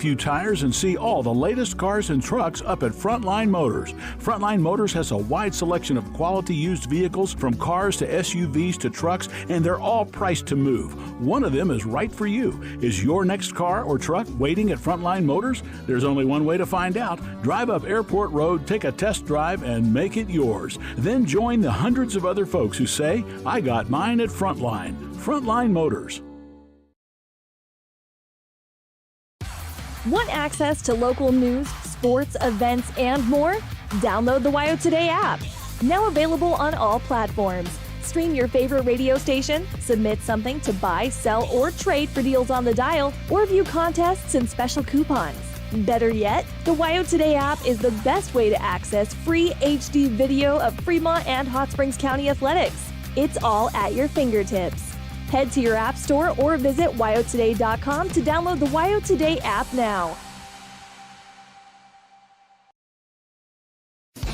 few tires and see all the latest cars and trucks up at Frontline Motors. Frontline Motors has a wide selection of quality used vehicles, from cars to SUVs to trucks, and they're all priced to move. One of them is right for you. Is your next car or truck waiting at Frontline Motors? There's only one way to find out. Drive up Airport Road, take a test drive, and make it yours. Then join the hundreds of other folks who say, I got mine at Frontline. Frontline Motors. Want access to local news, sports, events, and more? Download the WYO Today app. Now available on all platforms. Stream your favorite radio station, submit something to buy, sell, or trade for deals on the dial, or view contests and special coupons. Better yet, the WYO Today app is the best way to access free HD video of Fremont and Hot Springs County athletics. It's all at your fingertips. Head to your app store or visit wyotoday.com to download the WYO Today app now.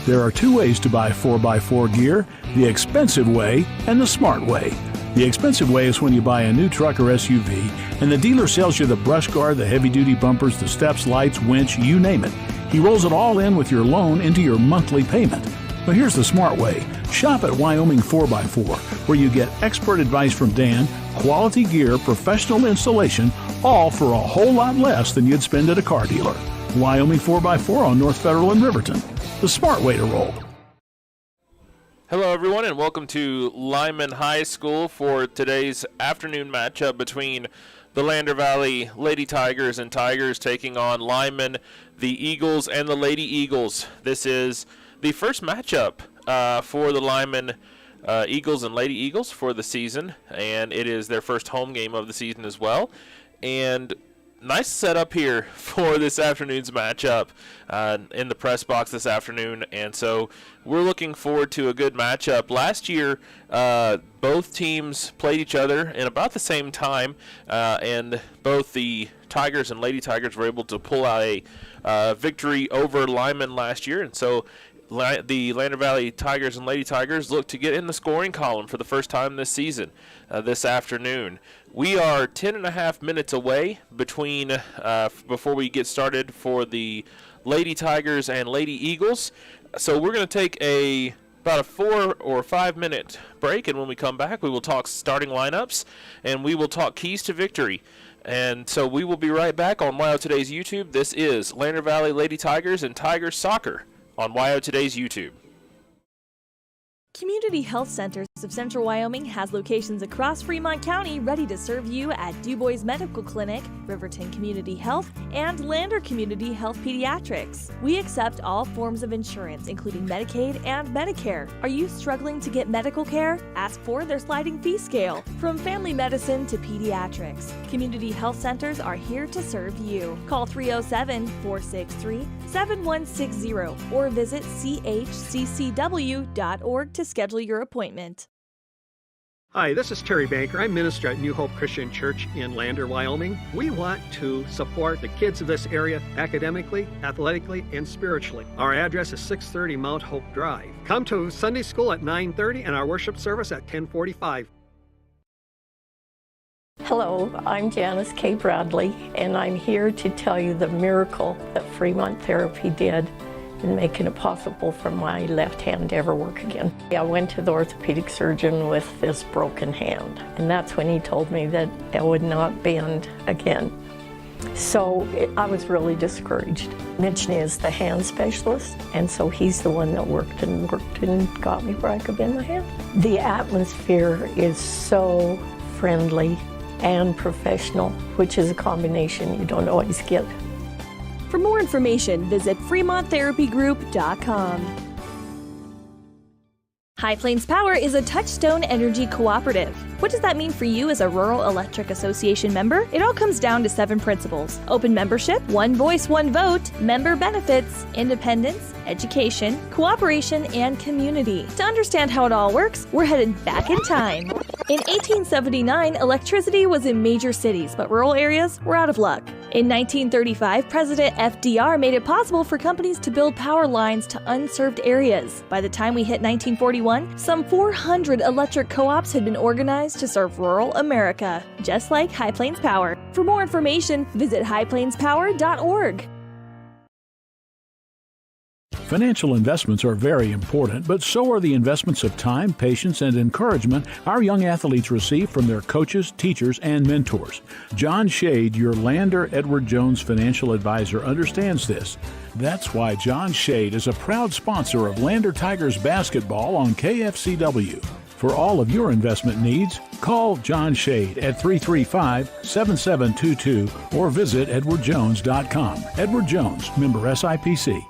There are two ways to buy 4x4 gear, the expensive way and the smart way. The expensive way is when you buy a new truck or SUV and the dealer sells you the brush guard, the heavy-duty bumpers, the steps, lights, winch, you name it. He rolls it all in with your loan into your monthly payment. But here's the smart way. Shop at Wyoming 4x4, where you get expert advice from Dan, quality gear, professional installation, all for a whole lot less than you'd spend at a car dealer. Wyoming 4x4 on North Federal in Riverton. The smart way to roll. Hello, everyone, and welcome to Lyman High School for today's afternoon matchup between the Lander Valley Lady Tigers and Tigers taking on Lyman, the Eagles, and the Lady Eagles. This is the first matchup for the Lyman Eagles and Lady Eagles for the season, and it is their first home game of the season as well. And nice setup here for this afternoon's matchup in the press box this afternoon, and so we're looking forward to a good matchup. Last year, both teams played each other in about the same time, and both the Tigers and Lady Tigers were able to pull out a victory over Lyman last year, and so the Lander Valley Tigers and Lady Tigers look to get in the scoring column for the first time this season, this afternoon. We are 10.5 minutes away between before we get started for the Lady Tigers and Lady Eagles. So we're going to take about a 4 or 5 minute break, and when we come back, we will talk starting lineups, and we will talk keys to victory. And so we will be right back on WYO Today's YouTube. This is Lander Valley Lady Tigers and Tigers Soccer on WYO Today's YouTube. Community Health Centers of Central Wyoming has locations across Fremont County ready to serve you at Du Bois Medical Clinic, Riverton Community Health, and Lander Community Health Pediatrics. We accept all forms of insurance, including Medicaid and Medicare. Are you struggling to get medical care? Ask for their sliding fee scale. From family medicine to pediatrics, Community Health Centers are here to serve you. Call 307-463-7160 or visit chccw.org to schedule your appointment. Hi, this is Terry Banker. I'm minister at New Hope Christian Church in Lander, Wyoming. We want to support the kids of this area academically, athletically, and spiritually. Our address is 630 Mount Hope Drive. Come to Sunday school at 9:30 and our worship service at 10:45. Hello, I'm Janice K. Bradley, and I'm here to tell you the miracle that Fremont Therapy did in making it possible for my left hand to ever work again. I went to the orthopedic surgeon with this broken hand, and that's when he told me that it would not bend again. So I was really discouraged. Mitch is the hand specialist, and so he's the one that worked and got me where I could bend my hand. The atmosphere is so friendly and professional, which is a combination you don't always get. For more information, visit FremontTherapyGroup.com. High Plains Power is a Touchstone Energy cooperative. What does that mean for you as a Rural Electric Association member? It all comes down to 7 principles: open membership, one voice, one vote, member benefits, independence, education, cooperation, and community. To understand how it all works, we're headed back in time. In 1879, electricity was in major cities, but rural areas were out of luck. In 1935, President FDR made it possible for companies to build power lines to unserved areas. By the time we hit 1941, some 400 electric co-ops had been organized to serve rural America, just like High Plains Power. For more information, visit highplainspower.org. Financial investments are very important, but so are the investments of time, patience, and encouragement our young athletes receive from their coaches, teachers, and mentors. John Shade, your Lander Edward Jones financial advisor, understands this. That's why John Shade is a proud sponsor of Lander Tigers basketball on KFCW. For all of your investment needs, call John Shade at 335-7722 or visit edwardjones.com. Edward Jones, member SIPC.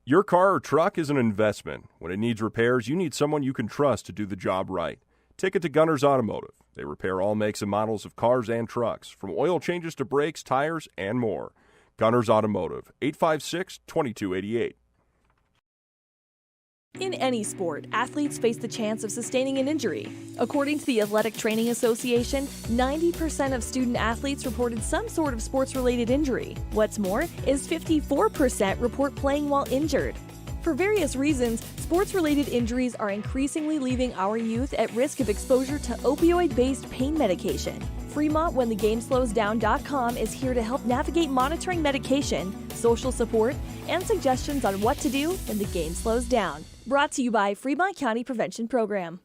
Your car or truck is an investment. When it needs repairs, you need someone you can trust to do the job right. Take it to Gunner's Automotive. They repair all makes and models of cars and trucks, from oil changes to brakes, tires, and more. Gunner's Automotive, 856-2288. In any sport, athletes face the chance of sustaining an injury. According to the Athletic Training Association, 90% of student athletes reported some sort of sports-related injury. What's more, is 54% report playing while injured. For various reasons, sports-related injuries are increasingly leaving our youth at risk of exposure to opioid-based pain medication. Fremont WhenTheGameSlowsDown.com is here to help navigate monitoring medication, social support, and suggestions on what to do when the game slows down. Brought to you by Fremont County Prevention Program.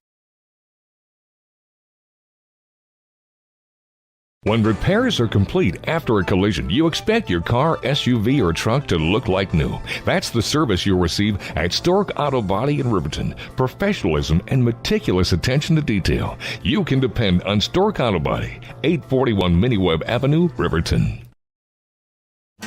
When repairs are complete after a collision, you expect your car, SUV, or truck to look like new. That's the service you'll receive at Stork Auto Body in Riverton. Professionalism and meticulous attention to detail. You can depend on Stork Auto Body, 841 Miniweb Avenue, Riverton.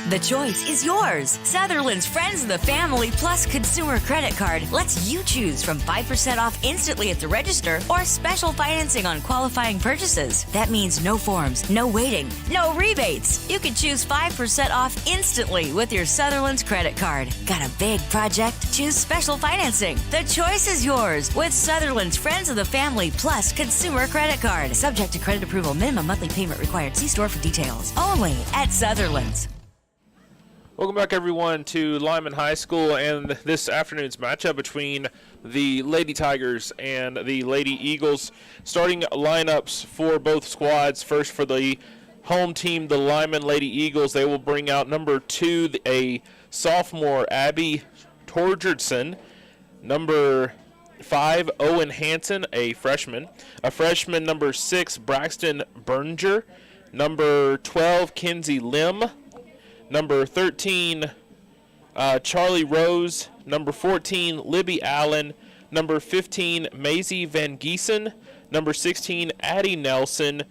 The choice is yours. Sutherland's Friends of the Family Plus Consumer Credit Card lets you choose from 5% off instantly at the register or special financing on qualifying purchases. That means no forms, no waiting, no rebates. You can choose 5% off instantly with your Sutherland's credit card. Got a big project? Choose special financing. The choice is yours with Sutherland's Friends of the Family Plus Consumer Credit Card. Subject to credit approval. Minimum monthly payment required. See store for details. Only at Sutherland's. Welcome back, everyone, to Lyman High School and this afternoon's matchup between the Lady Tigers and the Lady Eagles. Starting lineups for both squads. First, for the home team, the Lyman Lady Eagles, they will bring out number 2, a sophomore, Abby Torgerson. Number 5, Owen Hansen, a freshman. A freshman, number 6, Braxton Berninger. Number 12, Kinsey Lim. Number 13, Charlie Rose. Number 14, Libby Allen. Number 15, Maisie Van Giesen. Number 16, Addie Nelson.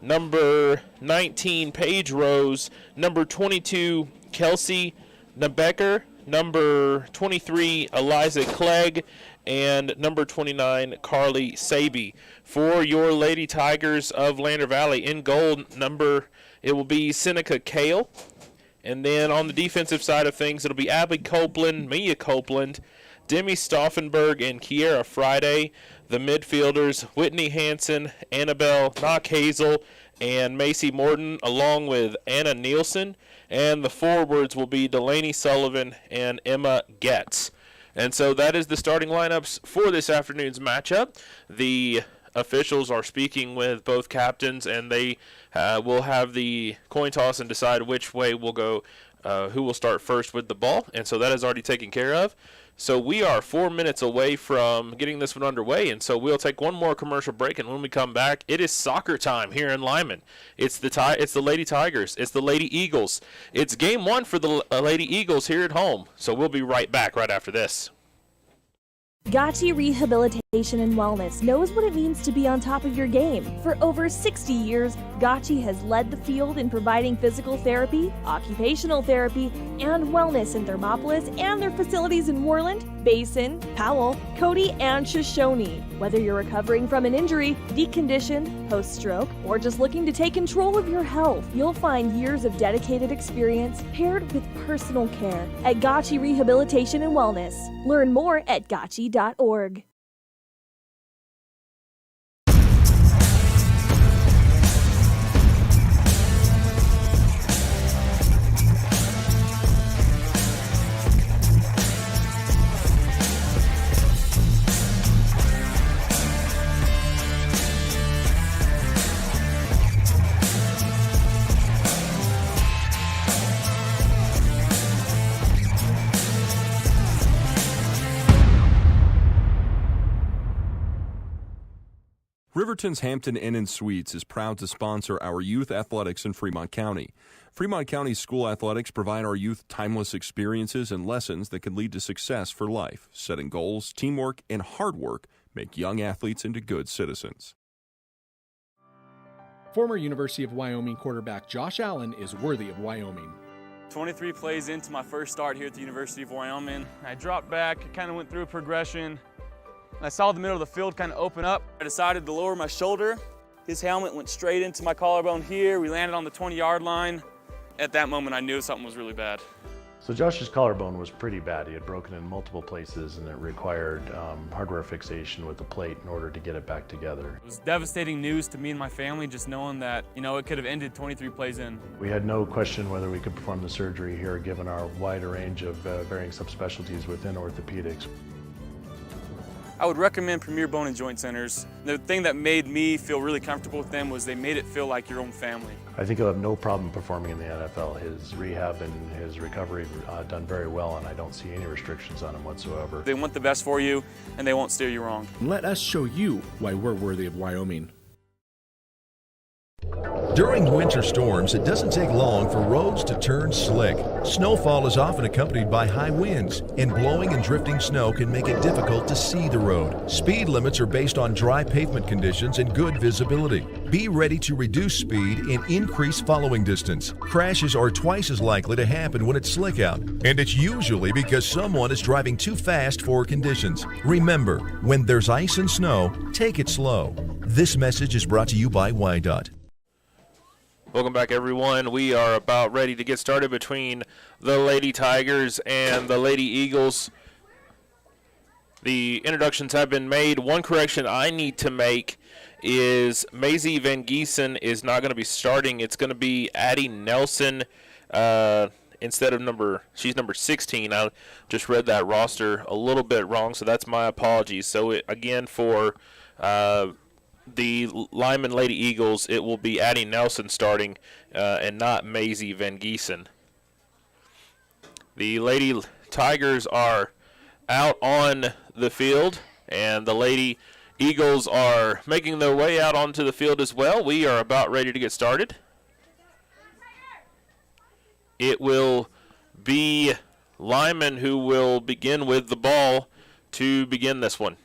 Number 19, Paige Rose. Number 22, Kelsey Nebecker. Number 23, Eliza Clegg. And number 29, Carly Saby. For your Lady Tigers of Lander Valley, in goal, it will be Seneca Kale. And then on the defensive side of things, it'll be Abby Copeland, Mia Copeland, Demi Stauffenberg, and Kiera Friday. The midfielders, Whitney Hansen, Annabelle Knock-Hazel, and Macy Morton, along with Anna Nielsen. And the forwards will be Delaney Sullivan and Emma Getz. And so that is the starting lineups for this afternoon's matchup. The officials are speaking with both captains, and they will have the coin toss and decide which way we'll go, who will start first with the ball. And so that is already taken care of. So we are 4 minutes away from getting this one underway, and so we'll take one more commercial break, and when we come back, it is soccer time here in Lyman. It's the Lady Tigers. It's the Lady Eagles. It's game one for the Lady Eagles here at home. So we'll be right back right after this. Gotchi Rehabilitation and Wellness knows what it means to be on top of your game. For over 60 years, Gotchi has led the field in providing physical therapy, occupational therapy, and wellness in Thermopolis and their facilities in Worland, Basin, Powell, Cody, and Shoshone. Whether you're recovering from an injury, deconditioned, post-stroke, or just looking to take control of your health, you'll find years of dedicated experience paired with personal care at Gotchi Rehabilitation and Wellness. Learn more at gotchi.org. Riverton's Hampton Inn and Suites is proud to sponsor our youth athletics in Fremont County. Fremont County school athletics provide our youth timeless experiences and lessons that can lead to success for life. Setting goals, teamwork, and hard work make young athletes into good citizens. Former University of Wyoming quarterback Josh Allen is worthy of Wyoming. 23 plays into my first start here at the University of Wyoming. I dropped back, kind of went through a progression. I saw the middle of the field kind of open up. I decided to lower my shoulder. His helmet went straight into my collarbone here. We landed on the 20-yard line. At that moment, I knew something was really bad. So Josh's collarbone was pretty bad. He had broken in multiple places, and it required hardware fixation with the plate in order to get it back together. It was devastating news to me and my family, just knowing that, it could have ended 23 plays in. We had no question whether we could perform the surgery here, given our wide range of varying subspecialties within orthopedics. I would recommend Premier Bone and Joint Centers. The thing that made me feel really comfortable with them was they made it feel like your own family. I think he'll have no problem performing in the NFL. His rehab and his recovery done very well, and I don't see any restrictions on him whatsoever. They want the best for you, and they won't steer you wrong. Let us show you why we're worthy of Wyoming. During winter storms, it doesn't take long for roads to turn slick. Snowfall is often accompanied by high winds, and blowing and drifting snow can make it difficult to see the road. Speed limits are based on dry pavement conditions and good visibility. Be ready to reduce speed and increase following distance. Crashes are twice as likely to happen when it's slick out, and it's usually because someone is driving too fast for conditions. Remember, when there's ice and snow, take it slow. This message is brought to you by WYDOT. Welcome back, everyone. We are about ready to get started between the Lady Tigers and the Lady Eagles. The introductions have been made. One correction I need to make is Maisie Van Giesen is not going to be starting. It's going to be Addie Nelson instead of she's number 16. I just read that roster a little bit wrong, so that's my apologies. So, again, for the Lyman Lady Eagles, it will be Addie Nelson starting and not Maisie Van Giesen. The Lady Tigers are out on the field, and the Lady Eagles are making their way out onto the field as well. We are about ready to get started. It will be Lyman who will begin with the ball to begin this one.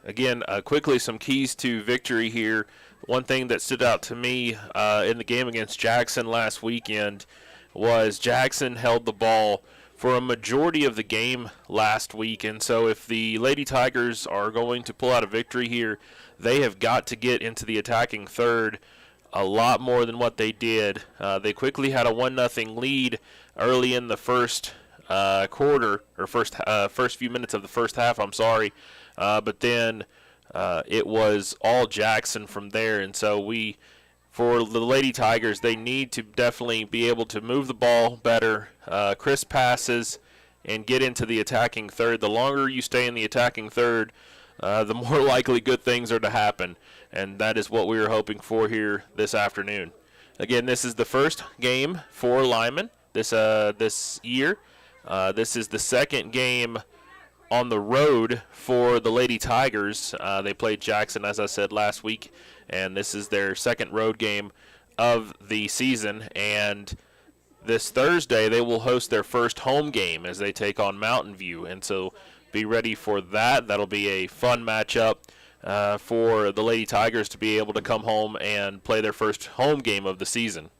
Again, quickly, some keys to victory here. One thing that stood out to me in the game against Jackson last weekend was Jackson held the ball for a majority of the game last week. And so if the Lady Tigers are going to pull out a victory here, they have got to get into the attacking third a lot more than what they did. They quickly had a 1-0 lead early in the first quarter, or first few minutes of the first half, but then it was all Jackson from there. And so for the Lady Tigers, they need to definitely be able to move the ball better, crisp passes, and get into the attacking third. The longer you stay in the attacking third, the more likely good things are to happen. And that is what we are hoping for here this afternoon. Again, this is the first game for Lyman this year. This is the second game on the road for the Lady Tigers. They played Jackson, as I said, last week, and this is their second road game of the season. And this Thursday, they will host their first home game as they take on Mountain View. And so be ready for that. That'll be a fun matchup for the Lady Tigers to be able to come home and play their first home game of the season.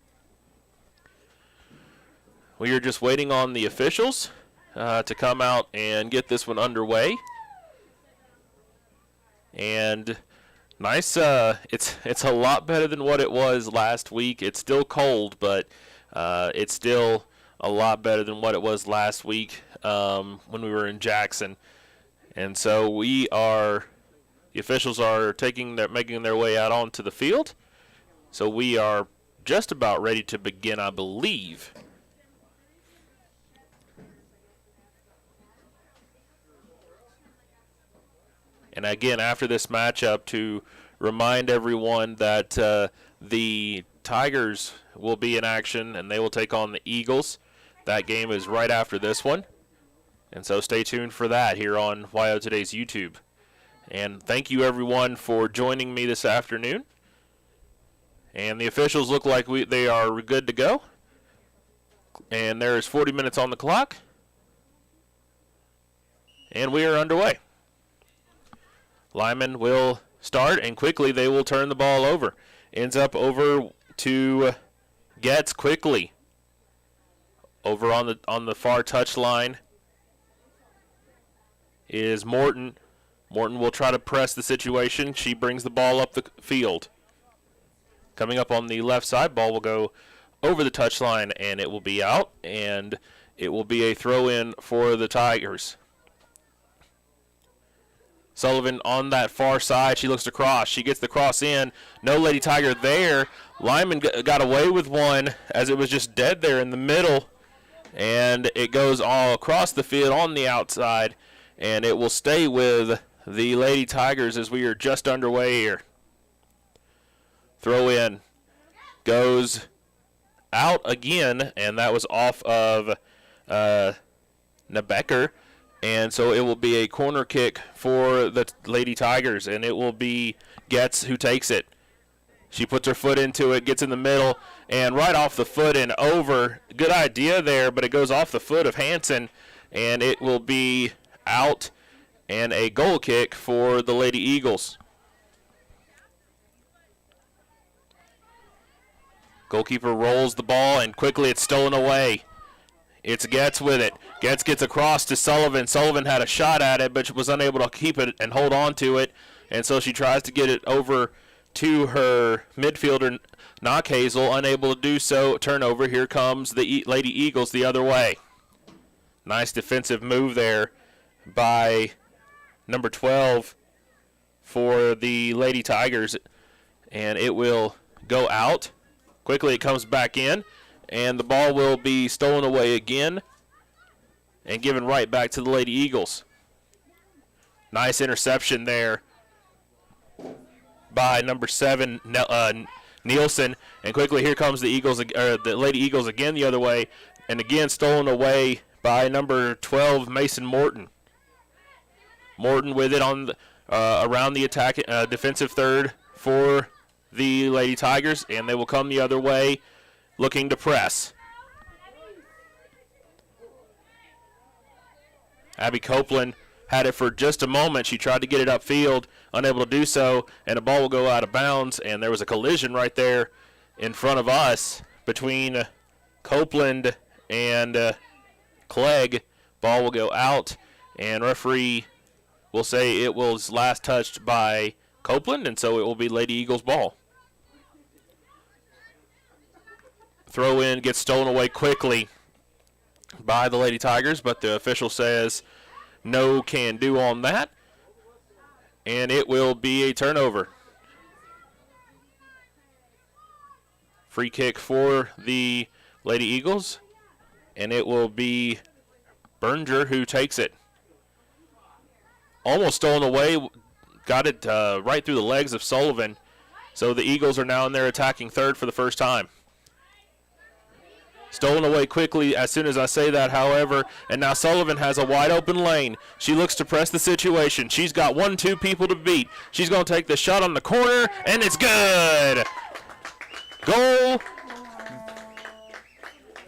We are just waiting on the officials to come out and get this one underway. And nice, it's a lot better than what it was last week. It's still cold, but it's still a lot better than what it was last week when we were in Jackson. And so the officials are making their way out onto the field. So we are just about ready to begin, I believe. And again, after this matchup, to remind everyone that the Tigers will be in action and they will take on the Eagles. That game is right after this one. And so stay tuned for that here on YO Today's YouTube. And thank you, everyone, for joining me this afternoon. And the officials look like they are good to go. And there is 40 minutes on the clock. And we are underway. Lyman will start, and quickly they will turn the ball over. Ends up over to Getz quickly. Over on the far touchline is Morton. Morton will try to press the situation. She brings the ball up the field. Coming up on the left side, ball will go over the touchline, and it will be out, and it will be a throw-in for the Tigers. Sullivan on that far side. She looks to cross. She gets the cross in. No Lady Tiger there. Lyman got away with one as it was just dead there in the middle, and it goes all across the field on the outside, and it will stay with the Lady Tigers as we are just underway here. Throw in goes out again, and that was off of Nebecker, and so it will be a corner kick for the Lady Tigers, and it will be Getz who takes it. She puts her foot into it, gets in the middle, and right off the foot and over. Good idea there, but it goes off the foot of Hansen, and it will be out and a goal kick for the Lady Eagles. Goalkeeper rolls the ball, and quickly it's stolen away. It's Getz with it. Getz gets across to Sullivan. Sullivan had a shot at it, but was unable to keep it and hold on to it, and so she tries to get it over to her midfielder, Knockhazel, unable to do so. Turnover. Here comes the Lady Eagles the other way. Nice defensive move there by number 12 for the Lady Tigers, and it will go out. Quickly it comes back in, and the ball will be stolen away again and given right back to the Lady Eagles. Nice interception there by number 7, Nielsen, and quickly here comes the Lady Eagles again the other way, and again stolen away by number 12, Mason Morton. Morton with it on around the attack defensive third for the Lady Tigers, and they will come the other way looking to press. Abby Copeland had it for just a moment. She tried to get it upfield, unable to do so, and the ball will go out of bounds, and there was a collision right there in front of us between Copeland and Clegg. Ball will go out, and referee will say it was last touched by Copeland, and so it will be Lady Eagles ball. Throw in gets stolen away quickly by the Lady Tigers, but the official says no can do on that, and it will be a turnover. Free kick for the Lady Eagles, and it will be Berger who takes it. Almost stolen away, got it right through the legs of Sullivan, so the Eagles are now in their attacking third for the first time. Stolen away quickly as soon as I say that, however, and now Sullivan has a wide open lane. She looks to press the situation. She's got 1-2 people to beat. She's going to take the shot on the corner, and it's good. Goal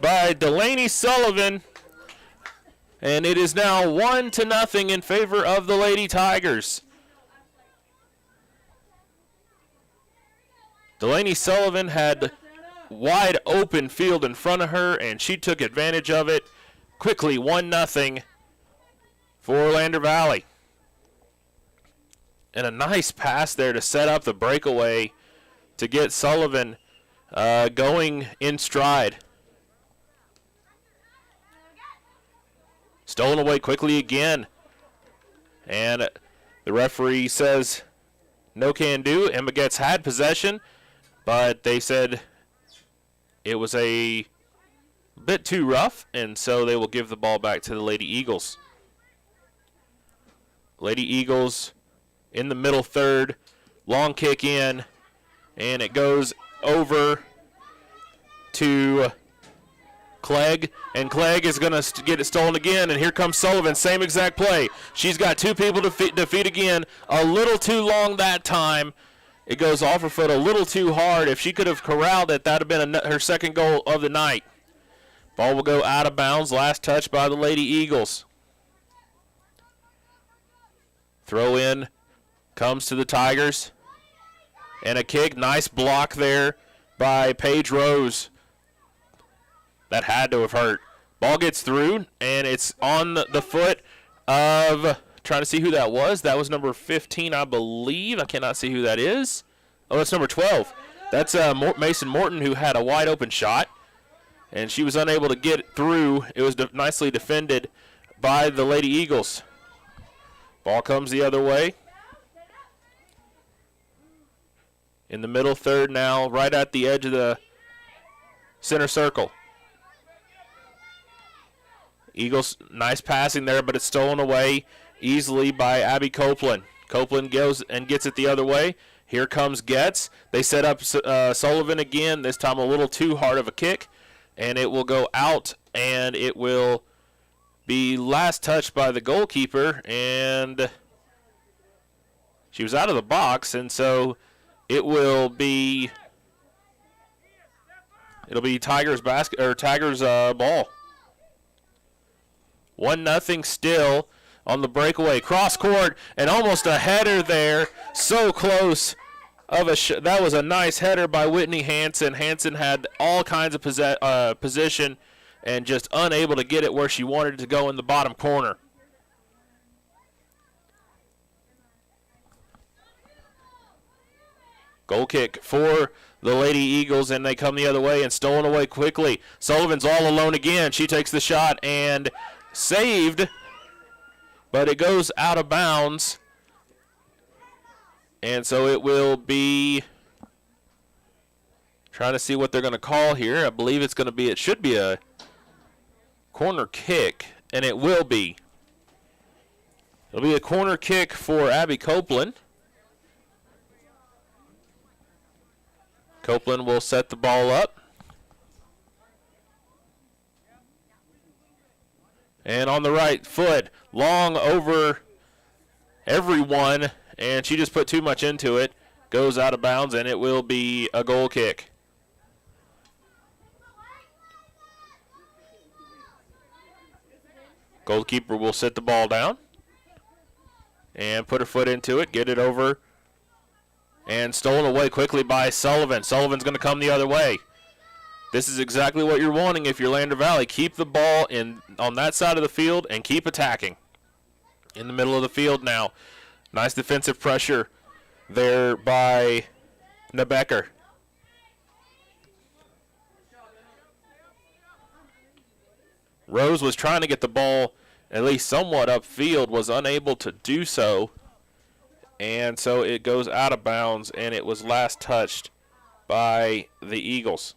by Delaney Sullivan, and it is now 1-0 in favor of the Lady Tigers. Delaney Sullivan had wide open field in front of her, and she took advantage of it. Quickly 1-0 for Lander Valley. And a nice pass there to set up the breakaway to get Sullivan going in stride. Stolen away quickly again. And the referee says no can do. Emma Getz had possession, but they said it was a bit too rough, and so they will give the ball back to the Lady Eagles. Lady Eagles in the middle third. Long kick in, and it goes over to Clegg, and Clegg is going to get it stolen again, and here comes Sullivan, same exact play. She's got two people to defeat again, a little too long that time. It goes off her foot a little too hard. If she could have corralled it, that would have been her second goal of the night. Ball will go out of bounds, last touch by the Lady Eagles. Throw in comes to the Tigers, and a kick, nice block there by Paige Rose. That had to have hurt. Ball gets through, and it's on the foot of, trying to see who that was. That was number 15, I believe. I cannot see who that is. Oh, that's number 12. That's Mason Morton, who had a wide open shot, and she was unable to get it through. It was nicely defended by the Lady Eagles. Ball comes the other way. In the middle third now, right at the edge of the center circle. Eagles, nice passing there, but it's stolen away easily by Abby Copeland. Copeland goes and gets it the other way. Here comes Getz. They set up Sullivan again, this time a little too hard of a kick, and it will go out, and it will be last touched by the goalkeeper, and she was out of the box, and so it'll be Tigers ball. 1-0 still on the breakaway. Cross court and almost a header there. So close of that was a nice header by Whitney Hansen. Hansen had all kinds of position and just unable to get it where she wanted it to go in the bottom corner. Goal kick for the Lady Eagles, and they come the other way and stolen away quickly. Sullivan's all alone again. She takes the shot and saved, but it goes out of bounds. And so it will be, trying to see what they're going to call here. I believe it should be a corner kick, and it will be. It'll be a corner kick for Abby Copeland. Copeland will set the ball up. And on the right foot, long over everyone, and she just put too much into it. Goes out of bounds, and it will be a goal kick. Goalkeeper will sit the ball down and put her foot into it, get it over, and stolen away quickly by Sullivan. Sullivan's going to come the other way. This is exactly what you're wanting if you're Lander Valley. Keep the ball on that side of the field and keep attacking. In the middle of the field now. Nice defensive pressure there by Nebecker. Rose was trying to get the ball at least somewhat upfield, was unable to do so. And so it goes out of bounds, and it was last touched by the Eagles.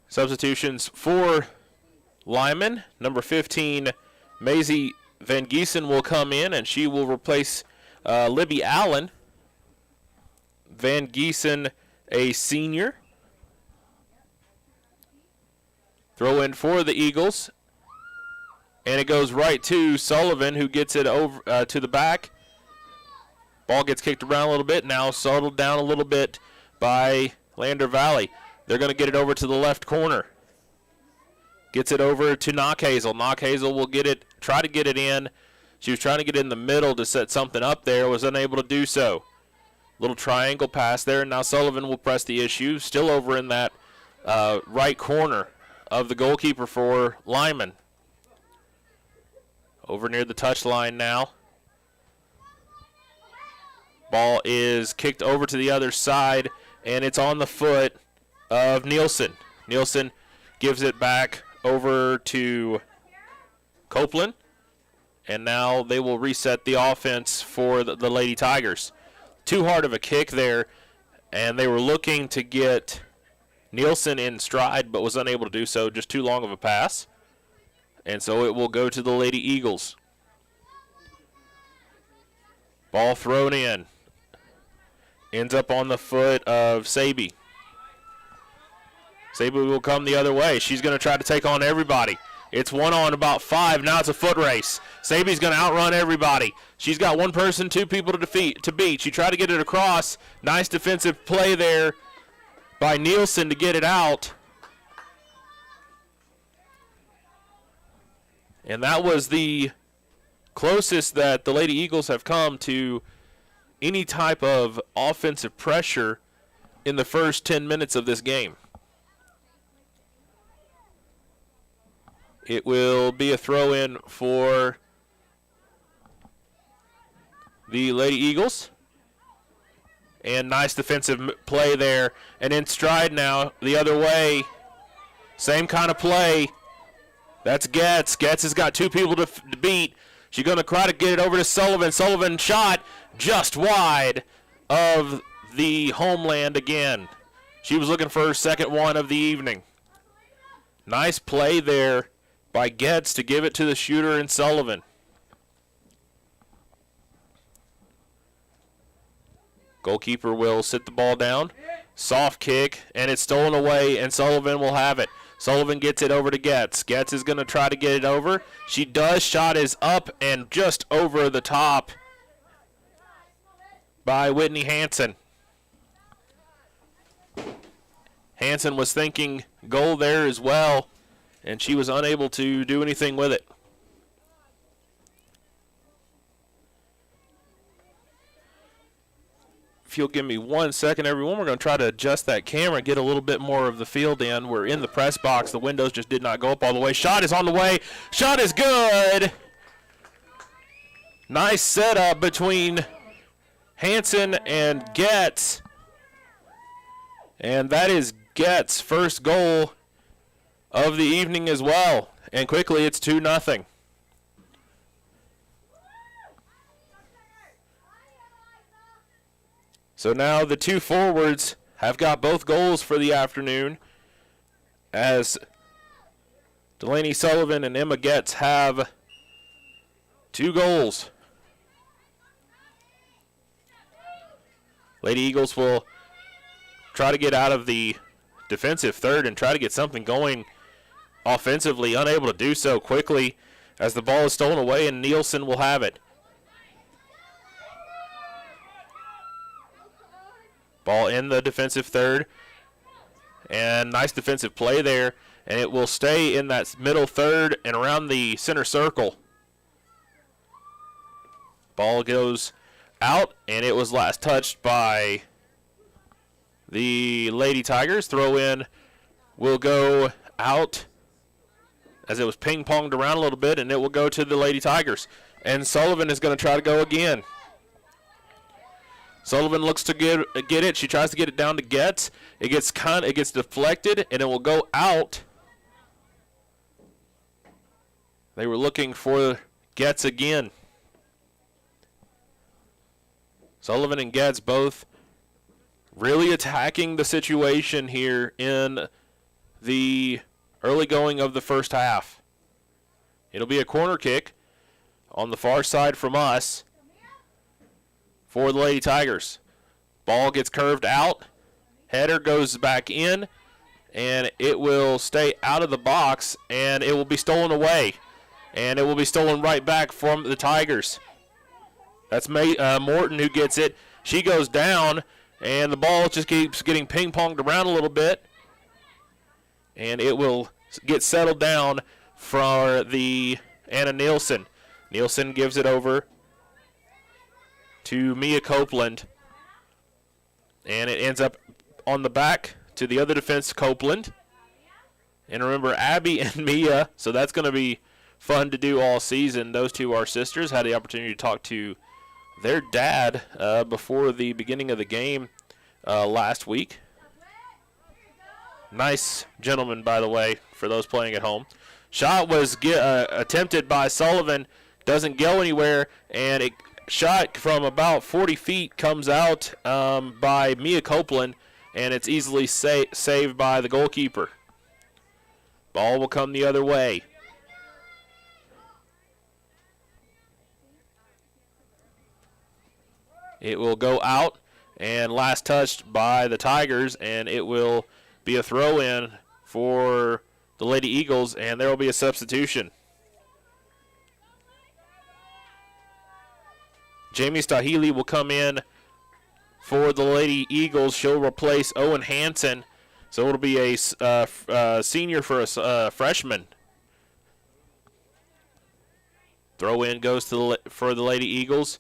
Substitutions for Lyman. Number 15, Maisie Van Giesen will come in, and she will replace Libby Allen. Van Giesen, a senior. Throw in for the Eagles. And it goes right to Sullivan, who gets it over to the back. Ball gets kicked around a little bit. Now settled down a little bit by Lander Valley. They're going to get it over to the left corner. Gets it over to Knockhazel. Knockhazel will try to get it in. She was trying to get in the middle to set something up there. Was unable to do so. Little triangle pass there. And now Sullivan will press the issue. Still over in that right corner of the goalkeeper for Lyman. Over near the touchline now. Ball is kicked over to the other side, and it's on the foot of Nielsen. Nielsen gives it back over to Copeland, and now they will reset the offense for the Lady Tigers. Too hard of a kick there, and they were looking to get Nielsen in stride, but was unable to do so. Just too long of a pass. And so it will go to the Lady Eagles. Ball thrown in. Ends up on the foot of Saby. Sabu will come the other way. She's going to try to take on everybody. It's one on about 5. Now it's a foot race. Sabi's going to outrun everybody. She's got one person, 2 people to beat. She tried to get it across. Nice defensive play there by Nielsen to get it out. And that was the closest that the Lady Eagles have come to any type of offensive pressure in the first 10 minutes of this game. It will be a throw-in for the Lady Eagles. And nice defensive play there. And in stride now, the other way. Same kind of play. That's Getz. Getz has got 2 people to beat. She's going to try to get it over to Sullivan. Sullivan shot just wide of the homeland again. She was looking for her second one of the evening. Nice play there by Getz to give it to the shooter in Sullivan. Goalkeeper will sit the ball down. Soft kick, and it's stolen away, and Sullivan will have it. Sullivan gets it over to Getz. Getz is going to try to get it over. She does. Shot is up and just over the top by Whitney Hansen. Hansen was thinking goal there as well, and she was unable to do anything with it. If you'll give me 1 second, everyone, we're going to try to adjust that camera, get a little bit more of the field in. We're in the press box. The windows just did not go up all the way. Shot is on the way. Shot is good. Nice setup between Hansen and Getz. And that is Getz' first goal of the evening as well. And quickly it's 2-0. So now the 2 forwards have got both goals for the afternoon, as Delaney Sullivan and Emma Getz have 2 goals. Lady Eagles will try to get out of the defensive third and try to get something going offensively, unable to do so quickly as the ball is stolen away, and Nielsen will have it. Ball in the defensive third, and nice defensive play there, and it will stay in that middle third and around the center circle. Ball goes out, and it was last touched by the Lady Tigers. Throw in will go out as it was ping-ponged around a little bit, and it will go to the Lady Tigers. And Sullivan is going to try to go again. Sullivan looks to get it. She tries to get it down to Getz. It gets deflected, and it will go out. They were looking for Getz again. Sullivan and Getz both really attacking the situation here in the early going of the first half. It'll be a corner kick on the far side from us for the Lady Tigers. Ball gets curved out. Header goes back in, and it will stay out of the box, and it will be stolen away. And it will be stolen right back from the Tigers. That's Morton who gets it. She goes down, and the ball just keeps getting ping-ponged around a little bit. And it will get settled down for the Anna Nielsen. Nielsen gives it over to Mia Copeland, and it ends up on the back to the other defense, Copeland. And remember, Abby and Mia, so that's going to be fun to do all season. Those two are sisters. Had the opportunity to talk to their dad before the beginning of the game last week. Nice gentleman, by the way, for those playing at home. Shot was attempted by Sullivan, doesn't go anywhere, and it shot from about 40 feet comes out by Mia Copeland, and it's easily saved by the goalkeeper. Ball will come the other way. It will go out and last touched by the Tigers, and it will be a throw-in for the Lady Eagles, and there will be a substitution. Jamie Stahili will come in for the Lady Eagles. She'll replace Owen Hansen, so it'll be a senior for a freshman. Throw in goes for the Lady Eagles,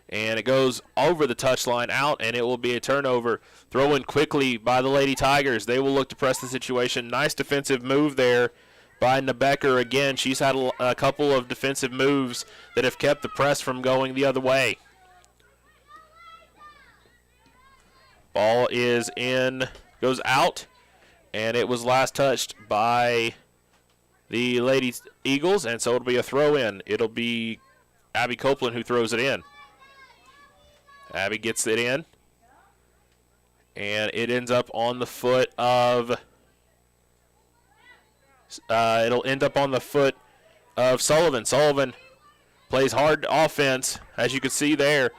and it goes over the touchline out, and it will be a turnover. Throw in quickly by the Lady Tigers. They will look to press the situation. Nice defensive move there by Nebecker again. She's had a couple of defensive moves that have kept the press from going the other way. Ball is in, goes out, and it was last touched by the Lady Eagles, and so it'll be a throw in. It'll be Abby Copeland who throws it in. Abby gets it in, and it ends up on the foot of Sullivan. Sullivan plays hard offense, as you can see there,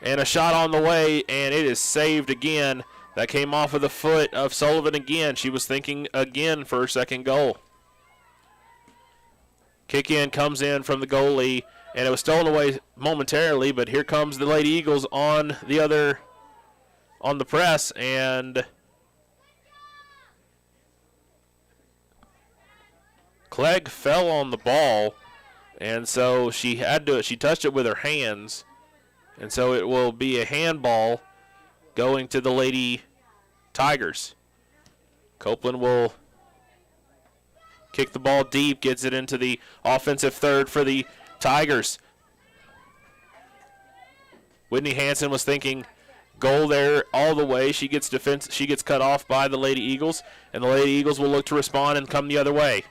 and a shot on the way, and it is saved again. That came off of the foot of Sullivan again. She was thinking again for her second goal. Kick in comes in from the goalie, and it was stolen away momentarily, but here comes the Lady Eagles on the press, and Clegg fell on the ball, and so she touched it with her hands, and so it will be a handball going to the Lady Tigers. Copeland will kick the ball deep, gets it into the offensive third for the Tigers. Whitney Hansen was thinking goal there all the way. She gets cut off by the Lady Eagles, and the Lady Eagles will look to respond and come the other way.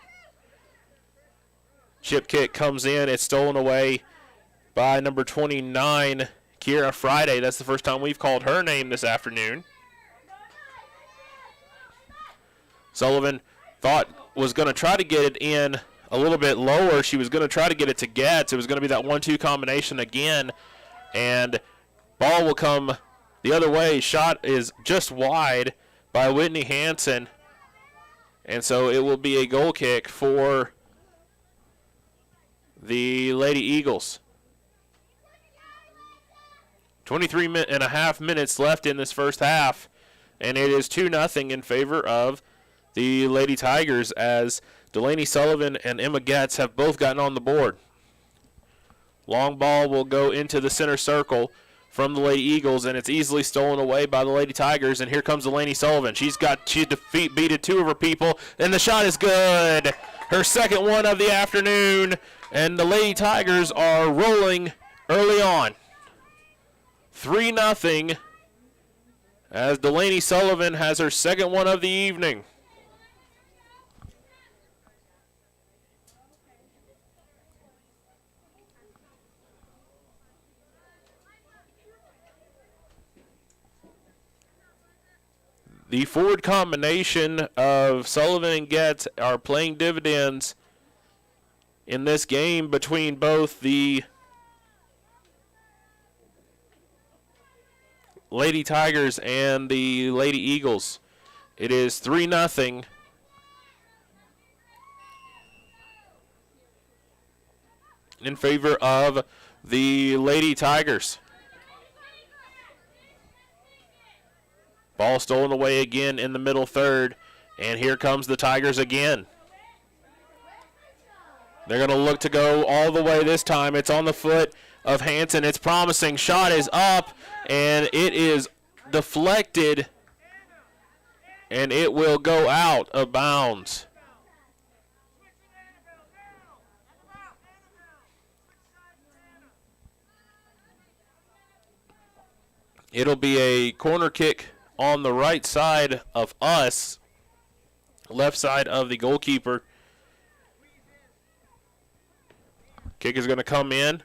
Chip kick comes in. It's stolen away by number 29, Kira Friday. That's the first time we've called her name this afternoon. Sullivan was going to try to get it in a little bit lower. She was going to try to get it to Getz. It was going to be that 1-2 combination again, and ball will come the other way. Shot is just wide by Whitney Hansen, and so it will be a goal kick for the Lady Eagles. 23 and a half minutes left in this first half, and it is 2-0 in favor of the Lady Tigers, as Delaney Sullivan and Emma Getz have both gotten on the board. Long ball will go into the center circle from the Lady Eagles, and it's easily stolen away by the Lady Tigers, and here comes Delaney Sullivan. She's defeated two of her people, and the shot is good. Her second one of the afternoon, and the Lady Tigers are rolling early on. 3-0 as Delaney Sullivan has her second one of the evening. The forward combination of Sullivan and Getz are playing dividends in this game between both the Lady Tigers and the Lady Eagles. It is 3-0 in favor of the Lady Tigers. Ball stolen away again in the middle third, and here comes the Tigers again. They're going to look to go all the way this time. It's on the foot of Hansen. It's promising. Shot is up, and it is deflected, and it will go out of bounds. It'll be a corner kick on the right side of us, left side of the goalkeeper. Kick is going to come in,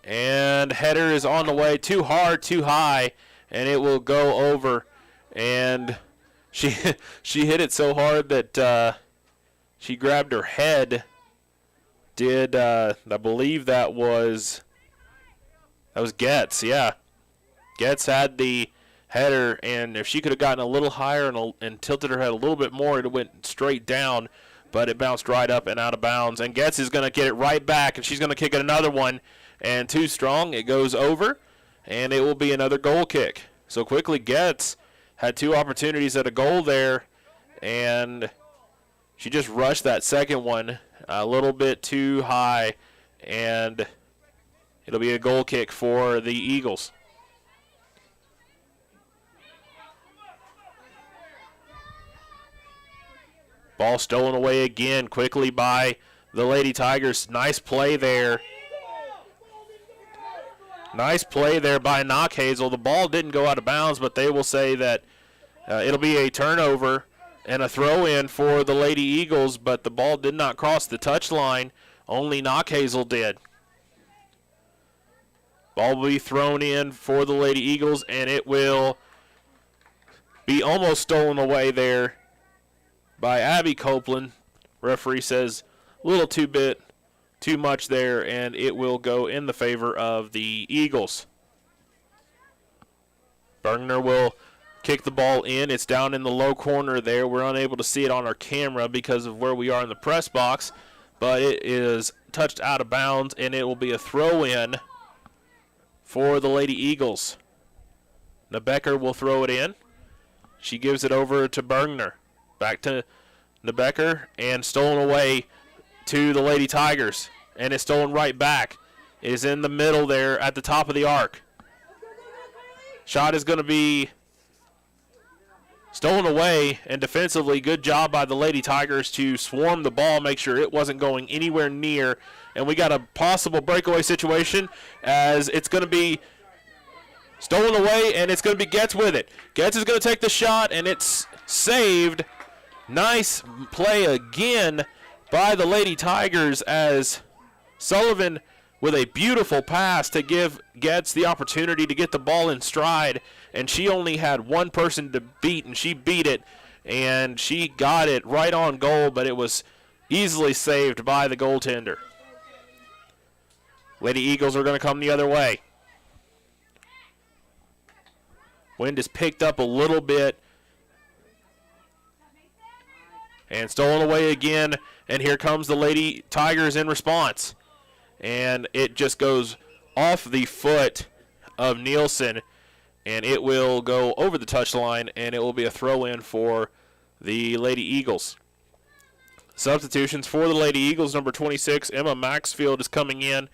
and header is on the way. Too hard, too high, and it will go over. And she hit it so hard that she grabbed her head. I believe that was Getz, yeah. Getz had the header, and if she could have gotten a little higher and tilted her head a little bit more, it went straight down, but it bounced right up and out of bounds. And Getz is going to get it right back, and she's going to kick it another one, and too strong. It goes over, and it will be another goal kick. So quickly, Getz had 2 opportunities at a goal there, and she just rushed that second one a little bit too high, and it'll be a goal kick for the Eagles. Ball stolen away again quickly by the Lady Tigers. Nice play there. Nice play there by Knockhazel. The ball didn't go out of bounds, but they will say that it'll be a turnover and a throw-in for the Lady Eagles, but the ball did not cross the touchline. Only Knockhazel did. Ball will be thrown in for the Lady Eagles, and it will be almost stolen away there by Abby Copeland. Referee says a little too much there, and it will go in the favor of the Eagles. Bergner will kick the ball in. It's down in the low corner there. We're unable to see it on our camera because of where we are in the press box, but it is touched out of bounds, and it will be a throw-in for the Lady Eagles. Nebecker will throw it in. She gives it over to Bergner. Back to Nebecker, and stolen away to the Lady Tigers. And it's stolen right back. It is in the middle there at the top of the arc. Shot is going to be stolen away, and defensively, good job by the Lady Tigers to swarm the ball, make sure it wasn't going anywhere near. And we got a possible breakaway situation as it's going to be stolen away, and it's going to be Getz with it. Getz is going to take the shot, and it's saved. Nice play again by the Lady Tigers as Sullivan with a beautiful pass to give Getz the opportunity to get the ball in stride, and she only had one person to beat, and she beat it, and she got it right on goal, but it was easily saved by the goaltender. Lady Eagles are going to come the other way. Wind is picked up a little bit, and stolen away again, and here comes the Lady Tigers in response. And it just goes off the foot of Nielsen, and it will go over the touchline, and it will be a throw-in for the Lady Eagles. Substitutions for the Lady Eagles, number 26, Emma Maxfield is coming in,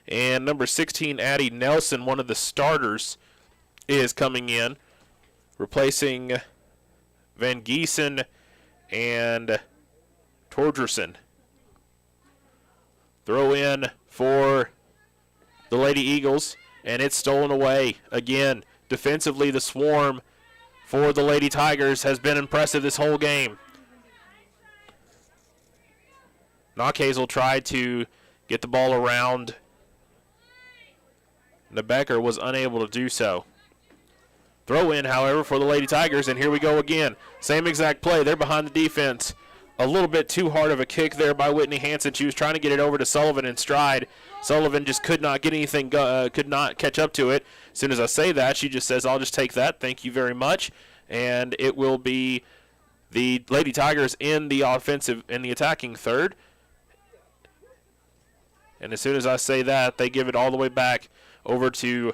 and number 16, Addie Nelson, one of the starters, is coming in, replacing Van Giesen and Torgerson. Throw in for the Lady Eagles, and it's stolen away again. Defensively, the swarm for the Lady Tigers has been impressive this whole game. Knockhazel tried to get the ball around. Nebecker was unable to do so. Throw in, however, for the Lady Tigers, and here we go again. Same exact play. They're behind the defense. A little bit too hard of a kick there by Whitney Hansen. She was trying to get it over to Sullivan in stride. Sullivan just could not get anything, could not catch up to it. As soon as I say that, she just says, "I'll just take that. Thank you very much." And it will be the Lady Tigers in the attacking third. And as soon as I say that, they give it all the way back over to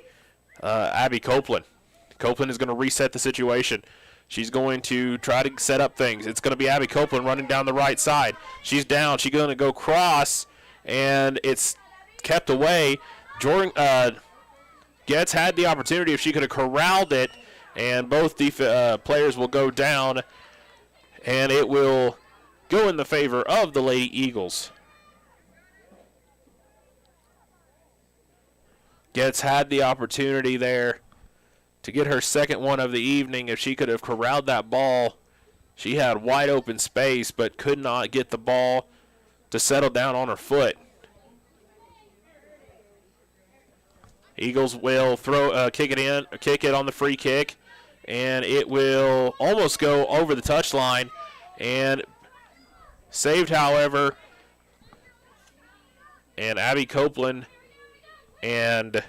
Abby Copeland. Copeland is going to reset the situation. She's going to try to set up things. It's going to be Abby Copeland running down the right side. She's down. She's going to go cross, and it's kept away. Jordan Getz had the opportunity if she could have corralled it, and both players will go down, and it will go in the favor of the Lady Eagles. Getz had the opportunity there to get her second one of the evening. If she could have corralled that ball, she had wide open space but could not get the ball to settle down on her foot. Eagles will kick it on the free kick, and it will almost go over the touchline, and saved, however, and Abby Copeland and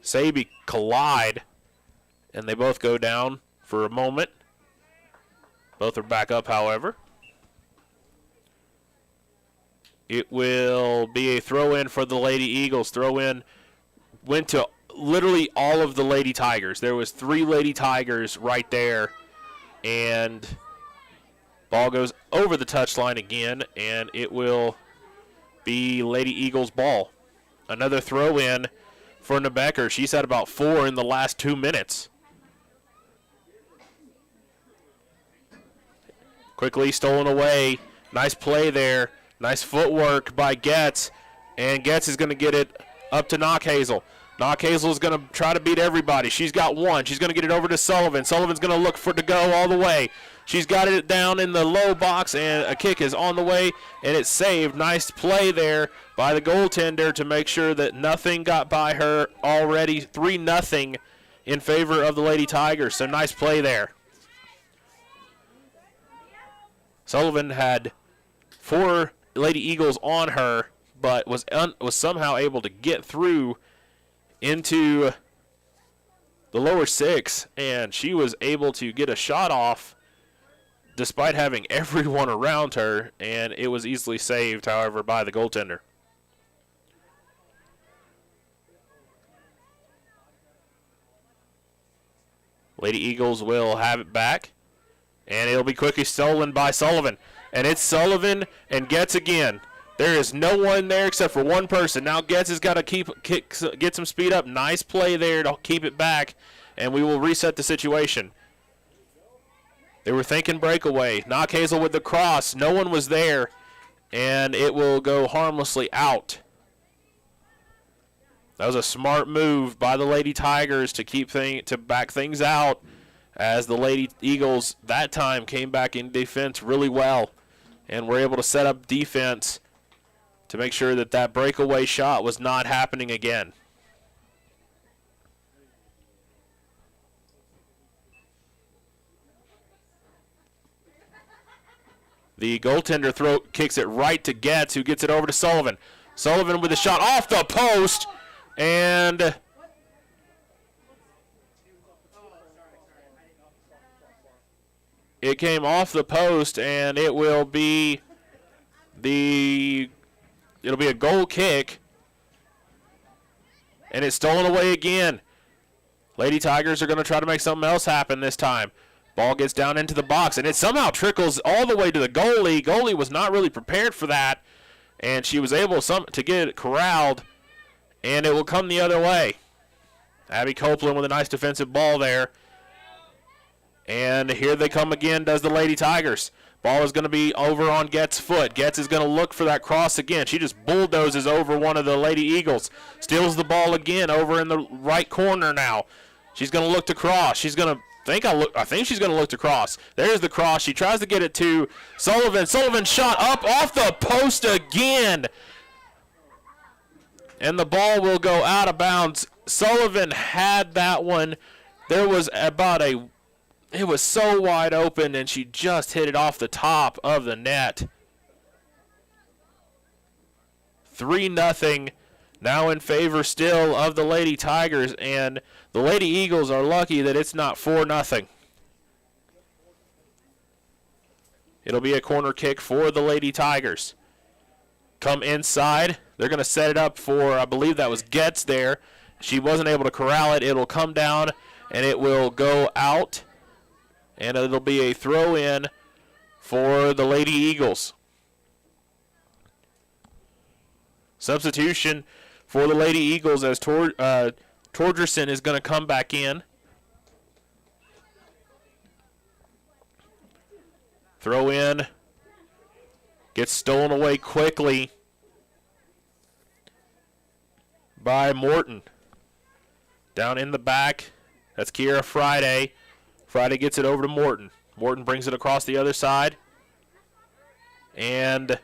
Saby collide, and they both go down for a moment. Both are back up, however. It will be a throw-in for the Lady Eagles. Throw-in went to literally all of the Lady Tigers. There was 3 Lady Tigers right there, and ball goes over the touchline again, and it will be Lady Eagles ball. Another throw-in for Nebecker. She's had about 4 in the last 2 minutes. Quickly stolen away. Nice play there. Nice footwork by Getz. And Getz is going to get it up to Knockhazel. Knockhazel is going to try to beat everybody. She's got 1. She's going to get it over to Sullivan. Sullivan's going to look for it to go all the way. She's got it down in the low box, and a kick is on the way, and it's saved. Nice play there by the goaltender to make sure that nothing got by her already. 3-0 in favor of the Lady Tigers, so nice play there. Sullivan had 4 Lady Eagles on her, but was somehow able to get through into the lower 6, and she was able to get a shot off despite having everyone around her, and it was easily saved, however, by the goaltender. Lady Eagles will have it back, and it'll be quickly stolen by Sullivan. And it's Sullivan and Getz again. There is no one there except for one person. Now Getz has got to get some speed up. Nice play there to keep it back, and we will reset the situation. They were thinking breakaway. Knockhazel with the cross. No one was there, and it will go harmlessly out. That was a smart move by the Lady Tigers to back things out, as the Lady Eagles that time came back in defense really well and were able to set up defense to make sure that that breakaway shot was not happening again. The goaltender kicks it right to Getz, who gets it over to Sullivan. Sullivan with a shot off the post, and it came off the post, and it will be a goal kick, and it's stolen away again. Lady Tigers are going to try to make something else happen this time. Ball gets down into the box, and it somehow trickles all the way to the goalie. Goalie was not really prepared for that, and she was able to get it corralled, and it will come the other way. Abby Copeland with a nice defensive ball there. And here they come again, does the Lady Tigers. Ball is going to be over on Getz' foot. Getz is going to look for that cross again. She just bulldozes over one of the Lady Eagles. Steals the ball again over in the right corner now. She's going to look to cross. She's going to I think she's going to look to cross. There's the cross. She tries to get it to Sullivan. Sullivan shot up off the post again. And the ball will go out of bounds. Sullivan had that one. There was it was so wide open, and she just hit it off the top of the net. 3-0 now in favor still of the Lady Tigers, and the Lady Eagles are lucky that it's not 4-0. It'll be a corner kick for the Lady Tigers. Come inside. They're going to set it up for, I believe that was Getz there. She wasn't able to corral it. It'll come down, and it will go out. And it'll be a throw-in for the Lady Eagles. Substitution for the Lady Eagles as Torgerson is going to come back in. Throw in. Gets stolen away quickly by Morton. Down in the back, that's Kiera Friday. Friday gets it over to Morton. Morton brings it across the other side. And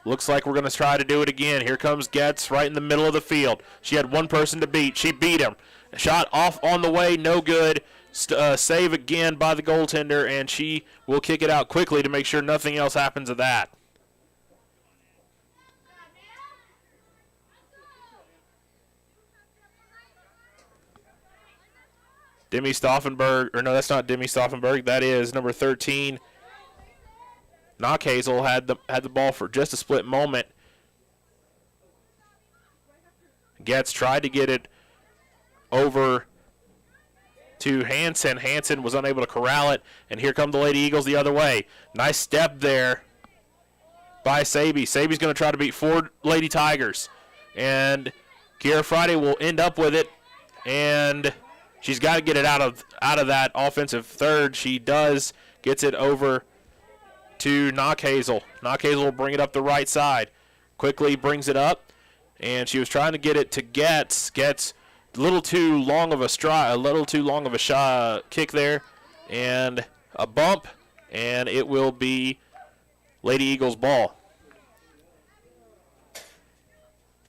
looks like we're going to try to do it again. Here comes Getz right in the middle of the field. She had one person to beat. She beat him. Shot off on the way, no good. Save again by the goaltender, and she will kick it out quickly to make sure nothing else happens to that. Demi Stauffenberg, or no, that's not Demi Stauffenberg. That is number 13. Knockhazel had the ball for just a split moment. Getz tried to get it over to Hansen. Hansen was unable to corral it, and here come the Lady Eagles the other way. Nice step there by Saby. Saby's going to try to beat 4 Lady Tigers, and Kiera Friday will end up with it, and she's got to get it out of that offensive third. She does, gets it over to Knockhazel. Knockhazel will bring it up the right side. Quickly brings it up, and she was trying to get it to Getz. Getz, a little too long of a shot kick there, and a bump, and it will be Lady Eagles ball.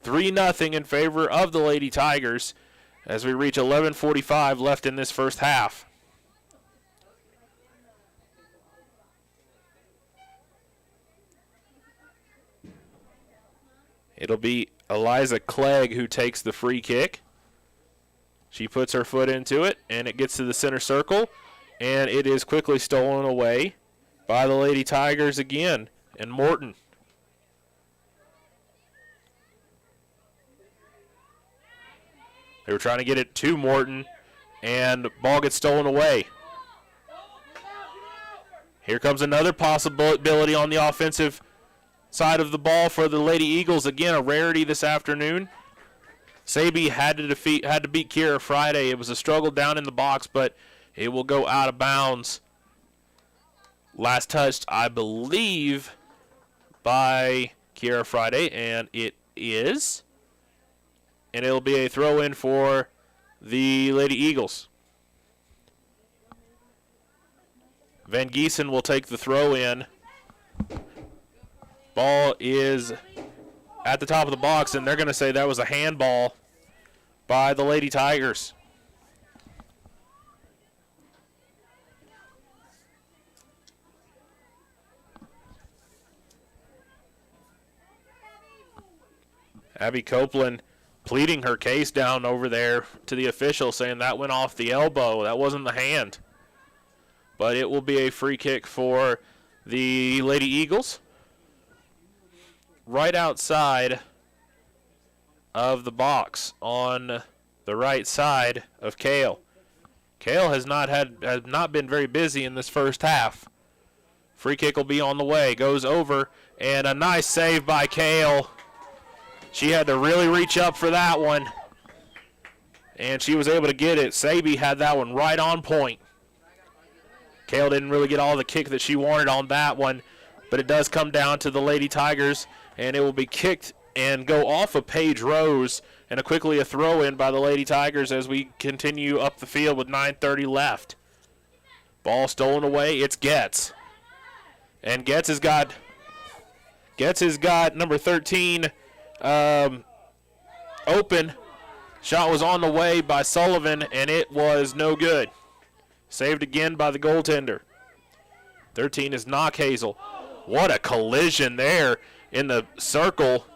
3-0 in favor of the Lady Tigers as we reach 11:45 left in this first half. It'll be Eliza Clegg who takes the free kick. She puts her foot into it, and it gets to the center circle, and it is quickly stolen away by the Lady Tigers again, and Morton. They were trying to get it to Morton, and ball gets stolen away. Here comes another possibility on the offensive side of the ball for the Lady Eagles. Again, a rarity this afternoon. Saby had to beat Kiera Friday. It was a struggle down in the box, but it will go out of bounds. Last touched, I believe, by Kiera Friday, and it is. And it'll be a throw-in for the Lady Eagles. Van Giesen will take the throw-in. Ball is at the top of the box, and they're going to say that was a handball by the Lady Tigers. Abby Copeland pleading her case down over there to the official, saying that went off the elbow. That wasn't the hand. But it will be a free kick for the Lady Eagles. Right outside of the box on the right side of Kale. Kale has not been very busy in this first half. Free kick will be on the way. Goes over, and a nice save by Kale. She had to really reach up for that one, and she was able to get it. Saby had that one right on point. Kale didn't really get all the kick that she wanted on that one, but it does come down to the Lady Tigers, and it will be kicked and go off of Paige Rose, and quickly a throw-in by the Lady Tigers as we continue up the field with 9:30 left. Ball stolen away. It's Getz. And Getz has got number 13 open. Shot was on the way by Sullivan, and it was no good. Saved again by the goaltender. 13 is Knockhazel. What a collision there in the circle.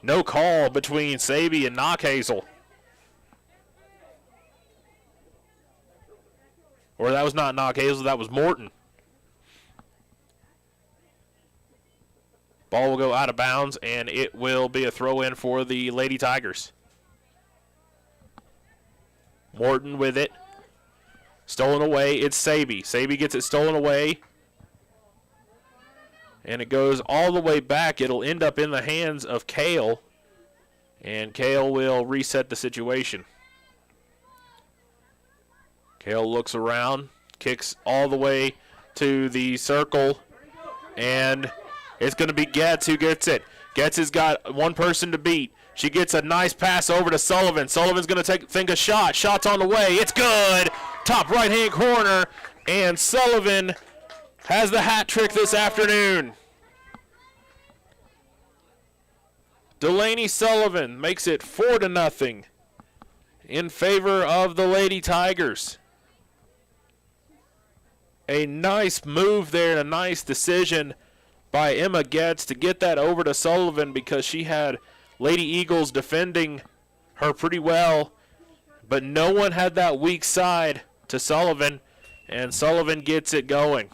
No call between Saby and Knockhazel. Or that was not Knockhazel, that was Morton. Ball will go out of bounds, and it will be a throw-in for the Lady Tigers. Morton with it. Stolen away, it's Saby. Saby gets it stolen away. And it goes all the way back. It'll end up in the hands of Kale. And Kale will reset the situation. Kale looks around, kicks all the way to the circle, and it's going to be Getz who gets it. Getz has got one person to beat. She gets a nice pass over to Sullivan. Sullivan's going to think a shot. Shot's on the way. It's good. Top right-hand corner, and Sullivan has the hat trick this afternoon. Delaney Sullivan makes it 4-0 in favor of the Lady Tigers. A nice move there and a nice decision by Emma Getz to get that over to Sullivan because she had Lady Eagles defending her pretty well, but no one had that weak side to Sullivan, and Sullivan gets it going.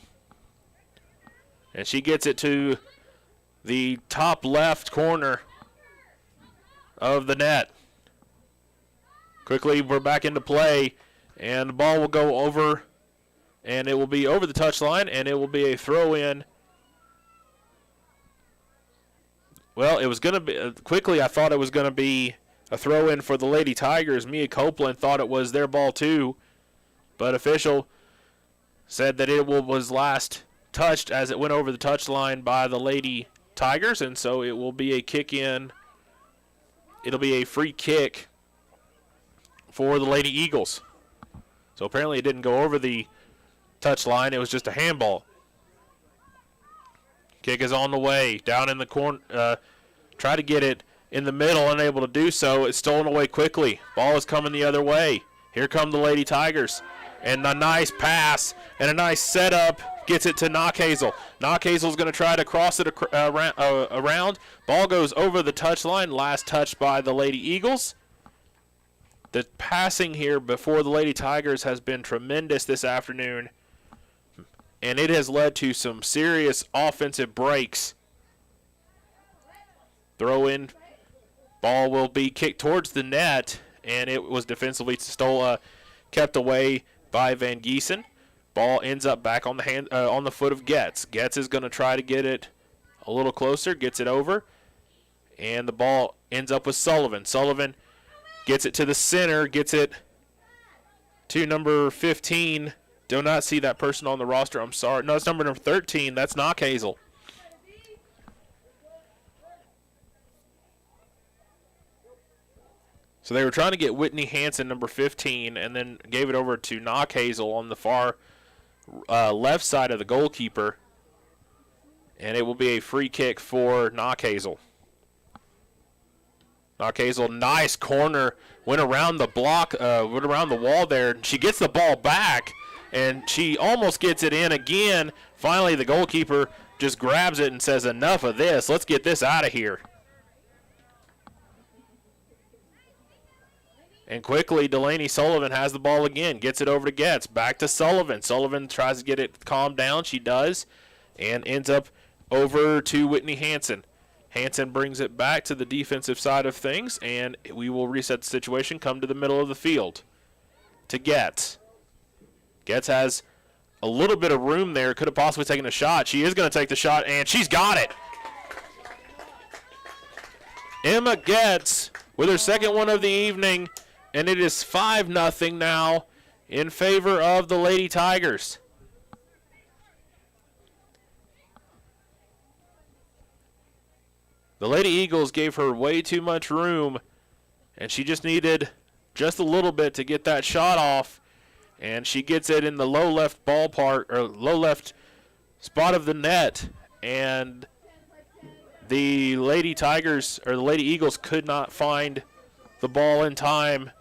And she gets it to the top left corner of the net. Quickly, we're back into play, and the ball will go over, and it will be over the touchline, and it will be a throw-in. Well, it was going to be, quickly I thought it was going to be a throw-in for the Lady Tigers. Mia Copeland thought it was their ball too, but official said that it was last touched as it went over the touchline by the Lady Tigers, and so it will be a kick in. It'll be a free kick for the Lady Eagles. So apparently it didn't go over the touchline. It was just a handball. Kick is on the way. Down in the corner. Try to get it in the middle. Unable to do so. It's stolen away quickly. Ball is coming the other way. Here come the Lady Tigers. And a nice pass and a nice setup gets it to Knockhazel. Knockhazel's going to try to cross it around. Ball goes over the touchline. Last touch by the Lady Eagles. The passing here before the Lady Tigers has been tremendous this afternoon, and it has led to some serious offensive breaks. Throw in, ball will be kicked towards the net, and it was defensively kept away by Van Giesen. Ball ends up back on the foot of Getz. Getz is going to try to get it a little closer, gets it over, and the ball ends up with Sullivan. Sullivan gets it to the center, gets it to number 15. Do not see that person on the roster. I'm sorry. No, it's number 13. That's Knockhazel. So they were trying to get Whitney Hansen, number 15, and then gave it over to Knockhazel on the far left side of the goalkeeper. And it will be a free kick for Knockhazel. Knockhazel, nice corner, went around the block, went around the wall there. She gets the ball back, and she almost gets it in again. Finally, the goalkeeper just grabs it and says, enough of this. Let's get this out of here. And quickly, Delaney Sullivan has the ball again, gets it over to Getz. Back to Sullivan. Sullivan tries to get it calmed down. She does, and ends up over to Whitney Hansen. Hansen brings it back to the defensive side of things, and we will reset the situation, come to the middle of the field to Getz. Getz has a little bit of room there, could have possibly taken a shot. She is going to take the shot, and she's got it. Emma Getz with her second one of the evening, and it is 5-0 now in favor of the Lady Tigers. The Lady Eagles gave her way too much room, and she just needed just a little bit to get that shot off, and she gets it in the low left ballpark, or low left spot of the net, and the Lady Tigers, or the Lady Eagles, could not find the ball in time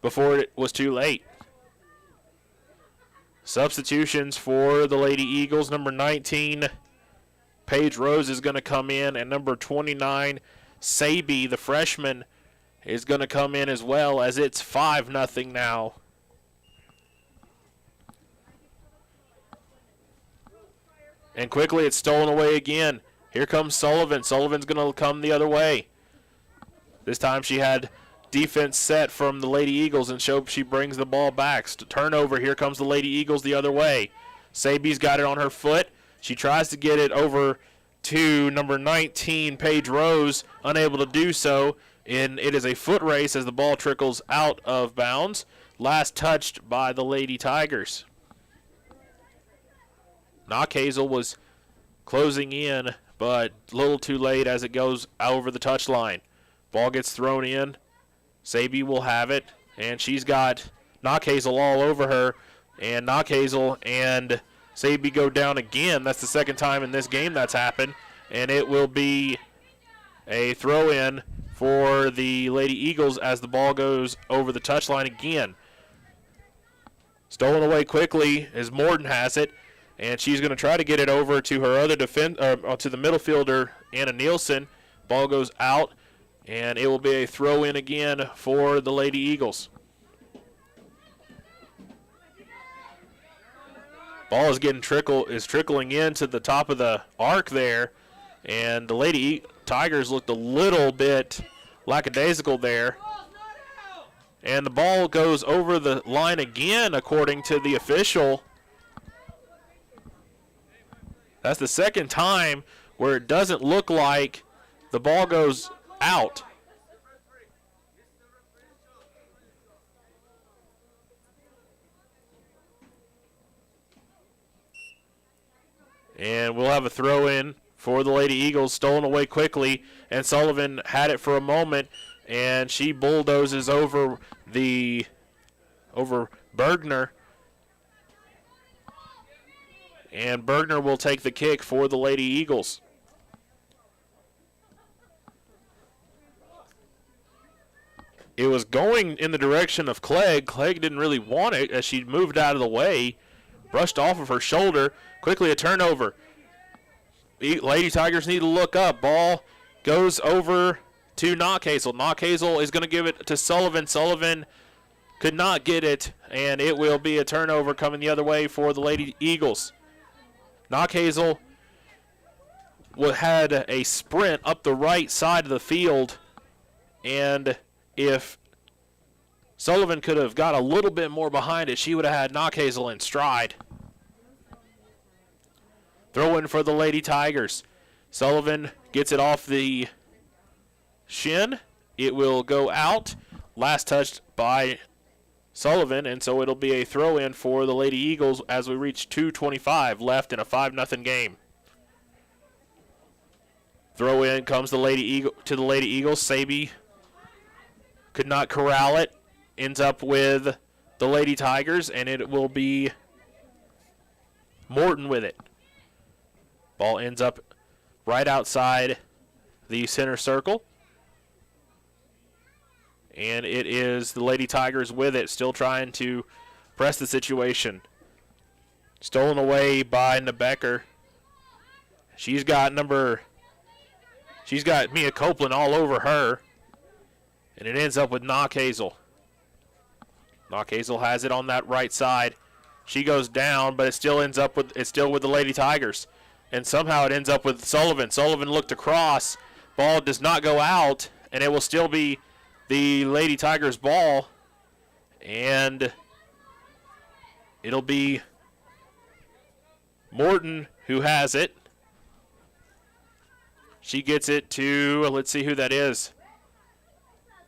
before it was too late. Substitutions for the Lady Eagles, number 19, Paige Rose is going to come in, and number 29, Sabi, the freshman, is going to come in as well, as it's 5-0 now. And quickly it's stolen away again. Here comes Sullivan. Sullivan's going to come the other way. This time she had defense set from the Lady Eagles, and she brings the ball back. Turnover. Here comes the Lady Eagles the other way. Sabi's got it on her foot. She tries to get it over to number 19, Paige Rose, unable to do so. And it is a foot race as the ball trickles out of bounds. Last touched by the Lady Tigers. Knockhazel was closing in, but a little too late as it goes over the touchline. Ball gets thrown in. Sabi will have it, and she's got Knockhazel all over her. And Knockhazel and Sabi go down again. That's the second time in this game that's happened. And it will be a throw-in for the Lady Eagles as the ball goes over the touchline again. Stolen away quickly as Morden has it. And she's going to try to get it over to her other to the middle fielder, Anna Nielsen. Ball goes out, and it will be a throw-in again for the Lady Eagles. Ball is trickling into the top of the arc there, and the Lady Tigers looked a little bit lackadaisical there. And the ball goes over the line again, according to the official. That's the second time where it doesn't look like the ball goes out. And we'll have a throw in for the Lady Eagles, stolen away quickly, and Sullivan had it for a moment, and she bulldozes over Bergner. And Bergner will take the kick for the Lady Eagles. It was going in the direction of Clegg. Clegg didn't really want it as she moved out of the way, brushed off of her shoulder. Quickly a turnover. Lady Tigers need to look up. Ball goes over to Knockhazel. Knockhazel is going to give it to Sullivan. Sullivan could not get it, and it will be a turnover coming the other way for the Lady Eagles. Knockhazel had a sprint up the right side of the field, and if Sullivan could have got a little bit more behind it, she would have had Knockhazel in stride. Throw in for the Lady Tigers. Sullivan gets it off the shin. It will go out. Last touched by Sullivan, and so it'll be a throw in for the Lady Eagles as we reach 2:25 left in a 5-0 game. Throw in comes the Lady Eagles. Saby could not corral it. Ends up with the Lady Tigers, and it will be Morton with it. Ball ends up right outside the center circle. And it is the Lady Tigers with it, still trying to press the situation. Stolen away by Nebecker. She's got Mia Copeland all over her. And it ends up with Knockhazel. Knockhazel has it on that right side. She goes down, but it still with the Lady Tigers. And somehow it ends up with Sullivan. Sullivan looked across. Ball does not go out, and it will still be the Lady Tigers ball. And it'll be Morton who has it. She gets it to, let's see who that is.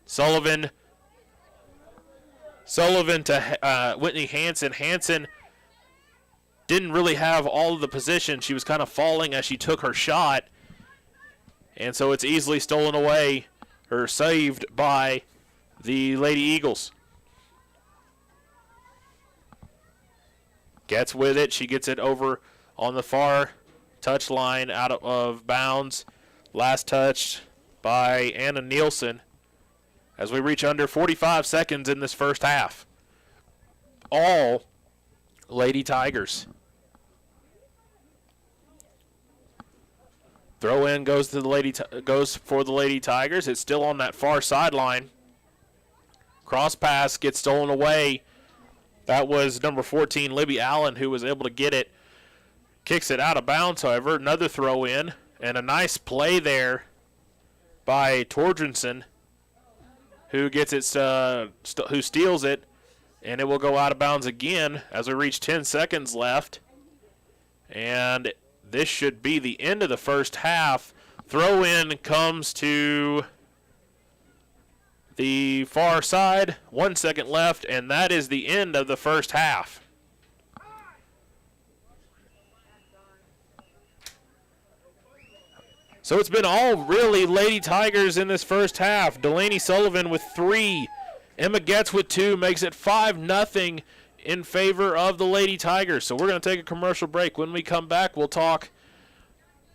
Sullivan to Whitney Hansen. Hansen didn't really have all of the position. She was kind of falling as she took her shot. And so it's easily stolen away or saved by the Lady Eagles. Gets with it. She gets it over on the far touch line out of bounds. Last touched by Anna Nielsen as we reach under 45 seconds in this first half. All Lady Tigers. Throw in goes for the Lady Tigers. It's still on that far sideline. Cross pass gets stolen away. That was number 14, Libby Allen, who was able to get it. Kicks it out of bounds, however. Another throw in. And a nice play there by Torgensen, who gets it, who steals it. And it will go out of bounds again as we reach 10 seconds left. And this should be the end of the first half. Throw in comes to the far side. 1 second left, and that is the end of the first half. So it's been all really Lady Tigers in this first half. Delaney Sullivan with 3. Emma Getz with 2 makes it 5-0 in favor of the Lady Tigers. So we're going to take a commercial break. When we come back, we'll talk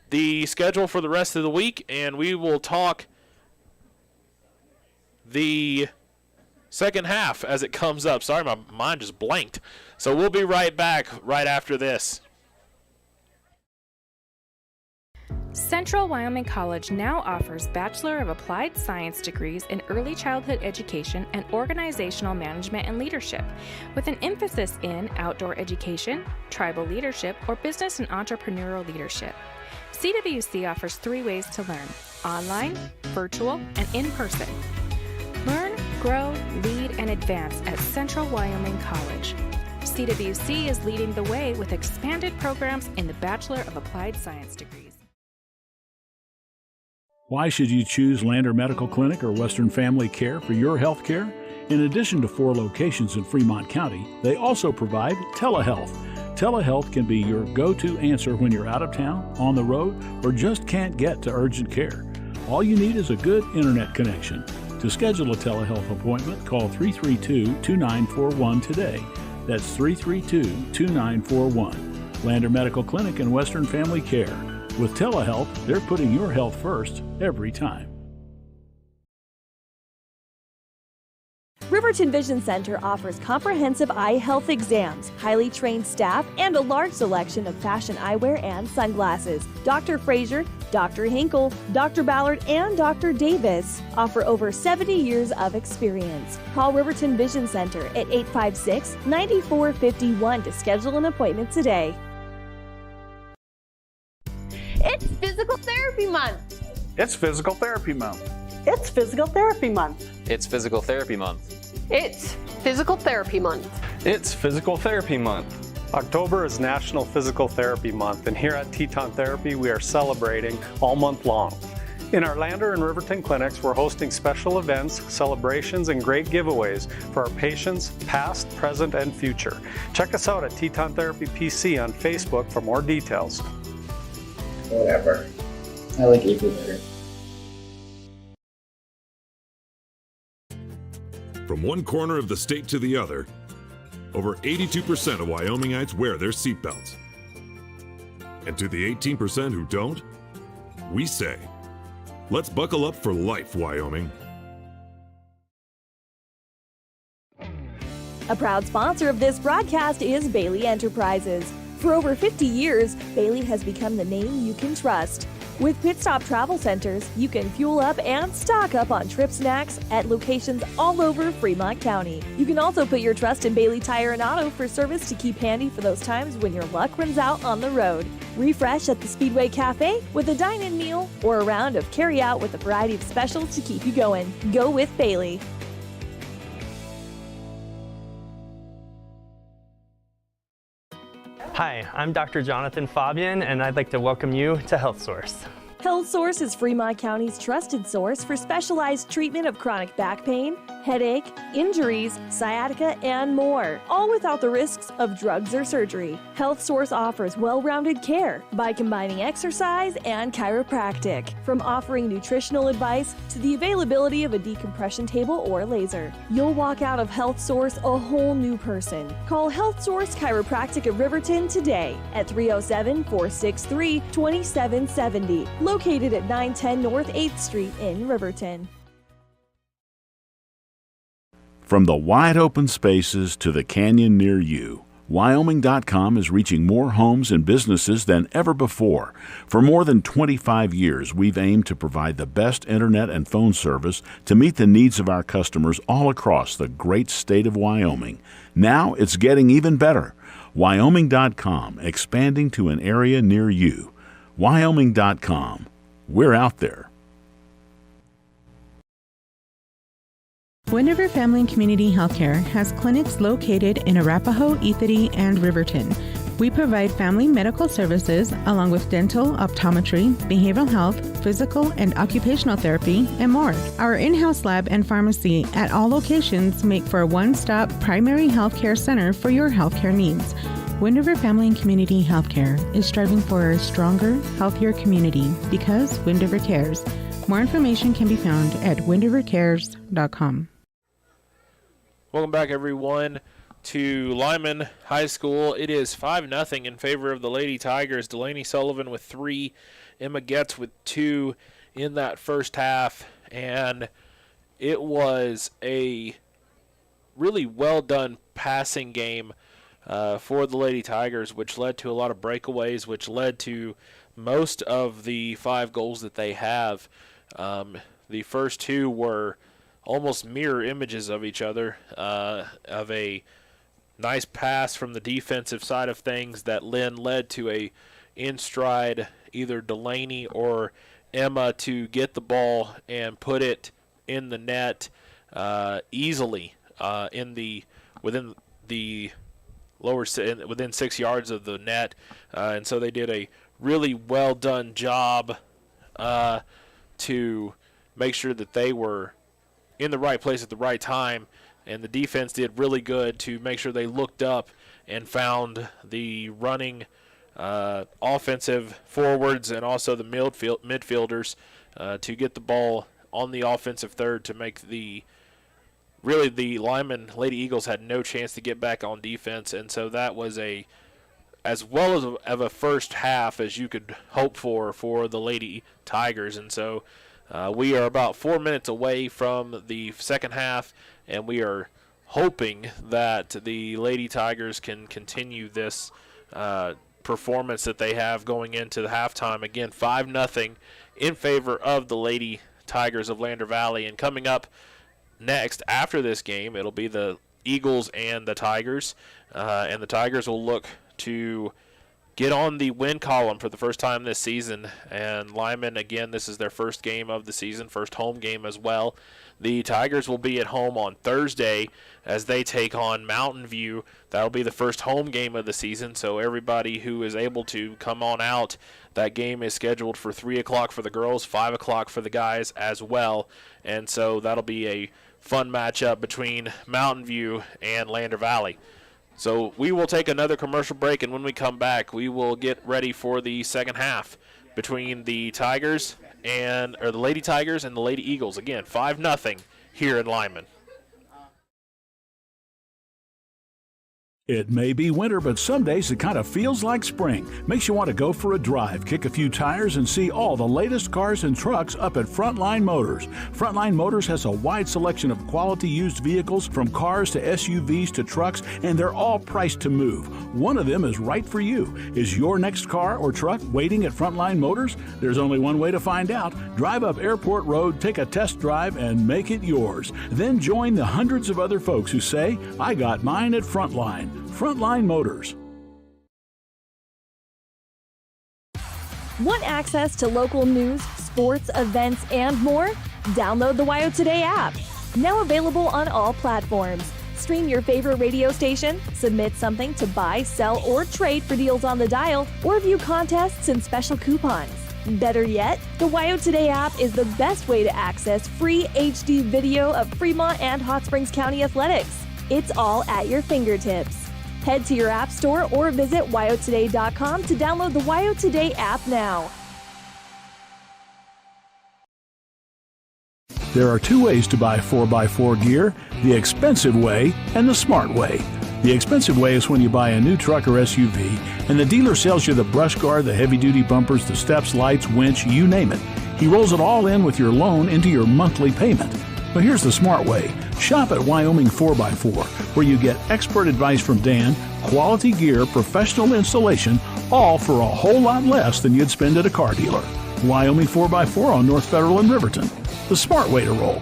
the schedule for the rest of the week, and we will talk the second half as it comes up. Sorry, my mind just blanked. So we'll be right back right after this. Central Wyoming College now offers Bachelor of Applied Science degrees in Early Childhood Education and Organizational Management and Leadership, with an emphasis in outdoor education, tribal leadership, or business and entrepreneurial leadership. CWC offers 3 ways to learn: online, virtual, and in person. Learn, grow, lead, and advance at Central Wyoming College. CWC is leading the way with expanded programs in the Bachelor of Applied Science degrees. Why should you choose Lander Medical Clinic or Western Family Care for your health care? In addition to 4 locations in Fremont County, they also provide telehealth. Telehealth can be your go-to answer when you're out of town, on the road, or just can't get to urgent care. All you need is a good internet connection. To schedule a telehealth appointment, call 332-2941 today. That's 332-2941. Lander Medical Clinic and Western Family Care. With telehealth, they're putting your health first every time. Riverton Vision Center offers comprehensive eye health exams, highly trained staff, and a large selection of fashion eyewear and sunglasses. Dr. Frazier, Dr. Hinkle, Dr. Ballard, and Dr. Davis offer over 70 years of experience. Call Riverton Vision Center at 856-9451 to schedule an appointment today. It's Physical Therapy Month. It's Physical Therapy Month. It's Physical Therapy Month. It's Physical Therapy Month. It's Physical Therapy Month. It's Physical Therapy Month. October is National Physical Therapy Month, and here at Teton Therapy, we are celebrating all month long. In our Lander and Riverton clinics, we're hosting special events, celebrations, and great giveaways for our patients, past, present, and future. Check us out at Teton Therapy PC on Facebook for more details. Whatever. I like April better. From one corner of the state to the other, over 82% of Wyomingites wear their seatbelts. And to the 18% who don't, we say, let's buckle up for life, Wyoming. A proud sponsor of this broadcast is Bailey Enterprises. For over 50 years, Bailey has become the name you can trust. With Pit Stop Travel Centers, you can fuel up and stock up on trip snacks at locations all over Fremont County. You can also put your trust in Bailey Tire and Auto for service to keep handy for those times when your luck runs out on the road. Refresh at the Speedway Cafe with a dine-in meal or a round of carry-out with a variety of specials to keep you going. Go with Bailey. Hi, I'm Dr. Jonathan Fabian, and I'd like to welcome you to Health Source. Health Source is Fremont County's trusted source for specialized treatment of chronic back pain, headache, injuries, sciatica, and more, all without the risks of drugs or surgery. Health Source offers well-rounded care by combining exercise and chiropractic, from offering nutritional advice to the availability of a decompression table or laser. You'll walk out of Health Source a whole new person. Call Health Source Chiropractic at Riverton today at 307-463-2770. Located at 910 North 8th Street in Riverton. From the wide open spaces to the canyon near you, Wyoming.com is reaching more homes and businesses than ever before. For more than 25 years, we've aimed to provide the best internet and phone service to meet the needs of our customers all across the great state of Wyoming. Now it's getting even better. Wyoming.com, expanding to an area near you. Wyoming.com. We're out there. Wind River Family and Community Healthcare has clinics located in Arapahoe, Ethity, and Riverton. We provide family medical services along with dental, optometry, behavioral health, physical and occupational therapy, and more. Our in-house lab and pharmacy at all locations make for a one-stop primary healthcare center for your healthcare needs. Wind River Family and Community Healthcare is striving for a stronger, healthier community because Wind River cares. More information can be found at windrivercares.com. Welcome back, everyone, to Lyman High School. It is 5-0 in favor of the Lady Tigers. Delaney Sullivan with 3, Emma Getz with 2 in that first half, and it was a really well-done passing game for the Lady Tigers, which led to a lot of breakaways, which led to most of the 5 goals that they have. The first 2 were almost mirror images of each other, of a nice pass from the defensive side of things that led to a in-stride either Delaney or Emma to get the ball and put it in the net easily within 6 yards of the net, and so they did a really well done job to make sure that they were in the right place at the right time, and the defense did really good to make sure they looked up and found the running offensive forwards and also the midfielders to get the ball on the offensive third to make the Lyman Lady Eagles had no chance to get back on defense, and so that was as well as a first half as you could hope for the Lady Tigers. And so we are about 4 minutes away from the second half, and we are hoping that the Lady Tigers can continue this performance that they have going into the halftime. Again, 5-0 in favor of the Lady Tigers of Lander Valley. And coming up next after this game, it'll be the Eagles and the Tigers, and the Tigers will look to get on the win column for the first time this season. And Lyman, again, this is their first game of the season, first home game as well. The Tigers will be at home on Thursday as they take on Mountain View. That'll be the first home game of the season, so everybody who is able to come on out. That game is scheduled for 3 o'clock for the girls, 5 o'clock for the guys as well. And so that'll be a fun matchup between Mountain View and Lander Valley. So we will take another commercial break, and when we come back, we will get ready for the second half between the the Lady Tigers and the Lady Eagles. Again, 5-0 here in Lyman. It may be winter, but some days it kind of feels like spring. Makes you want to go for a drive, kick a few tires, and see all the latest cars and trucks up at Frontline Motors. Frontline Motors has a wide selection of quality used vehicles, from cars to SUVs to trucks, and they're all priced to move. One of them is right for you. Is your next car or truck waiting at Frontline Motors? There's only one way to find out. Drive up Airport Road, take a test drive, and make it yours. Then join the hundreds of other folks who say, I got mine at Frontline. Frontline Motors. Want access to local news, sports, events, and more? Download the WYO Today app. Now available on all platforms. Stream your favorite radio station, submit something to buy, sell, or trade for deals on the dial, or view contests and special coupons. Better yet, the WYO Today app is the best way to access free HD video of Fremont and Hot Springs County athletics. It's all at your fingertips. Head to your app store or visit wyotoday.com to download the WYO Today app now. There are 2 ways to buy 4x4 gear: the expensive way and the smart way. The expensive way is when you buy a new truck or SUV and the dealer sells you the brush guard, the heavy-duty bumpers, the steps, lights, winch, you name it. He rolls it all in with your loan into your monthly payment. But here's the smart way. Shop at Wyoming 4x4, where you get expert advice from Dan, quality gear, professional installation, all for a whole lot less than you'd spend at a car dealer. Wyoming 4x4 on North Federal in Riverton. The smart way to roll.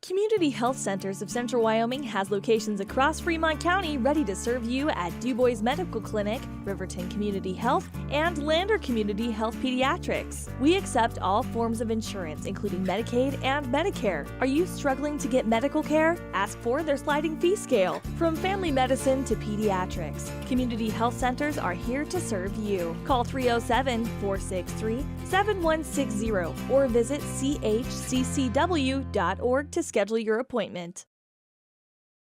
Community Health Centers of Central Wyoming has locations across Fremont County ready to serve you at DuBois Medical Clinic, Riverton Community Health, and Lander Community Health Pediatrics. We accept all forms of insurance, including Medicaid and Medicare. Are you struggling to get medical care? Ask for their sliding fee scale. From family medicine to pediatrics, Community Health Centers are here to serve you. Call 307-463-7160 or visit chccw.org to schedule your appointment.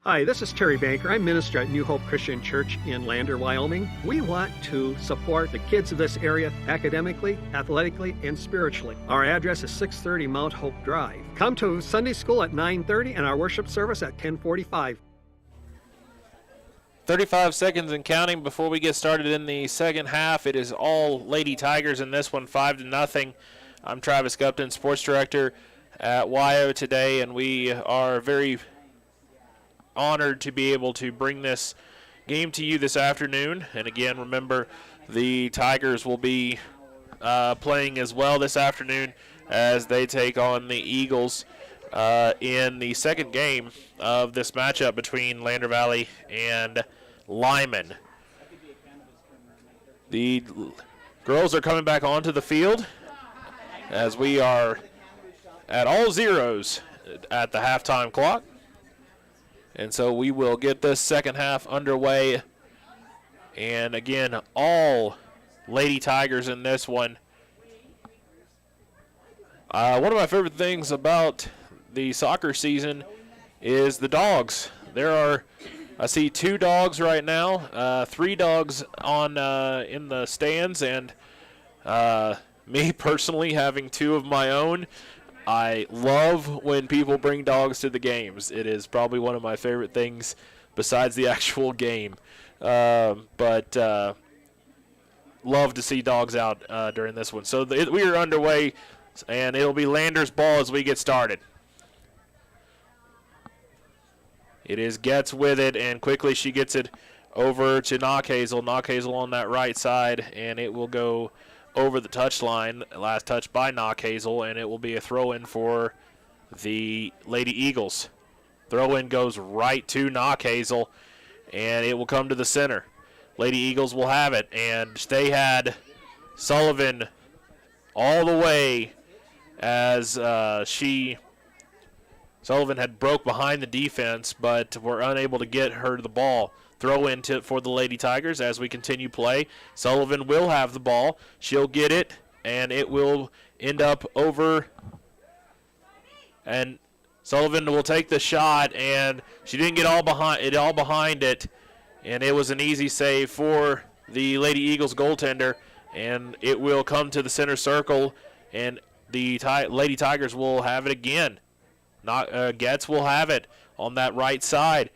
Hi, this is Terry Banker. I'm minister at New Hope Christian Church in Lander, Wyoming. We want to support the kids of this area academically, athletically, and spiritually. Our address is 630 Mount Hope Drive. Come to Sunday school at 9:30 and our worship service at 10:45. 35 seconds and counting before we get started in the second half. It is all Lady Tigers in this one, 5-0. I'm Travis Gupton, sports director at WYO Today, and we are very honored to be able to bring this game to you this afternoon. And again, remember the Tigers will be playing as well this afternoon as they take on the Eagles in the second game of this matchup between Lander Valley and Lyman. The girls are coming back onto the field as we are at all zeros at the halftime clock. And so we will get this second half underway. And again, all Lady Tigers in this one. One of my favorite things about the soccer season is the dogs. I see 2 dogs right now, 3 dogs on in the stands, and me personally having 2 of my own. I love when people bring dogs to the games. It is probably one of my favorite things besides the actual game. But love to see dogs out during this one. So we are underway, and it'll be Lander's ball as we get started. It is Getz with it, and quickly she gets it over to Knockhazel. Knockhazel on that right side, and it will go over the touchline. Last touch by Knockhazel, and it will be a throw-in for the Lady Eagles. Throw-in goes right to Knockhazel, and it will come to the center. Lady Eagles will have it, and they had Sullivan all the way as Sullivan had broke behind the defense, but were unable to get her the ball. Throw in for the Lady Tigers as we continue play. Sullivan will have the ball. She'll get it, and it will end up over. And Sullivan will take the shot, and she didn't get all behind it, and it was an easy save for the Lady Eagles goaltender, and it will come to the center circle, and the Lady Tigers will have it again. Getz will have it on that right side.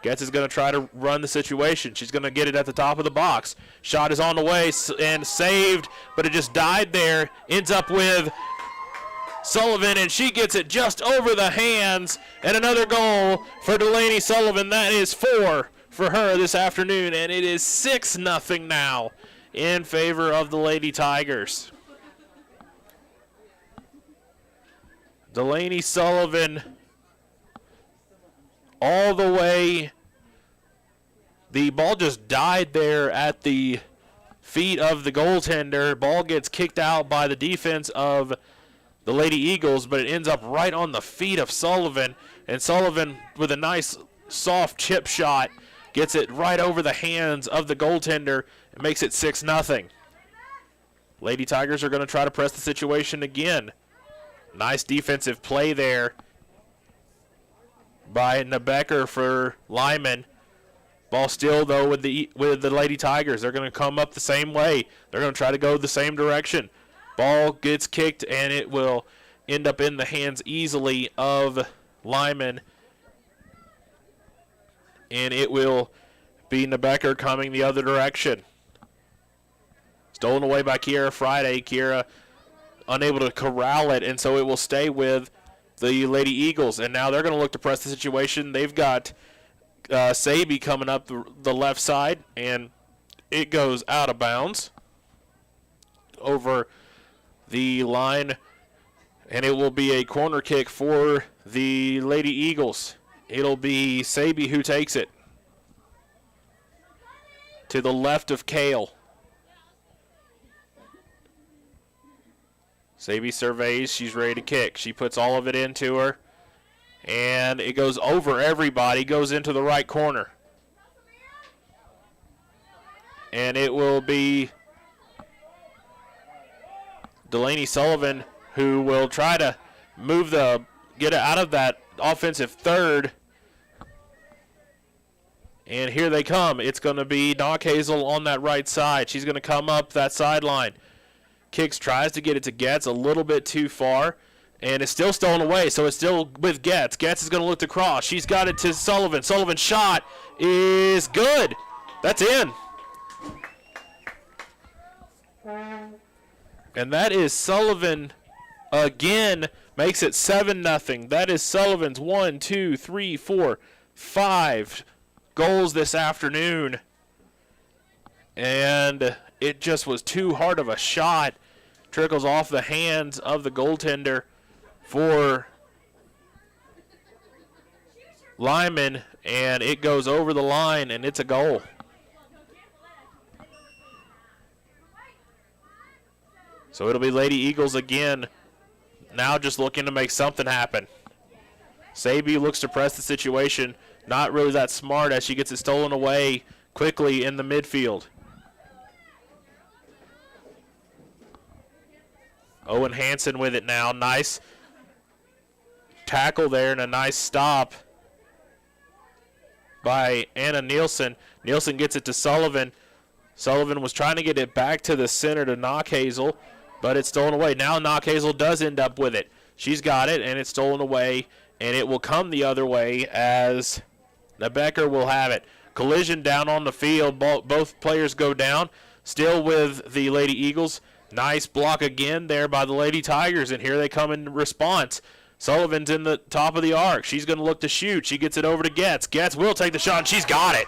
Getz is going to try to run the situation. She's going to get it at the top of the box. Shot is on the way and saved, but it just died there. Ends up with Sullivan, and she gets it just over the hands. And another goal for Delaney Sullivan. That is 4 for her this afternoon, and it is 6-0 now in favor of the Lady Tigers. Delaney Sullivan all the way. The ball just died there at the feet of the goaltender. Ball gets kicked out by the defense of the Lady Eagles, but it ends up right on the feet of Sullivan. And Sullivan, with a nice soft chip shot, gets it right over the hands of the goaltender and makes it 6-0. Lady Tigers are going to try to press the situation again. Nice defensive play there by Nebecker for Lyman. Ball still, though, with the Lady Tigers. They're going to come up the same way. They're going to try to go the same direction. Ball gets kicked, and it will end up in the hands easily of Lyman. And it will be Nebecker coming the other direction. Stolen away by Kiera Friday. Kiera unable to corral it, and so it will stay with the Lady Eagles. And now they're going to look to press the situation. They've got Saby coming up the left side, and it goes out of bounds over the line, and it will be a corner kick for the Lady Eagles. It'll be Saby who takes it to the left of Kale. Saby surveys. She's ready to kick. She puts all of it into her, and it goes over everybody, goes into the right corner. And it will be Delaney Sullivan who will try to get it out of that offensive third. And here they come. It's going to be Knockhazel on that right side. She's going to come up that sideline. Kicks, tries to get it to Getz a little bit too far, and it's still stolen away, so it's still with Getz. Getz is going to look to cross. She's got it to Sullivan. Sullivan's shot is good. That's in. And that is Sullivan again, makes it 7-0. That is Sullivan's 5 goals this afternoon. And it just was too hard of a shot. Trickles off the hands of the goaltender for Lyman, and it goes over the line, and it's a goal. So it'll be Lady Eagles again, now just looking to make something happen. Sabi looks to press the situation, not really that smart as she gets it stolen away quickly in the midfield. Owen Hansen with it now. Nice tackle there and a nice stop by Anna Nielsen. Nielsen gets it to Sullivan. Sullivan was trying to get it back to the center to Knockhazel, but it's stolen away. Now Knockhazel does end up with it. She's got it, and it's stolen away, and it will come the other way as Nebecker will have it. Collision down on the field. Both players go down, still with the Lady Eagles. Nice block again there by the Lady Tigers, and here they come in response. Sullivan's in the top of the arc. She's going to look to shoot. She gets it over to Getz. Getz will take the shot, and she's got it.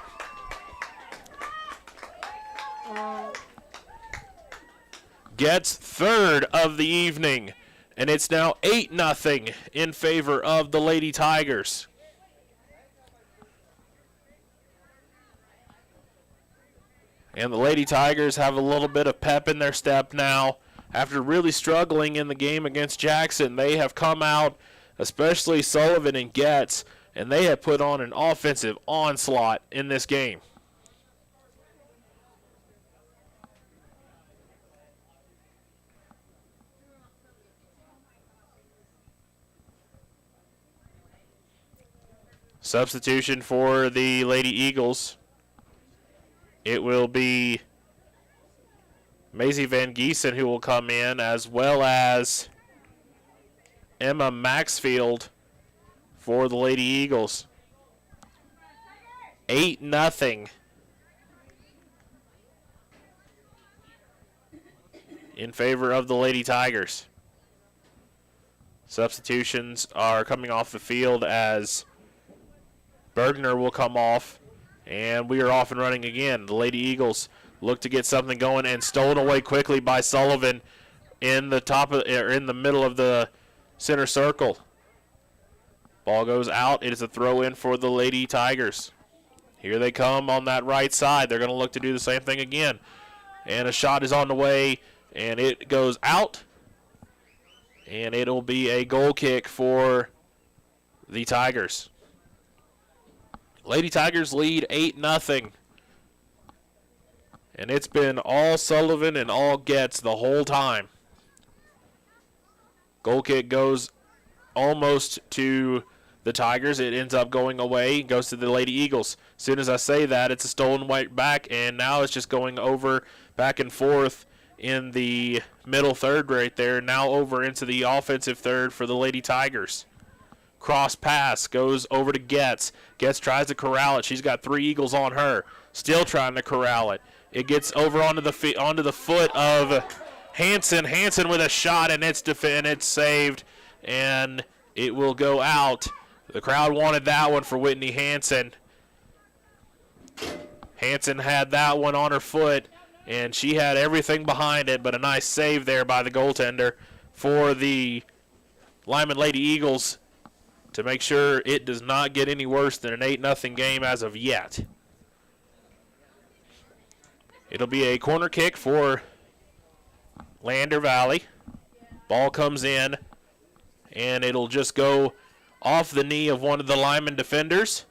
Getz third of the evening, and it's now 8-0 in favor of the Lady Tigers. And the Lady Tigers have a little bit of pep in their step now. After really struggling in the game against Jackson, they have come out, especially Sullivan and Getz, and they have put on an offensive onslaught in this game. Substitution for the Lady Eagles. It will be Maisie Van Giesen who will come in, as well as Emma Maxfield for the Lady Eagles. 8-0 in favor of the Lady Tigers. Substitutions are coming off the field as Bergner will come off, and we are off and running again. The Lady Eagles look to get something going, and stolen away quickly by Sullivan in the middle of the center circle. Ball goes out. It is a throw in for the Lady Tigers. Here they come on that right side. They're going to look to do the same thing again. And a shot is on the way, and it goes out. And it'll be a goal kick for the Tigers. Lady Tigers lead 8-0. And it's been all Sullivan and all Getz the whole time. Goal kick goes almost to the Tigers. It ends up going away, goes to the Lady Eagles. As soon as I say that, it's a stolen right back, and now it's just going over back and forth in the middle third right there. Now over into the offensive third for the Lady Tigers. Cross pass goes over to Getz. Getz tries to corral it. She's got 3 Eagles on her. Still trying to corral it. It gets over onto the foot of Hansen. Hansen with a shot, and it's saved, and it will go out. The crowd wanted that one for Whitney Hansen. Hansen had that one on her foot, and she had everything behind it, but a nice save there by the goaltender for the Lyman Lady Eagles to make sure it does not get any worse than an 8-0 game as of yet. It'll be a corner kick for Lander Valley. Ball comes in, and it'll just go off the knee of one of the Lyman defenders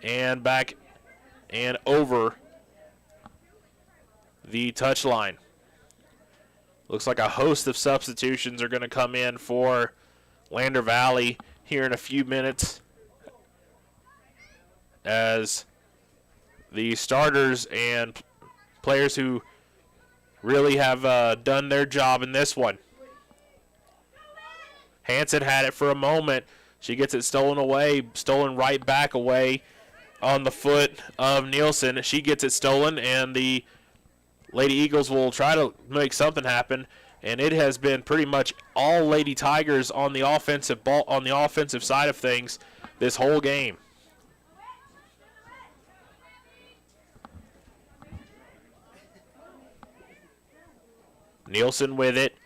and back and over the touchline. Looks like a host of substitutions are going to come in for Lander Valley here in a few minutes, as the starters and players who really have done their job in this one. Hansen had it for a moment. She gets it stolen right back away on the foot of Nielsen. She gets it stolen, and the Lady Eagles will try to make something happen. And it has been pretty much all Lady Tigers on the offensive side of things this whole game. Nielsen with it.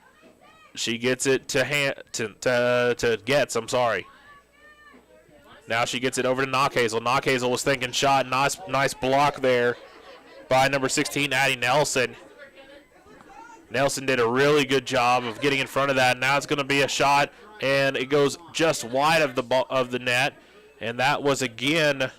She gets it to Getz, I'm sorry. Now she gets it over to Knockhazel. Knockhazel was thinking shot. Nice block there by number 16, Addie Nelson. Nelson did a really good job of getting in front of that. Now it's going to be a shot, and it goes just wide of the net. And that was again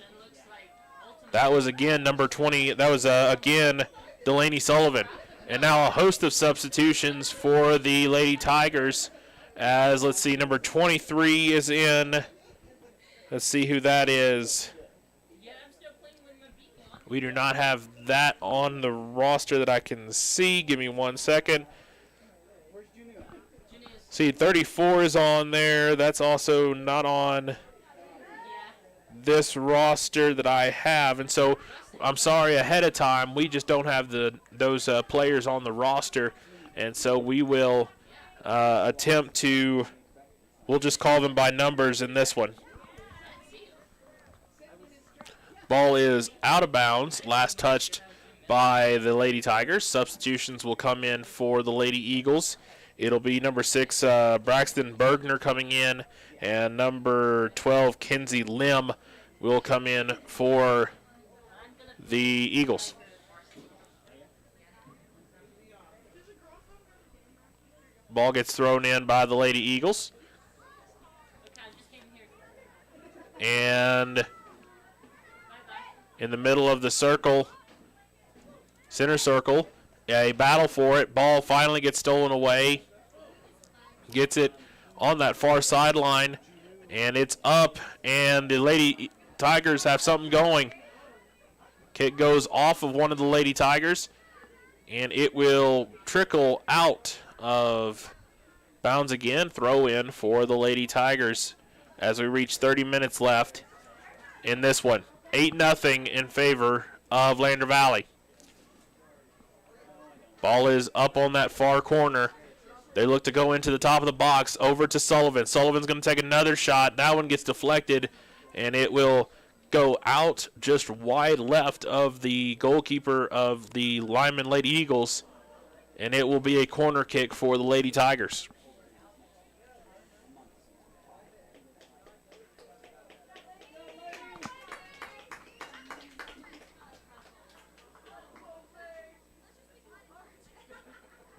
number 20. That was again Delaney Sullivan. And now a host of substitutions for the Lady Tigers. As let's see, number 23 is in. Let's see who that is. We do not have that on the roster that I can see. Give me 1 second. See, 34 is on there. That's also not on this roster that I have. And so, I'm sorry ahead of time. We just don't have those players on the roster. And so we will attempt to, we'll just call them by numbers in this one. Ball is out of bounds, last touched by the Lady Tigers. Substitutions will come in for the Lady Eagles. It'll be number 6, Braxton Bergner coming in, and number 12, Kenzie Lim will come in for the Eagles. Ball gets thrown in by the Lady Eagles. And in the middle of the circle, center circle, a battle for it. Ball finally gets stolen away. Gets it on that far sideline, and it's up, and the Lady Tigers have something going. Kick goes off of one of the Lady Tigers, and it will trickle out of bounds again. Throw in for the Lady Tigers as we reach 30 minutes left in this one. 8-0 in favor of Lander Valley. Ball is up on that far corner. They look to go into the top of the box, over to Sullivan. Sullivan's going to take another shot. That one gets deflected, and it will go out just wide left of the goalkeeper of the Lyman Lady Eagles, and it will be a corner kick for the Lady Tigers.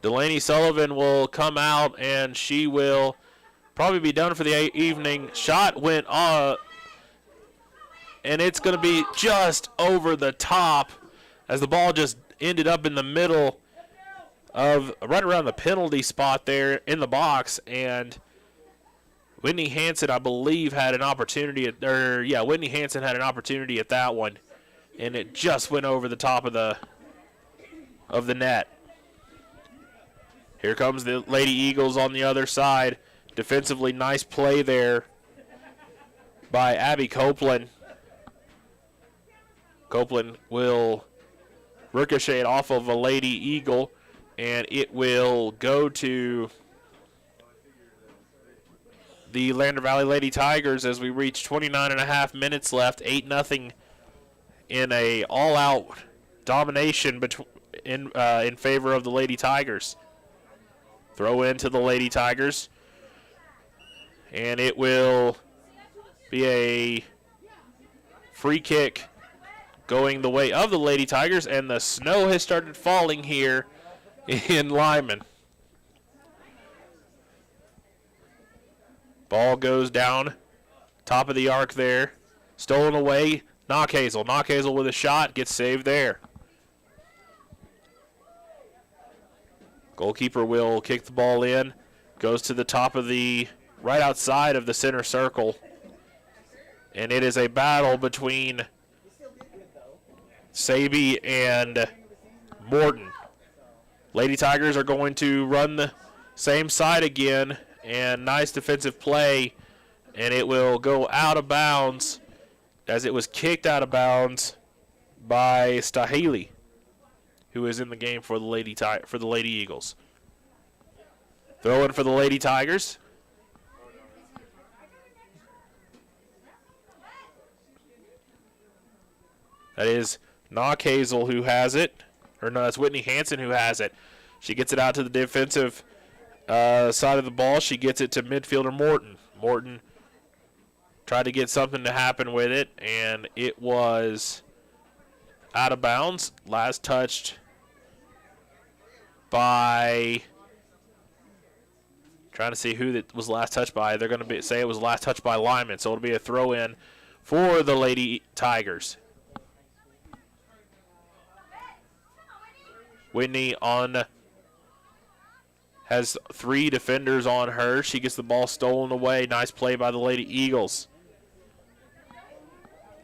Delaney Sullivan will come out, and she will probably be done for the evening. Shot went and it's going to be just over the top as the ball just ended up in the middle of right around the penalty spot there in the box. And Whitney Hansen, I believe, had an opportunity Whitney Hansen had an opportunity at that one, and it just went over the top of the net. Here comes the Lady Eagles on the other side. Defensively, nice play there by Abby Copeland. Copeland will ricochet it off of a Lady Eagle, and it will go to the Lander Valley Lady Tigers as we reach 29.5 minutes left. 8-0 in a all-out domination in favor of the Lady Tigers. Throw into the Lady Tigers, and it will be a free kick going the way of the Lady Tigers, and the snow has started falling here in Lyman. Ball goes down, top of the arc there, stolen away, Knockhazel. Knockhazel with a shot, gets saved there. Goalkeeper will kick the ball in, goes to the top of right outside of the center circle. And it is a battle between Saby and Morton. Lady Tigers are going to run the same side again, and nice defensive play, and it will go out of bounds as it was kicked out of bounds by Stahili, who is in the game for the Lady Eagles. Throw in for the Lady Tigers. That is Knockhazel who has it. Or no, it's Whitney Hansen who has it. She gets it out to the defensive side of the ball. She gets it to midfielder Morton. Morton tried to get something to happen with it, and it was out of bounds. Last touched by, trying to see who that was last touched by. They're going to say it was last touched by Lyman, so it'll be a throw-in for the Lady Tigers. Whitney has 3 defenders on her. She gets the ball stolen away. Nice play by the Lady Eagles.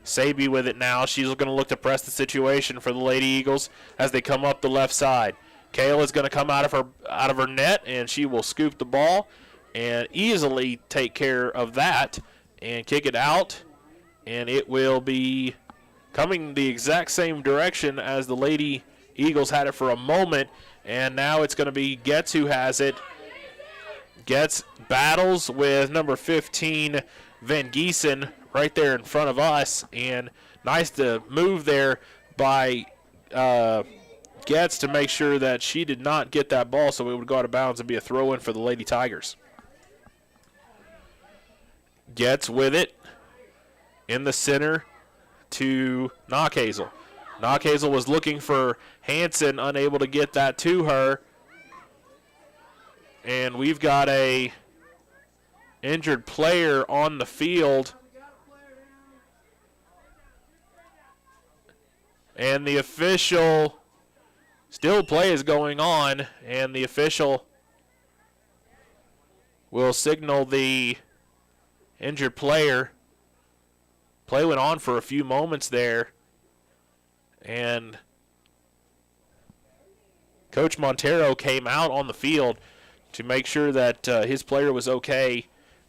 Saby with it now. She's going to look to press the situation for the Lady Eagles as they come up the left side. Kayla is going to come out of her net, and she will scoop the ball and easily take care of that and kick it out. And it will be coming the exact same direction as the Lady Eagles had it for a moment. And now it's going to be Getz who has it. Getz battles with number 15, Van Giesen, right there in front of us. And nice to move there by Getz to make sure that she did not get that ball, so it would go out of bounds and be a throw-in for the Lady Tigers. Getz with it in the center to Knockhazel. Knockhazel was looking for Hansen, unable to get that to her. And we've got a injured player on the field. And the official, still play is going on, and the official will signal the injured player. Play went on for a few moments there. And Coach Montero came out on the field to make sure that his player was okay.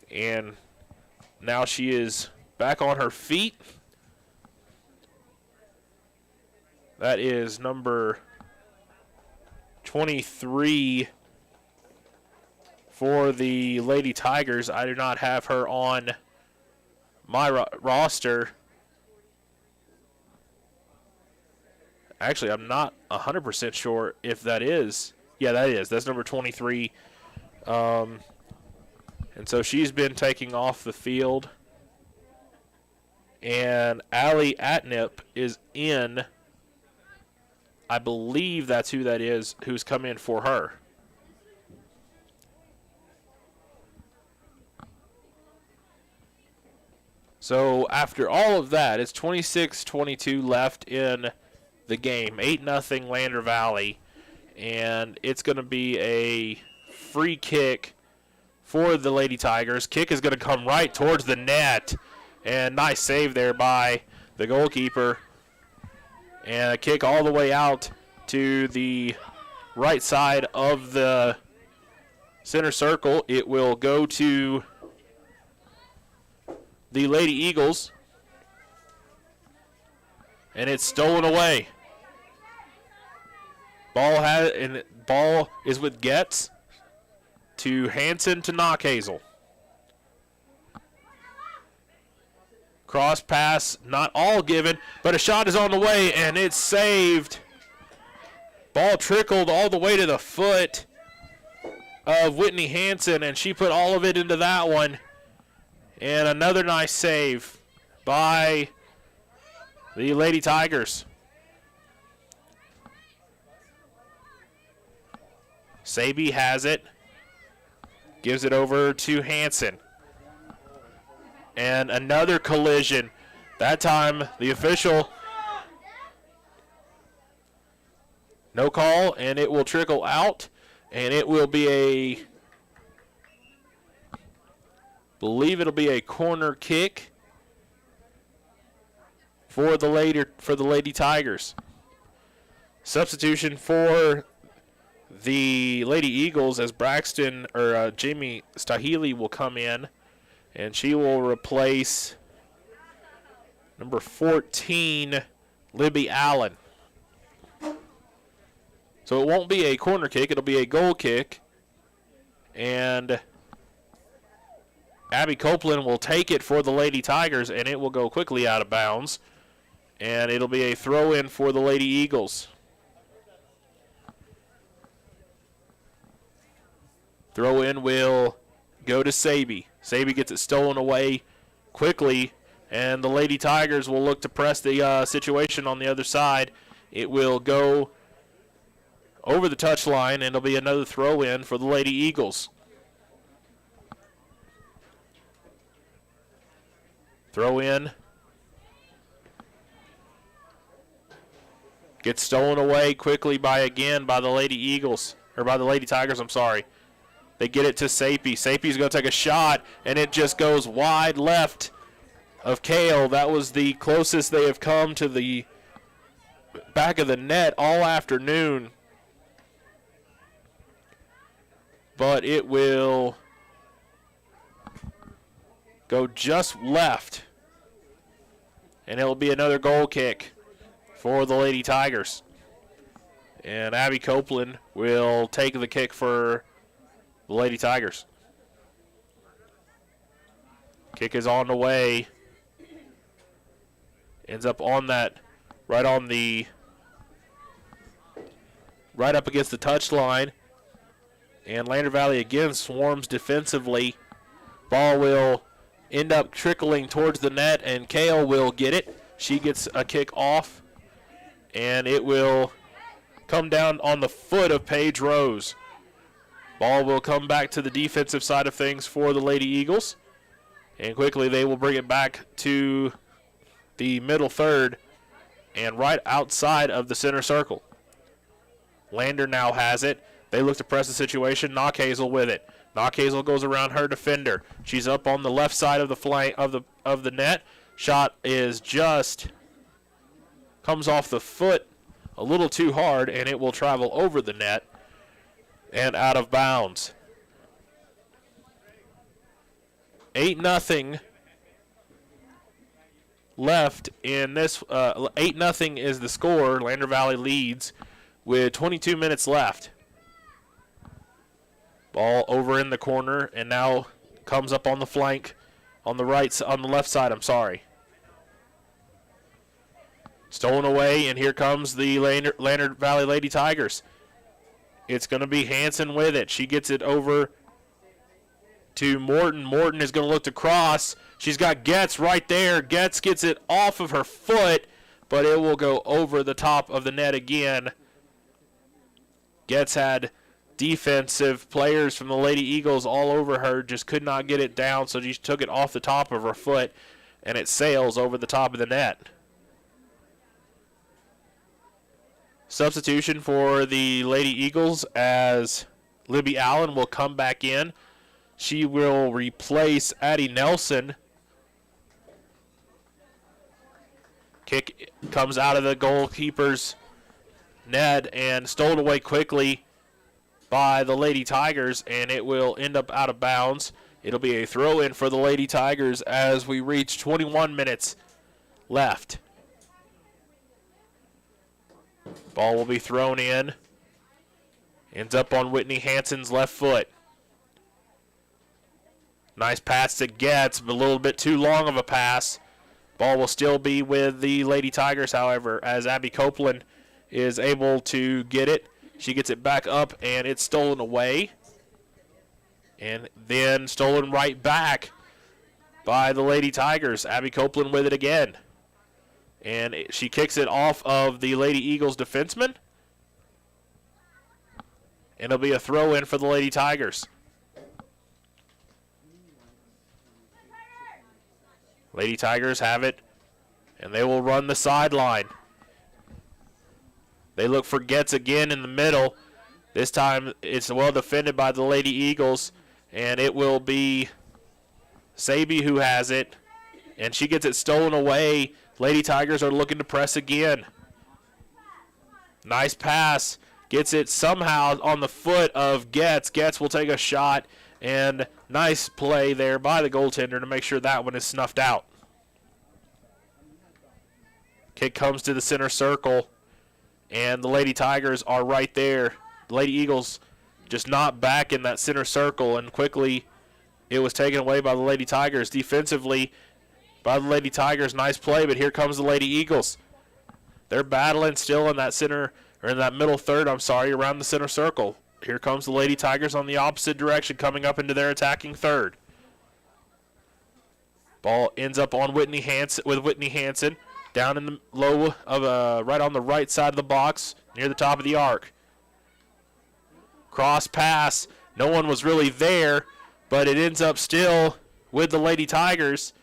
And now she is back on her feet. That is number 23 for the Lady Tigers. I do not have her on my roster. Actually, I'm not 100% sure if that is. Yeah, that is. That's number 23. And so she's been taking off the field. And Allie Atnip is in. I believe that's who that is, who's come in for her. So after all of that, it's 26-22 left in the game. 8-0 Lander Valley. And it's going to be a free kick for the Lady Tigers. Kick is going to come right towards the net. And nice save there by the goalkeeper. And a kick all the way out to the right side of the center circle. It will go to the Lady Eagles. And it's stolen away. Ball is with Getz to Hansen to Knockhazel. Cross pass, not all given, but a shot is on the way, and it's saved. Ball trickled all the way to the foot of Whitney Hansen, and she put all of it into that one. And another nice save by the Lady Tigers. Saby has it, gives it over to Hansen. And another collision. That time, the official, no call, and it will trickle out. And it will be believe it'll be a corner kick for the Lady Tigers. Substitution for the Lady Eagles as Jamie Stahili will come in. And she will replace number 14, Libby Allen. So it won't be a corner kick, it'll be a goal kick. And Abby Copeland will take it for the Lady Tigers, and it will go quickly out of bounds. And it'll be a throw-in for the Lady Eagles. Throw in will go to Saby. Saby gets it stolen away quickly, and the Lady Tigers will look to press the situation on the other side. It will go over the touchline, and it'll be another throw in for the Lady Eagles. Throw in. Gets stolen away quickly by the Lady Eagles, or by the Lady Tigers, I'm sorry. They get it to Sapie. Sapie's going to take a shot, and it just goes wide left of Kale. That was the closest they have come to the back of the net all afternoon. But it will go just left, and it'll be another goal kick for the Lady Tigers. And Abby Copeland will take the kick for the Lady Tigers. Kick is on the way. Ends up on that, right up against the touchline. And Lander Valley again swarms defensively. Ball will end up trickling towards the net, and Kale will get it. She gets a kick off, and it will come down on the foot of Paige Rose. Ball will come back to the defensive side of things for the Lady Eagles. And quickly they will bring it back to the middle third and right outside of the center circle. Lander now has it. They look to press the situation. Knockhazel with it. Knockhazel goes around her defender. She's up on the left side of the flank of the net. Shot is just comes off the foot a little too hard, and it will travel over the net and out of bounds. 8-0 left in this. 8-0 is the score. Lander Valley leads with 22 minutes left. Ball over in the corner, and now comes up on the flank, on the left side. I'm sorry. Stolen away, and here comes the Lander Valley Lady Tigers. It's going to be Hanson with it. She gets it over to Morton. Morton is going to look to cross. She's got Getz right there. Getz gets it off of her foot, but it will go over the top of the net again. Getz had defensive players from the Lady Eagles all over her, just could not get it down, so she took it off the top of her foot, and it sails over the top of the net. Substitution for the Lady Eagles as Libby Allen will come back in. She will replace Addie Nelson. Kick comes out of the goalkeeper's net and stolen away quickly by the Lady Tigers, and it will end up out of bounds. It'll be a throw-in for the Lady Tigers as we reach 21 minutes left. Ball will be thrown in. Ends up on Whitney Hanson's left foot. Nice pass to Getz, but a little bit too long of a pass. Ball will still be with the Lady Tigers, however, as Abby Copeland is able to get it. She gets it back up, and it's stolen away. And then stolen right back by the Lady Tigers. Abby Copeland with it again. And she kicks it off of the Lady Eagles defenseman. And it'll be a throw-in for the Lady Tigers. Lady Tigers have it, and they will run the sideline. They look for Getz again in the middle. This time it's well defended by the Lady Eagles, and it will be Saby who has it, and she gets it stolen away. Lady Tigers are looking to press again. Nice pass. Gets it somehow on the foot of Getz. Getz will take a shot, and nice play there by the goaltender to make sure that one is snuffed out. Kick comes to the center circle, and the Lady Tigers are right there. The Lady Eagles just not back in that center circle, and quickly it was taken away by the Lady Tigers. Defensively by the Lady Tigers, nice play, but here comes the Lady Eagles. They're battling still in that center, or in that middle third, around the center circle. here comes the Lady Tigers on the opposite direction, coming up into their attacking third. Ball ends up on Whitney Hansen down in the low of right on the right side of the box near the top of the arc. Cross pass. No one was really there, but it ends up still with the Lady Tigers,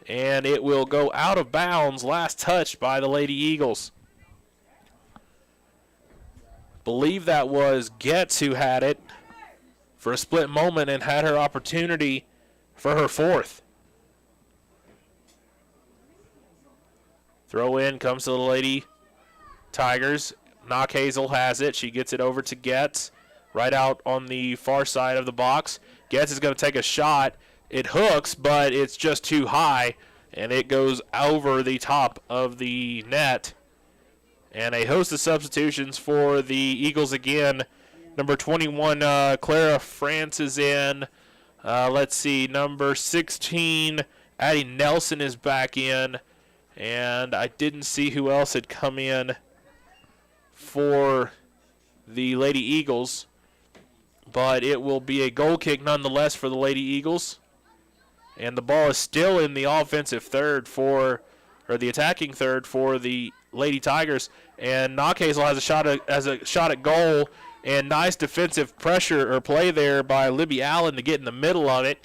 and it will go out of bounds. Last touch by the Lady Eagles. Believe that was Getz who had it for a split moment and had her opportunity for her fourth. Throw in comes to the Lady Tigers. Knockhazel has it. She gets it over to Getz right out on the far side of the box. Getz is going to take a shot. It hooks, but it's just too high, and it goes over the top of the net. And a host of substitutions for the Eagles again. Number 21, Clara France is in. Let's see, number 16, Addie Nelson is back in. And I didn't see who else had come in for the Lady Eagles. But it will be a goal kick nonetheless for the Lady Eagles. And the ball is still in the offensive third or the attacking third for the Lady Tigers. And Knockhazel has a shot at goal. And nice defensive pressure or play there by Libby Allen to get in the middle of it.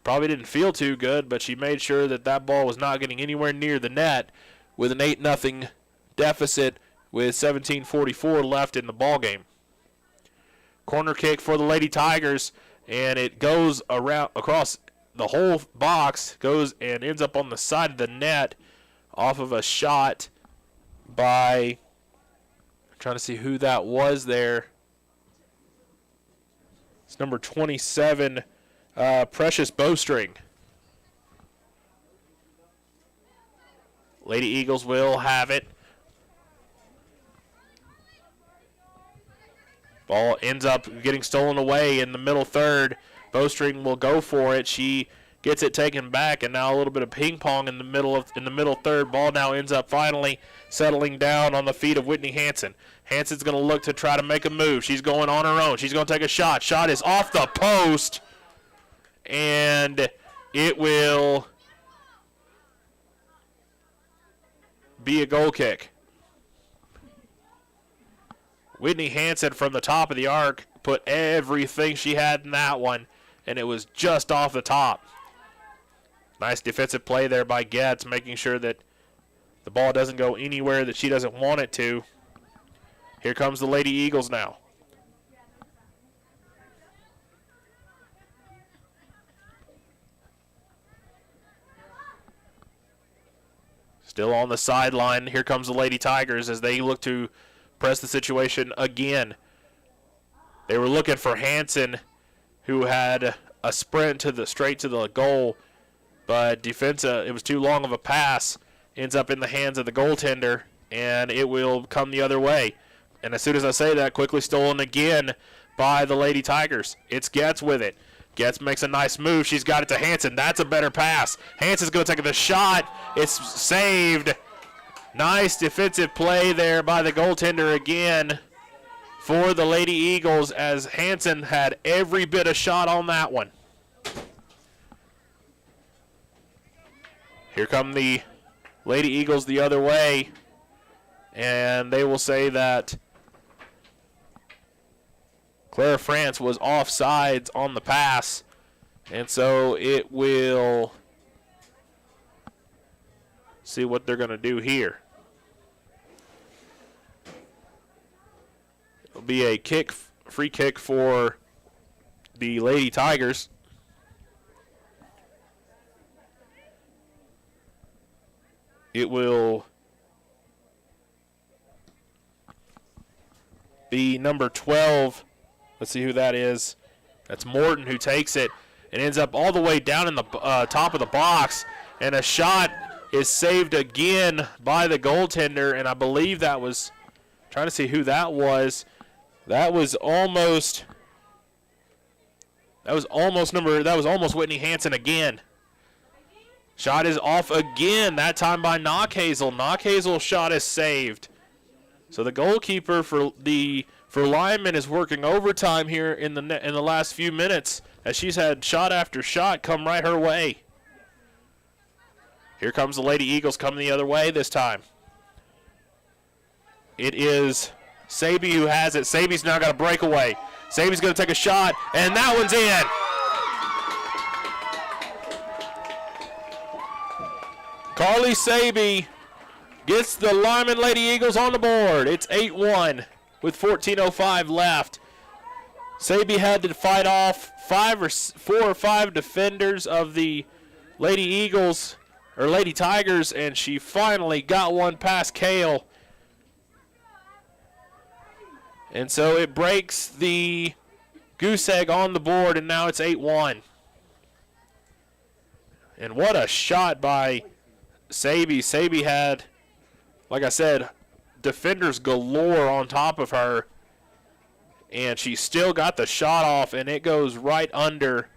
Probably didn't feel too good, but she made sure that ball was not getting anywhere near the net with an 8-0 deficit with 17:44 left in the ball game. Corner kick for the Lady Tigers, and it goes around across the whole box, goes and ends up on the side of the net off of a shot by, I'm trying to see who that was there. It's number 27, Precious Bowstring. Lady Eagles will have it. Ball ends up getting stolen away in the middle third. Bowstring will go for it. She gets it taken back, and now a little bit of ping pong in the middle third. Ball now ends up finally settling down on the feet of Whitney Hansen. Hansen's going to look to try to make a move. She's going on her own. She's going to take a shot. Shot is off the post, and it will be a goal kick. Whitney Hansen from the top of the arc put everything she had in that one, and it was just off the top. Nice defensive play there by Getz, making sure that the ball doesn't go anywhere that she doesn't want it to. Here comes the Lady Eagles now. Still on the sideline. Here comes the Lady Tigers as they look to press the situation again. They were looking for Hansen, who had a sprint straight to the goal, but it was too long of a pass. Ends up in the hands of the goaltender, and it will come the other way. And as soon as I say that, quickly stolen again by the Lady Tigers. It's Getz with it. Getz makes a nice move. She's got it to Hansen. That's a better pass. Hansen's going to take the shot. It's saved. Nice defensive play there by the goaltender again for the Lady Eagles, as Hansen had every bit of shot on that one. Here come the Lady Eagles the other way, and they will say that Clara France was offsides on the pass, and so it will see what they're going to do here. It'll be a free kick for the Lady Tigers. It will be number 12. Let's see who that is. That's Morton who takes it and ends up all the way down in the top of the box. And a shot is saved again by the goaltender. And I believe that was, trying to see who that was. That was almost Whitney Hansen again. Shot is off again, that time by Knockhazel. Knockhazel's shot is saved. So the goalkeeper for for Lyman is working overtime here in the last few minutes as she's had shot after shot come right her way. Here comes the Lady Eagles coming the other way this time. It is Sabi who has it. Sabi's now got a breakaway. Sabi's going to take a shot, and that one's in. Carly Sabi gets the Lyman Lady Eagles on the board. It's 8-1 with 14:05 left. Sabi had to fight off 4 or 5 defenders of the Lady Eagles, or Lady Tigers, and she finally got one past Kale. And so it breaks the goose egg on the board, and now it's 8-1. And what a shot by Sabi. Sabi had, like I said, defenders galore on top of her, and she still got the shot off, and it goes right under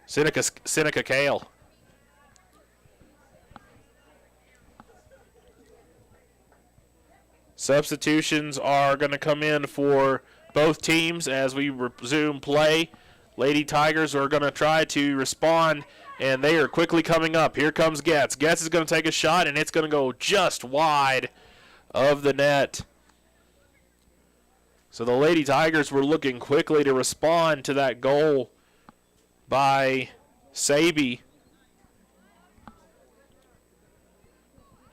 Seneca Kale. Substitutions are going to come in for both teams as we resume play. Lady Tigers are going to try to respond, and they are quickly coming up. Here comes Getz. Getz is going to take a shot, and it's going to go just wide of the net. So the Lady Tigers were looking quickly to respond to that goal by Sabi.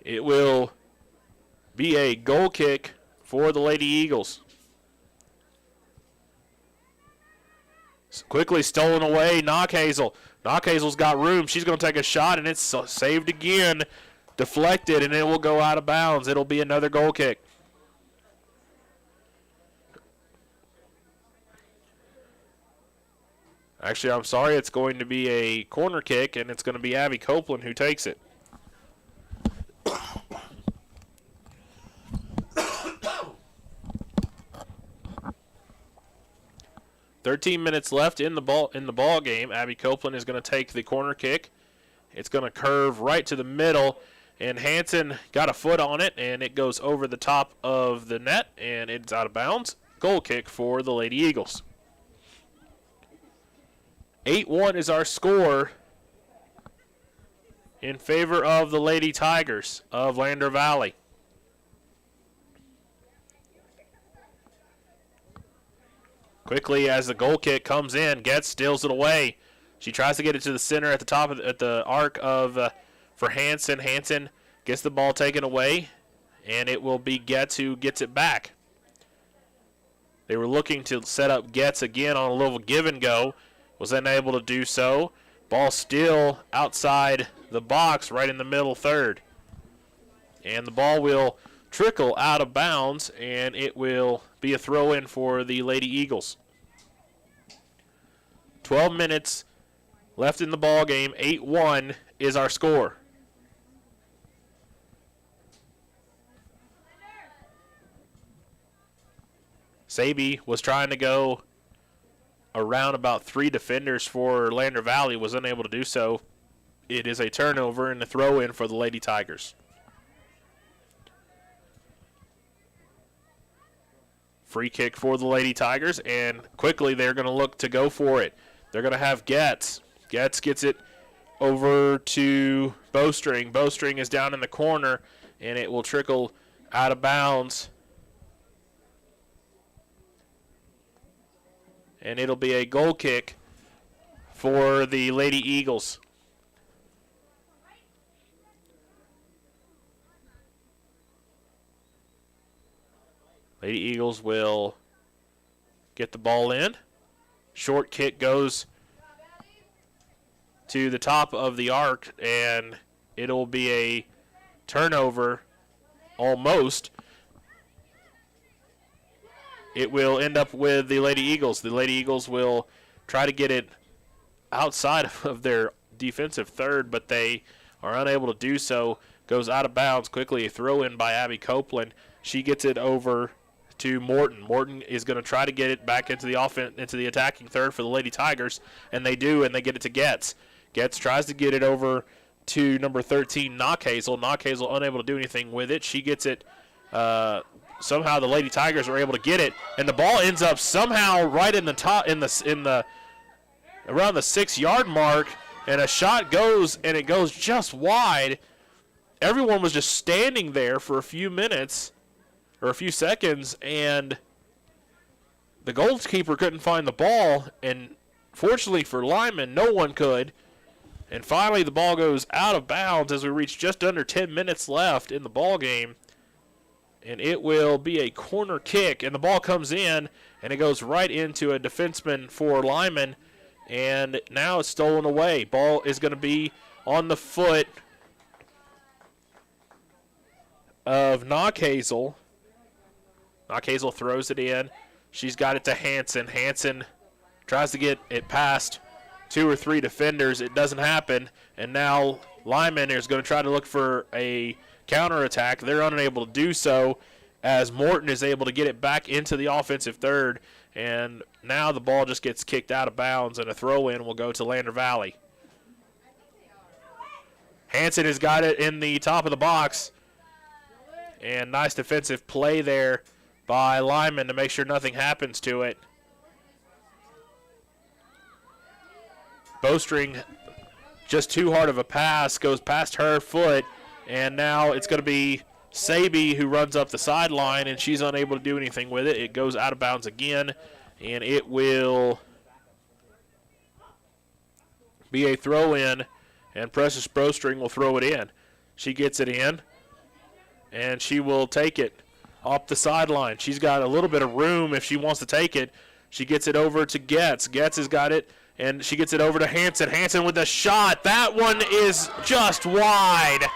It will be a goal kick for the Lady Eagles. Quickly stolen away, Knockhazel. Knockhazel's got room. She's going to take a shot, and it's saved again. Deflected, and it will go out of bounds. It'll be another goal kick. Actually, I'm sorry. It's going to be a corner kick, and it's going to be Abby Copeland who takes it. 13 minutes left in the ball game. Abby Copeland is going to take the corner kick. It's going to curve right to the middle, and Hanson got a foot on it, and it goes over the top of the net, and it's out of bounds. Goal kick for the Lady Eagles. 8-1 is our score in favor of the Lady Tigers of Lander Valley. Quickly, as the goal kick comes in, Getz steals it away. She tries to get it to the center at the top of at the arc of for Hanson. Hanson gets the ball taken away, and it will be Getz who gets it back. They were looking to set up Getz again on a little give and go. Was unable to do so. Ball still outside the box, right in the middle third, and the ball will trickle out of bounds, and it will be a throw-in for the Lady Eagles. 12 minutes left in the ball game. 8-1 is our score. Sabi was trying to go around about 3 defenders for Lander Valley, was unable to do so. It is a turnover and a throw-in for the Lady Tigers. Free kick for the Lady Tigers, and quickly they're going to look to go for it. They're going to have Getz. Getz gets it over to Bowstring. Bowstring is down in the corner, and it will trickle out of bounds. And it'll be a goal kick for the Lady Eagles. Lady Eagles will get the ball in. Short kick goes to the top of the arc, and it'll be a turnover almost. It will end up with the Lady Eagles. The Lady Eagles will try to get it outside of their defensive third, but they are unable to do so. Goes out of bounds quickly. A throw in by Abby Copeland. She gets it over to Morton. Morton is going to try to get it back into the offense, into the attacking third for the Lady Tigers, and they do, and they get it to Getz. Getz tries to get it over to number 13, Knockhazel. Knockhazel unable to do anything with it. She gets it somehow the Lady Tigers are able to get it, and the ball ends up somehow right in the top, around the 6-yard mark, and a shot goes, and it goes just wide. Everyone was just standing there for a few minutes, or a few seconds, and the goalkeeper couldn't find the ball, and fortunately for Lyman, no one could. And finally, the ball goes out of bounds as we reach just under 10 minutes left in the ball game. And it will be a corner kick, and the ball comes in, and it goes right into a defenseman for Lyman, and now it's stolen away. Ball is going to be on the foot of Knockhazel. Knockhazel throws it in. She's got it to Hansen. Hansen tries to get it past 2 or 3 defenders. It doesn't happen, and now Lyman is going to try to look for a counterattack. They're unable to do so as Morton is able to get it back into the offensive third, and now the ball just gets kicked out of bounds, and a throw-in will go to Lander Valley. Hansen has got it in the top of the box, and nice defensive play there by Lyman to make sure nothing happens to it. Bowstring, just too hard of a pass, goes past her foot, and now it's going to be Saby who runs up the sideline, and she's unable to do anything with it. It goes out of bounds again, and it will be a throw-in, and Precious Bowstring will throw it in. She gets it in, and she will take it off the sideline. She's got a little bit of room if she wants to take it. She gets it over to Getz. Getz has got it, and she gets it over to Hansen. Hansen with a shot. That one is just wide.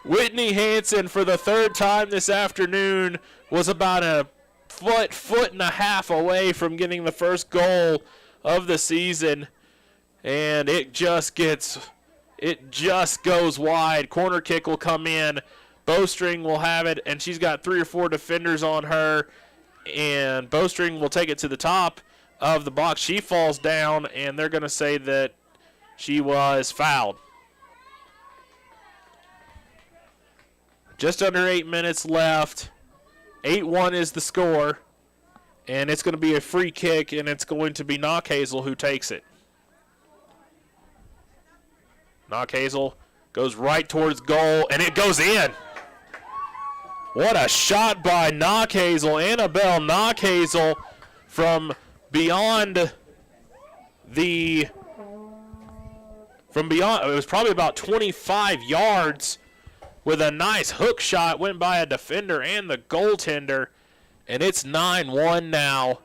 Whitney Hansen, for the 3rd time this afternoon, was about a foot and a half away from getting the first goal of the season, and it just goes wide. Corner kick will come in. Bowstring will have it, and she's got 3 or 4 defenders on her, and Bowstring will take it to the top of the box. She falls down, and they're going to say that she was fouled. Just under 8 minutes left. 8-1 is the score, and it's going to be a free kick, and it's going to be Knockhazel who takes it. Knockhazel goes right towards goal, and it goes in. What a shot by Knockhazel. Annabelle Knockhazel from beyond, it was probably about 25 yards with a nice hook shot, went by a defender and the goaltender, and it's 9-1 now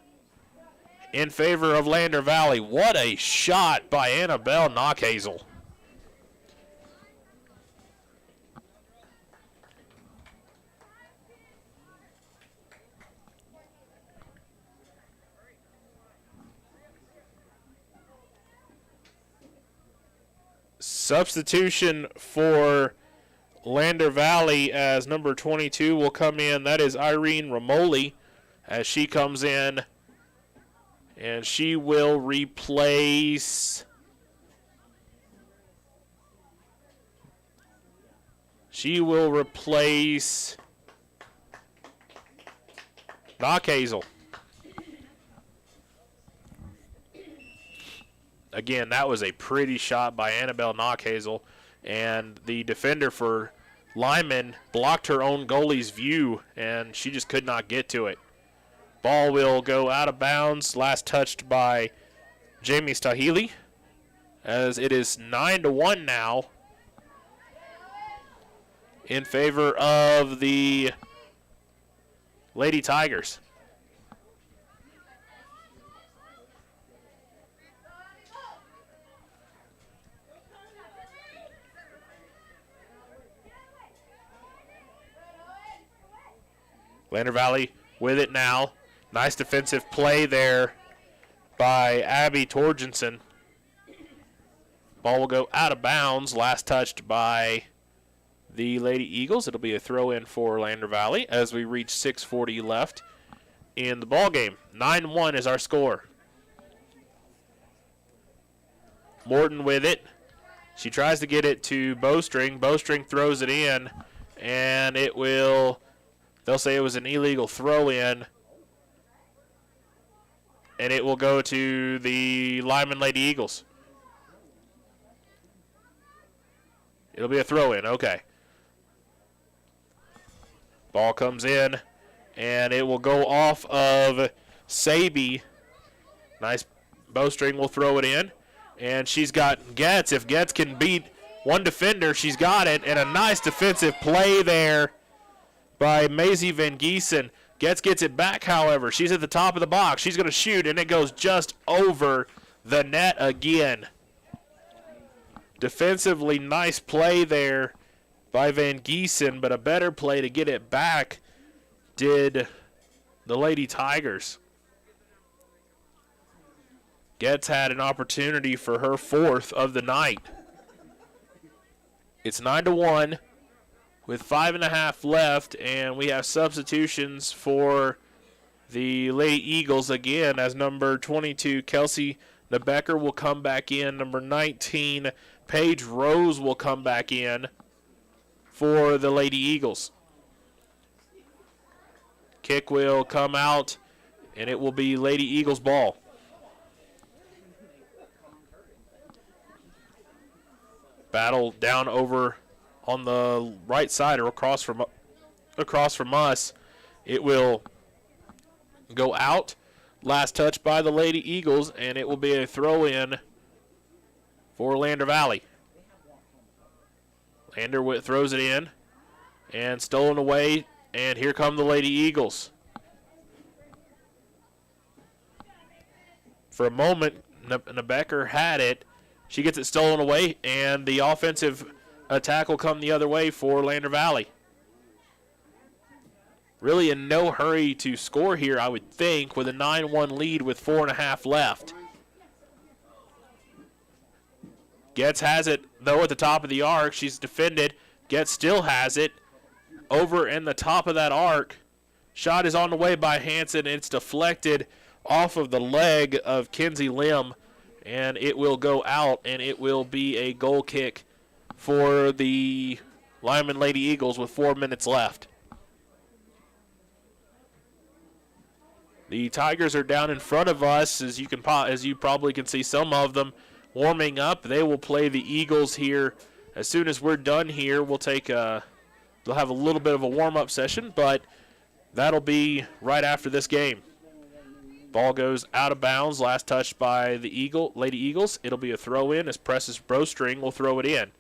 in favor of Lander Valley. What a shot by Annabelle Knockhazel. Substitution for Lander Valley as number 22 will come in. That is Irene Ramoli as she comes in, and she will replace Knockhazel. Again, that was a pretty shot by Annabelle Knockhazel, and the defender for Lyman blocked her own goalie's view, and she just could not get to it. Ball will go out of bounds, last touched by Jamie Stahili, as it is 9-1 now in favor of the Lady Tigers. Lander Valley with it now. Nice defensive play there by Abby Torgensen. Ball will go out of bounds. Last touched by the Lady Eagles. It'll be a throw-in for Lander Valley as we reach 6:40 left in the ball game. 9-1 is our score. Morton with it. She tries to get it to Bowstring. Bowstring throws it in, and they'll say it was an illegal throw-in, and it will go to the Lyman Lady Eagles. It'll be a throw-in, okay. Ball comes in, and it will go off of Saby. Nice bowstring will throw it in, and she's got Getz. If Getz can beat one defender, she's got it, and a nice defensive play there by Maisie Van Giesen. Getz gets it back, however. She's at the top of the box. She's going to shoot, and it goes just over the net again. Defensively, nice play there by Van Giesen, but a better play to get it back did the Lady Tigers. Getz had an opportunity for her fourth of the night. It's 9-1 with 5.5 left, and we have substitutions for the Lady Eagles again, as number 22, Kelsey Nebecker, will come back in. Number 19, Paige Rose, will come back in for the Lady Eagles. Kick will come out, and it will be Lady Eagles ball. Battle down over on the right side or across from us. It will go out. Last touch by the Lady Eagles, and it will be a throw-in for Lander Valley. Lander throws it in, and stolen away, and here come the Lady Eagles. For a moment, Nebecker had it. She gets it stolen away, and the offensive attack will come the other way for Lander Valley. Really in no hurry to score here, I would think, with a 9-1 lead with 4.5 left. Getz has it, though, at the top of the arc. She's defended. Getz still has it over in the top of that arc. Shot is on the way by Hanson. It's deflected off of the leg of Kenzie Lim, and it will go out, and it will be a goal kick for the Lyman Lady Eagles with 4 minutes left. The Tigers are down in front of us, as you probably can see some of them warming up. They will play the Eagles here. As soon as we're done here, they'll have a little bit of a warm-up session, but that'll be right after this game. Ball goes out of bounds. Last touch by the Lady Eagles. It'll be a throw-in as Precious Bowstring will throw it in.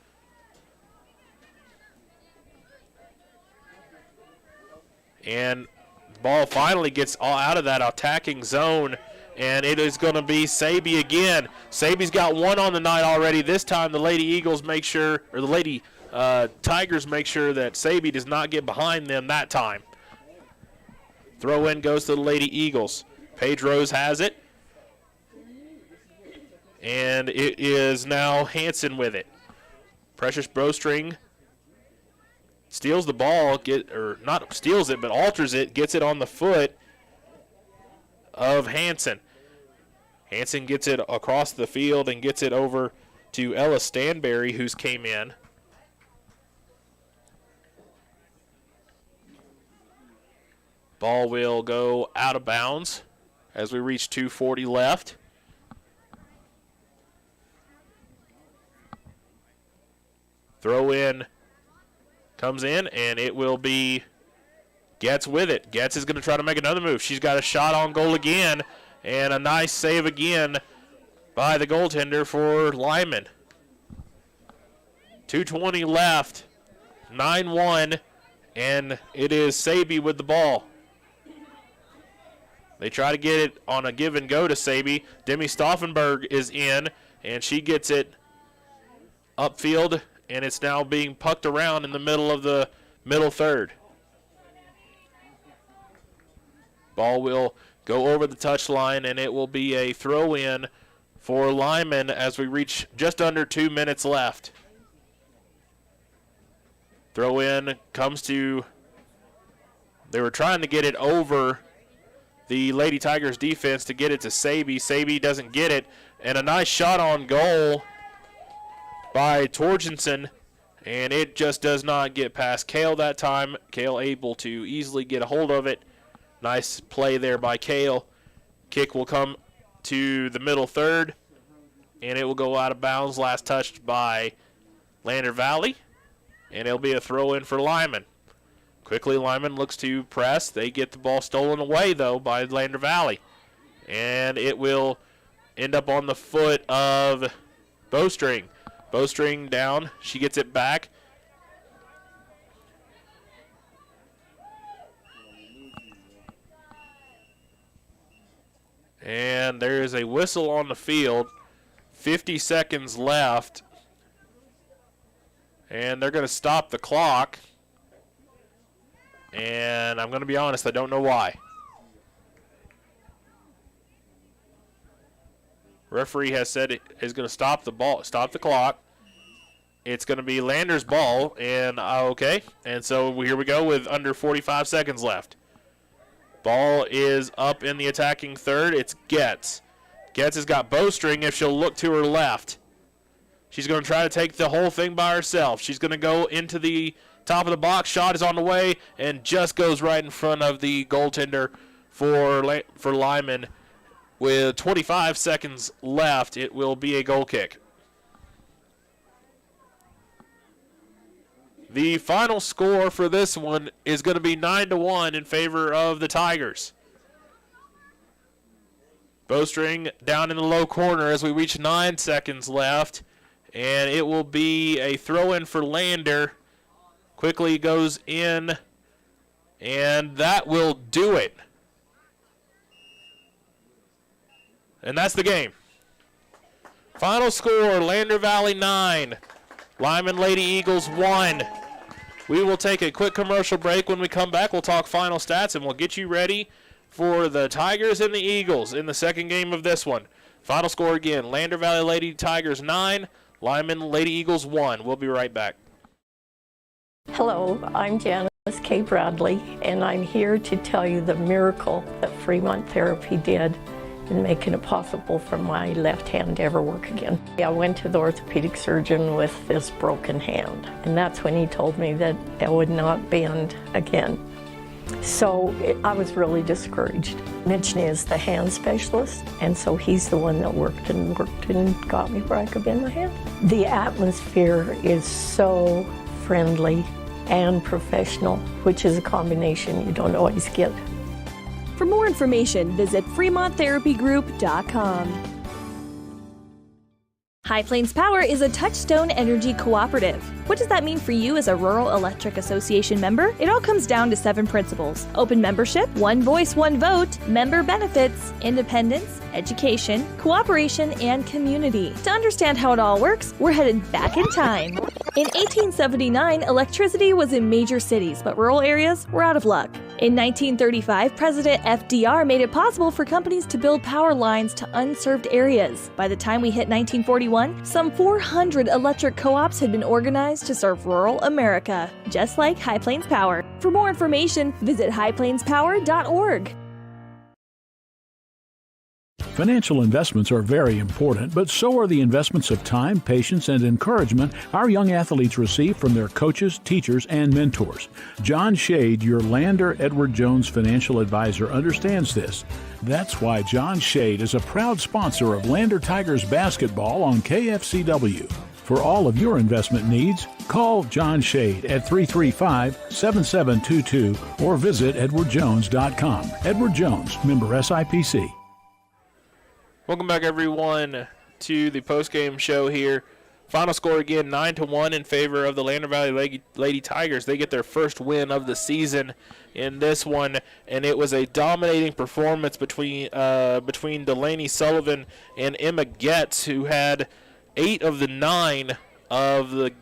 And the ball finally gets all out of that attacking zone, and it is going to be Saby again. Saby's got one on the night already. This time the Lady Eagles make sure, or the Lady Tigers make sure that Saby does not get behind them that time. Throw-in goes to the Lady Eagles. Paige Rose has it, and it is now Hanson with it. Precious Bowstring steals the ball, not steals it, but alters it, gets it on the foot of Hanson. Hanson gets it across the field and gets it over to Ella Stanberry, who's came in. Ball will go out of bounds as we reach 2:40 left. Throw in comes in, and it will be Getz with it. Getz is going to try to make another move. She's got a shot on goal again, and a nice save again by the goaltender for Lyman. 2:20 left, 9-1, and it is Saby with the ball. They try to get it on a give and go to Saby. Demi Stauffenberg is in, and she gets it upfield, and it's now being pucked around in the middle of the middle third. Ball will go over the touchline, and it will be a throw-in for Lyman as we reach just under 2 minutes left. Throw-in comes to, they were trying to get it over the Lady Tigers defense to get it to Saby. Saby doesn't get it, and a nice shot on goal by Torgensen And it just does not get past Kale that time. Kale able to easily get a hold of it. Nice play there by Kale. Kick will come to the middle third, and it will go out of bounds. Last touched by Lander Valley, and it'll be a throw-in for Lyman. Quickly, Lyman looks to press. They get the ball stolen away, though, by Lander Valley. And it will end up on the foot of Bowstring. Bowstring down. She gets it back. And there is a whistle on the field. 50 seconds left. And they're going to stop the clock. And I'm going to be honest, I don't know why. Referee has said it is going to stop the clock. It's going to be Lander's ball, and okay. And so here we go with under 45 seconds left. Ball is up in the attacking third. It's Getz. Getz has got Bowstring if she'll look to her left. She's going to try to take the whole thing by herself. She's going to go into the top of the box. Shot is on the way and just goes right in front of the goaltender for Lyman. With 25 seconds left, it will be a goal kick. The final score for this one is going to be 9-1 in favor of the Tigers. Bowstring down in the low corner as we reach 9 seconds left, and it will be a throw-in for Lander. Quickly goes in, and that will do it. And that's the game. Final score, Lander Valley 9, Lyman Lady Eagles 1. We will take a quick commercial break. When we come back, we'll talk final stats, and we'll get you ready for the Tigers and the Eagles in the second game of this one. Final score again, Lander Valley Lady Tigers 9, Lyman Lady Eagles 1. We'll be right back. Hello, I'm Janice K. Bradley, and I'm here to tell you the miracle that Fremont Therapy did in making it possible for my left hand to ever work again. I went to the orthopedic surgeon with this broken hand, and that's when he told me that it would not bend again. So I was really discouraged. Mitch is the hand specialist, and so he's the one that worked and got me where I could bend my hand. The atmosphere is so friendly and professional, which is a combination you don't always get. For more information, visit FremontTherapyGroup.com. High Plains Power is a Touchstone Energy cooperative. What does that mean for you as a Rural Electric Association member? It all comes down to 7 principles: open membership, one voice, one vote, member benefits, independence, education, cooperation, and community. To understand how it all works, we're headed back in time. In 1879, electricity was in major cities, but rural areas were out of luck. In 1935, President FDR made it possible for companies to build power lines to unserved areas. By the time we hit 1941, some 400 electric co-ops had been organized to serve rural America, just like High Plains Power. For more information, visit highplainspower.org. Financial investments are very important, but so are the investments of time, patience, and encouragement our young athletes receive from their coaches, teachers, and mentors. John Shade, your Lander Edward Jones financial advisor, understands this. That's why John Shade is a proud sponsor of Lander Tigers basketball on KFCW. For all of your investment needs, call John Shade at 335-7722 or visit edwardjones.com. Edward Jones, member SIPC. Welcome back, everyone, to the postgame show here. Final score again, 9-1 in favor of the Lander Valley Lady Tigers. They get their first win of the season in this one, and it was a dominating performance between Delaney Sullivan and Emma Getz, who had 8 of the 9 of the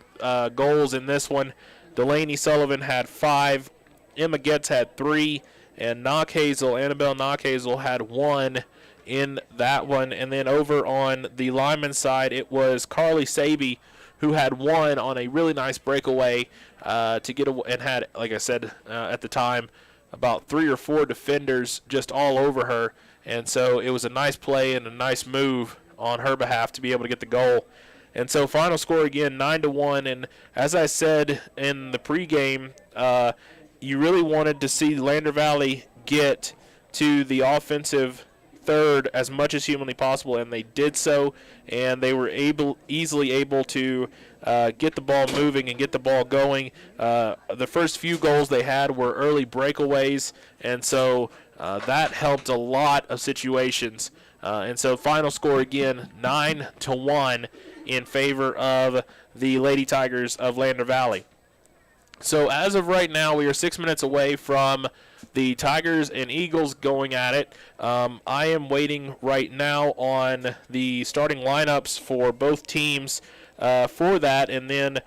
goals in this one. Delaney Sullivan had 5, Emma Getz had 3, and Annabelle Knockhazel had 1 in that one. And then over on the Lyman side, it was Carly Saby who had 1 on a really nice breakaway to get and had, like I said at the time, about 3 or 4 defenders just all over her. And so it was a nice play and a nice move on her behalf to be able to get the goal. And so final score again 9-1. And as I said in the pregame, you really wanted to see Lander Valley get to the offensive third as much as humanly possible, and they did so, and they were easily able to get the ball moving and get the ball going. The first few goals they had were early breakaways, and so that helped a lot of situations. And so final score again 9-1 in favor of the Lady Tigers of Lander Valley. So as of right now, we are 6 minutes away from the Tigers and Eagles going at it. I am waiting right now on the starting lineups for both teams for that, and then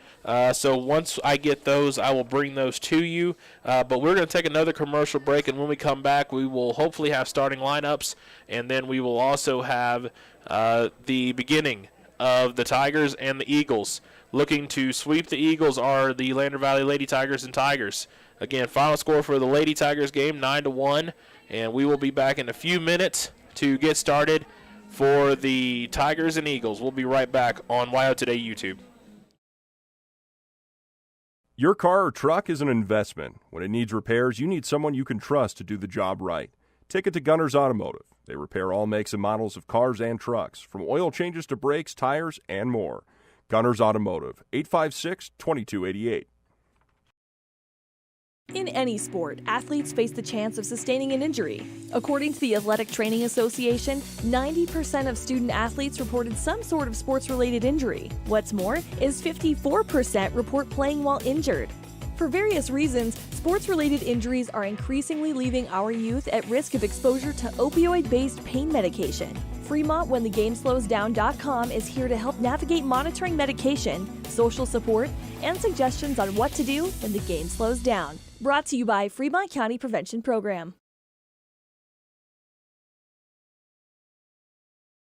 so once I get those, I will bring those to you. But we're going to take another commercial break, and when we come back, we will hopefully have starting lineups, and then we will also have the beginning of the Tigers and the Eagles. Looking to sweep the Eagles are the Lander Valley Lady Tigers and Tigers. Again, final score for the Lady Tigers game, 9-1, and we will be back in a few minutes to get started for the Tigers and Eagles. We'll be right back on WYO Today YouTube. Your car or truck is an investment. When it needs repairs, you need someone you can trust to do the job right. Take it to Gunners Automotive. They repair all makes and models of cars and trucks, from oil changes to brakes, tires, and more. Gunners Automotive, 856-2288. In any sport, athletes face the chance of sustaining an injury. According to the Athletic Training Association, 90% of student athletes reported some sort of sports-related injury. What's more, is 54% report playing while injured. For various reasons, sports-related injuries are increasingly leaving our youth at risk of exposure to opioid-based pain medication. Fremont WhenTheGameSlowsDown.com is here to help navigate monitoring medication, social support, and suggestions on what to do when the game slows down. Brought to you by Fremont County Prevention Program.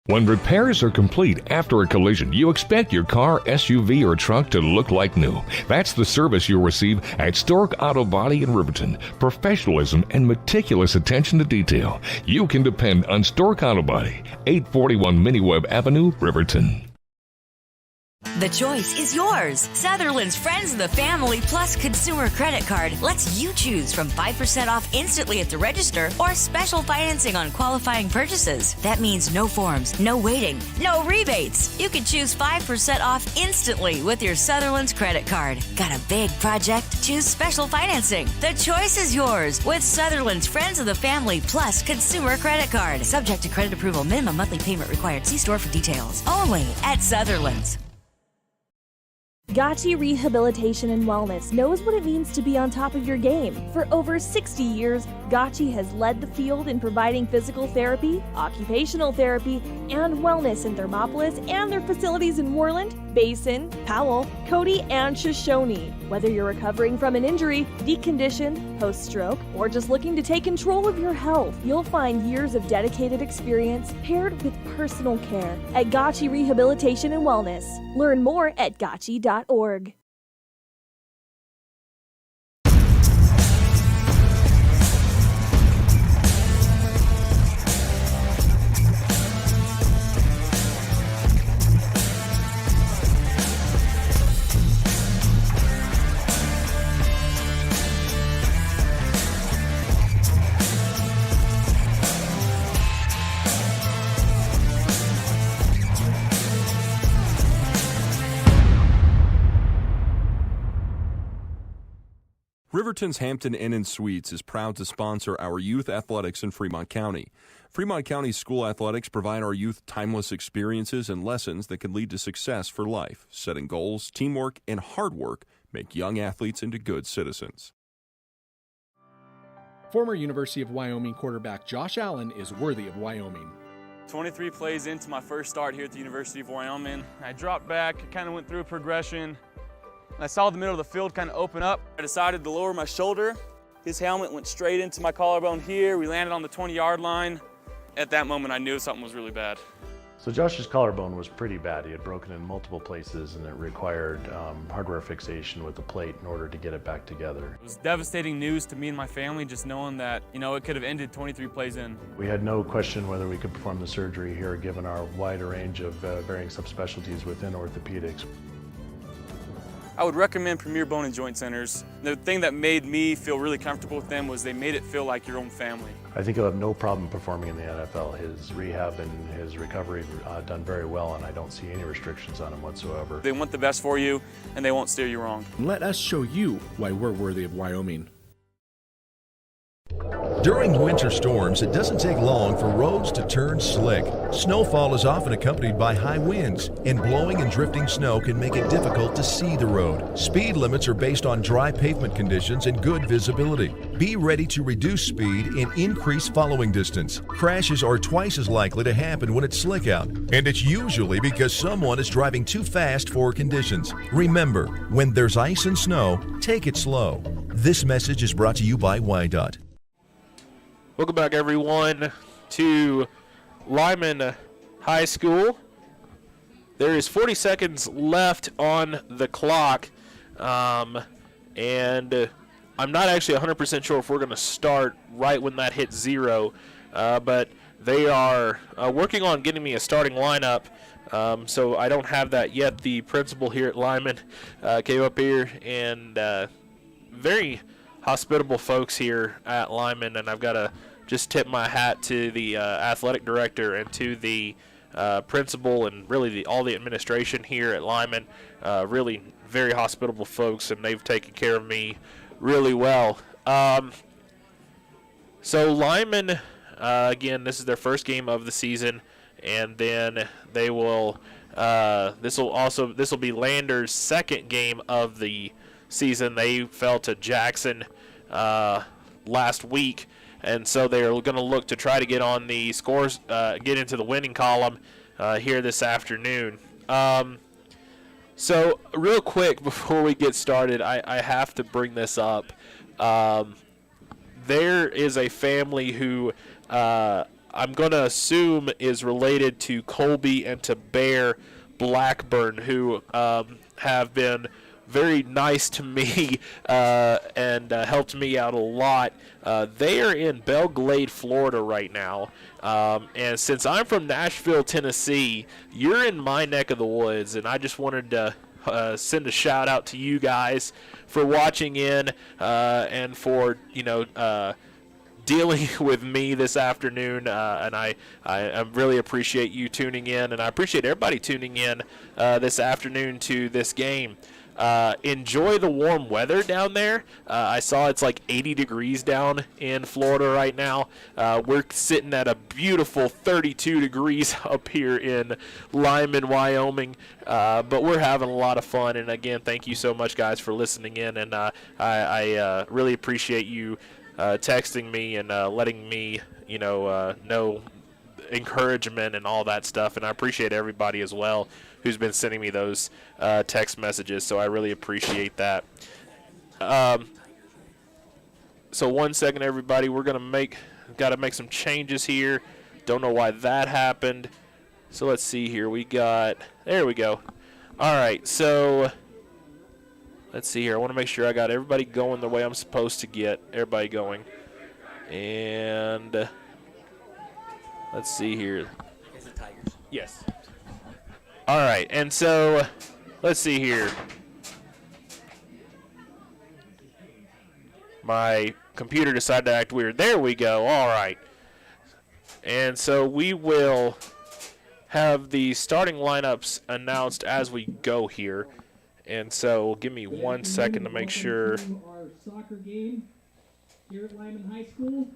When repairs are complete after a collision, you expect your car, SUV, or truck to look like new. That's the service you'll receive at Stork Auto Body in Riverton. Professionalism and meticulous attention to detail. You can depend on Stork Auto Body, 841 Miniweb Avenue, Riverton. The choice is yours. Sutherland's Friends of the Family Plus Consumer Credit Card lets you choose from 5% off instantly at the register or special financing on qualifying purchases. That means no forms, no waiting, no rebates. You can choose 5% off instantly with your Sutherland's credit card. Got a big project? Choose special financing. The choice is yours with Sutherland's Friends of the Family Plus Consumer Credit Card. Subject to credit approval. Minimum monthly payment required. See store for details. Only at Sutherland's. Gotchi Rehabilitation and Wellness knows what it means to be on top of your game. For over 60 years, Gotchi has led the field in providing physical therapy, occupational therapy, and wellness in Thermopolis and their facilities in Worland, Basin, Powell, Cody, and Shoshone. Whether you're recovering from an injury, deconditioned, post-stroke, or just looking to take control of your health, you'll find years of dedicated experience paired with personal care at Gotchi Rehabilitation and Wellness. Learn more at gotchi.org. Riverton's Hampton Inn and Suites is proud to sponsor our youth athletics in Fremont County. Fremont County school athletics provide our youth timeless experiences and lessons that can lead to success for life. Setting goals, teamwork, and hard work make young athletes into good citizens. Former University of Wyoming quarterback Josh Allen is worthy of Wyoming. 23 plays into my first start here at the University of Wyoming. I dropped back, kind of went through a progression. I saw the middle of the field kind of open up. I decided to lower my shoulder. His helmet went straight into my collarbone here. We landed on the 20-yard line. At that moment, I knew something was really bad. So Josh's collarbone was pretty bad. He had broken in multiple places, and it required hardware fixation with the plate in order to get it back together. It was devastating news to me and my family, just knowing that, it could have ended 23 plays in. We had no question whether we could perform the surgery here, given our wide range of varying subspecialties within orthopedics. I would recommend Premier Bone and Joint Centers. The thing that made me feel really comfortable with them was they made it feel like your own family. I think he'll have no problem performing in the NFL. His rehab and his recovery done very well, and I don't see any restrictions on him whatsoever. They want the best for you, and they won't steer you wrong. Let us show you why we're worthy of Wyoming. During winter storms, it doesn't take long for roads to turn slick. Snowfall is often accompanied by high winds, and blowing and drifting snow can make it difficult to see the road. Speed limits are based on dry pavement conditions and good visibility. Be ready to reduce speed and increase following distance. Crashes are twice as likely to happen when it's slick out, and it's usually because someone is driving too fast for conditions. Remember, when there's ice and snow, take it slow. This message is brought to you by WYDOT. Welcome back, everyone, to Lyman High School. There is 40 seconds left on the clock, and I'm not actually 100% sure if we're going to start right when that hits 0, but they are working on getting me a starting lineup, so I don't have that yet. The principal here at Lyman came up here, and very hospitable folks here at Lyman, and I've got to just tip my hat to the athletic director and to the principal and really all the administration here at Lyman. Really very hospitable folks, and they've taken care of me really well. So Lyman, again, this is their first game of the season, and then they will this will be Lander's second game of the season. They fell to Jackson last week, and so they're going to look to try to get on the scores, get into the winning column here this afternoon. So real quick before we get started, I have to bring this up. There is a family who I'm going to assume is related to Colby and to Bear Blackburn, who have been very nice to me and helped me out a lot. They are in Belle Glade, Florida right now. And since I'm from Nashville, Tennessee, you're in my neck of the woods, and I just wanted to send a shout out to you guys for watching in and for, dealing with me this afternoon, and I really appreciate you tuning in, and I appreciate everybody tuning in this afternoon to this game. Enjoy the warm weather down there. I saw it's like 80 degrees down in Florida right now. We're sitting at a beautiful 32 degrees up here in Lyman, Wyoming, but we're having a lot of fun. And again, thank you so much, guys, for listening in, and I really appreciate you texting me and letting me know encouragement and all that stuff, and I appreciate everybody as well who's been sending me those text messages, so I really appreciate that. So 1 second, everybody, we're gonna got to make some changes here. Don't know why that happened. So let's see here. There we go. All right, so let's see here. I want to make sure I got everybody going the way I'm supposed to get everybody going. And let's see here. It's the Tigers. Yes. All right, and so let's see here. My computer decided to act weird. There we go. All right. And so we will have the starting lineups announced as we go here. And so give me 1 second to make sure. Our soccer game here at Lyman High School.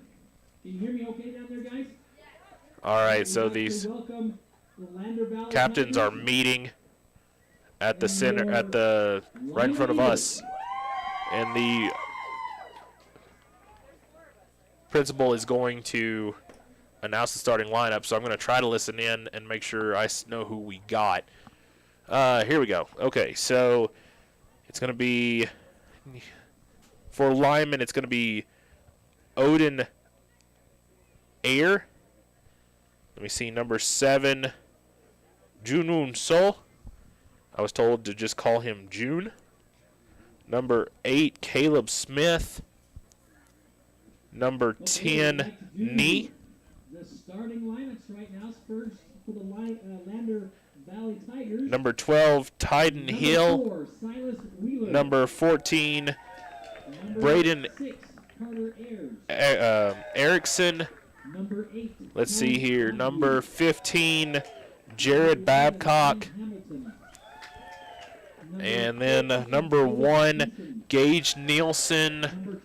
Can you hear me okay down there, guys? All right, so these captains are meeting at the center, right in front of us, and the principal is going to announce the starting lineup. So I'm going to try to listen in and make sure I know who we got. Here we go. Okay, so it's going to be, for Lyman, it's going to be Odin Ayer. Let me see, number 7, Junun So. I was told to just call him June. Number 8, Caleb Smith. Number 10, Nee. The starting lineups right now. First for the Lander Valley Tigers. Number 12, Tyden Number Hill. 4, Silas Wheeler. Number 14, Number Braden 6, Carter Ayers. Erickson. Number 8, Let's see here. Number 15, Jared Babcock. And then number 1, Gage Nielsen.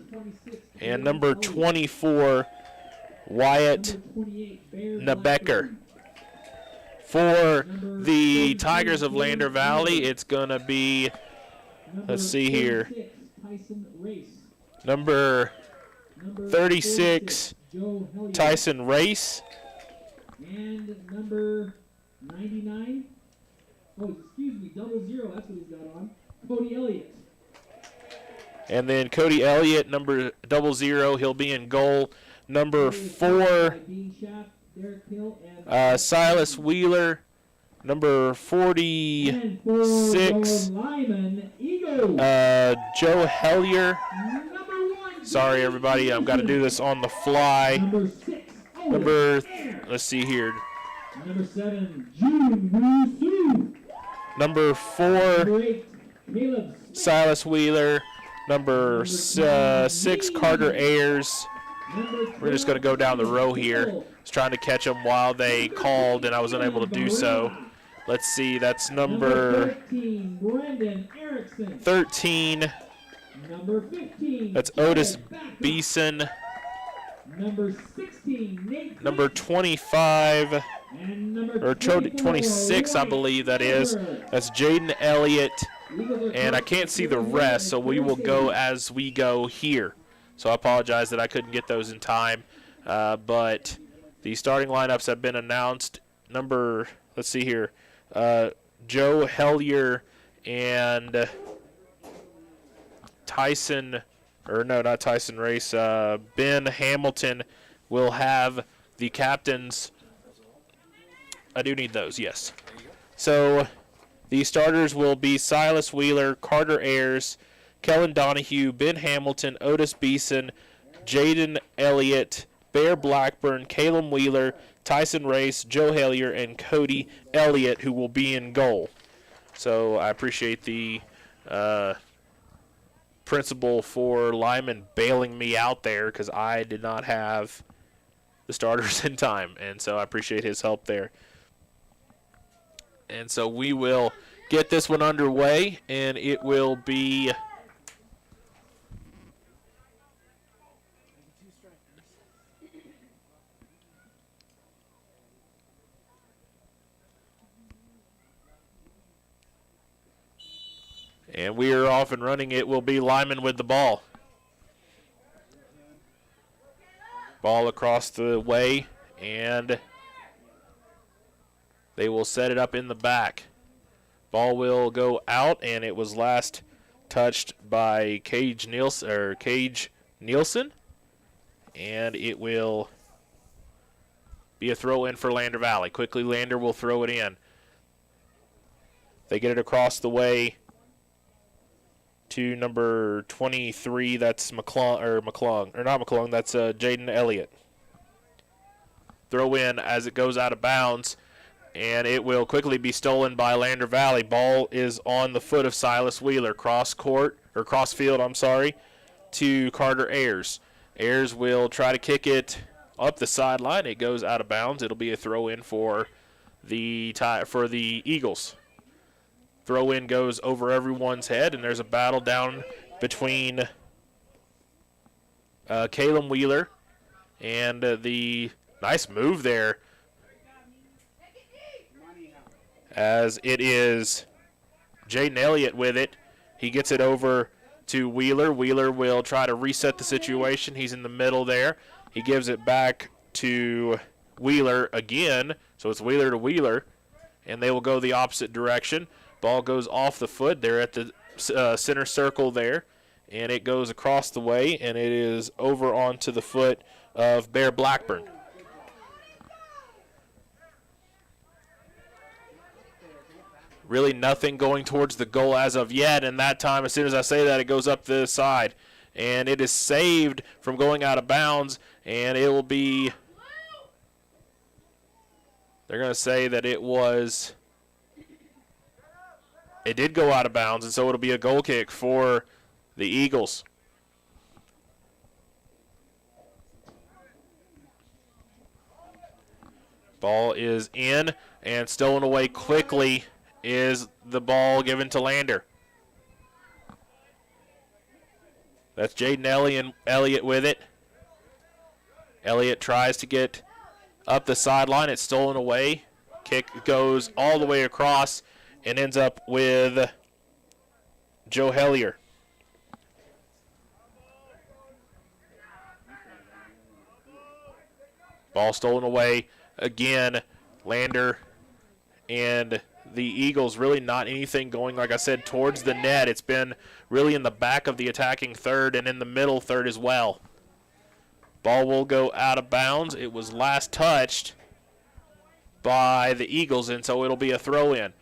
And number 24, Wyatt Nebecker. For the Tigers of Lander Valley, it's going to be, let's see here, number 36, Tyson Race. And number 99, oh, excuse me, 00, that's what he's got on, Cody Elliott. And then Cody Elliott, number 00, he'll be in goal. Number 4, Silas Wheeler. Number 46, Joe Hellier. Sorry, everybody, I've got to do this on the fly. Let's see here. Number 7, June Woo-Soo. Number 4, Silas Wheeler. Number 6, Carter Ayers. We're just going to go down the row here. I was trying to catch them while they called, and I was unable to do so. Let's see, that's number 13, Brendan Erickson. 13. Number 15, That's Otis Beeson. Number 16, Nate. Number 25, and number or 26, I believe that is. That's Jaden Elliott. And I can't see the rest, so we will go as we go here. So I apologize that I couldn't get those in time. But the starting lineups have been announced. Let's see here, Joe Hellier and not Tyson Race, Ben Hamilton will have the captains. I do need those, yes. So the starters will be Silas Wheeler, Carter Ayers, Kellen Donahue, Ben Hamilton, Otis Beeson, Jaden Elliott, Bear Blackburn, Caleb Wheeler, Tyson Race, Joe Hellier, and Cody Elliott, who will be in goal. So I appreciate the principal for Lyman bailing me out there because I did not have the starters in time, and so I appreciate his help there. And so we will get this one underway, and it will be and we are off and running. It will be Lyman with the ball. Ball across the way, and they will set it up in the back. Ball will go out, and it was last touched by Cage Nielsen, and it will be a throw in for Lander Valley. Quickly, Lander will throw it in. They get it across the way to number 23. That's that's Jaden Elliott. Throw in as it goes out of bounds, and it will quickly be stolen by Lander Valley. Ball is on the foot of Silas Wheeler. Cross field, to Carter Ayers. Ayers will try to kick it up the sideline. It goes out of bounds. It'll be a throw in for the Eagles. Throw in goes over everyone's head, and there's a battle down between Caleb Wheeler and the nice move there, as it is Jaden Elliott with it. He gets it over to Wheeler. Wheeler will try to reset the situation. He's in the middle there. He gives it back to Wheeler again, so it's Wheeler to Wheeler, and they will go the opposite direction. Ball goes off the foot. They're at the center circle there, and it goes across the way, and it is over onto the foot of Bear Blackburn. Really nothing going towards the goal as of yet, and that time, as soon as I say that, it goes up the side. And it is saved from going out of bounds, and it will be, they're going to say that it did go out of bounds, and so it'll be a goal kick for the Eagles. Ball is in, and stolen away quickly is the ball given to Lander. That's Jaden Elliott with it. Elliott tries to get up the sideline. It's stolen away. Kick goes all the way across and ends up with Joe Hellier. Ball stolen away again. Lander and the Eagles really not anything going, like I said, towards the net. It's been really in the back of the attacking third and in the middle third as well. Ball will go out of bounds. It was last touched by the Eagles, and so it'll be a throw-in.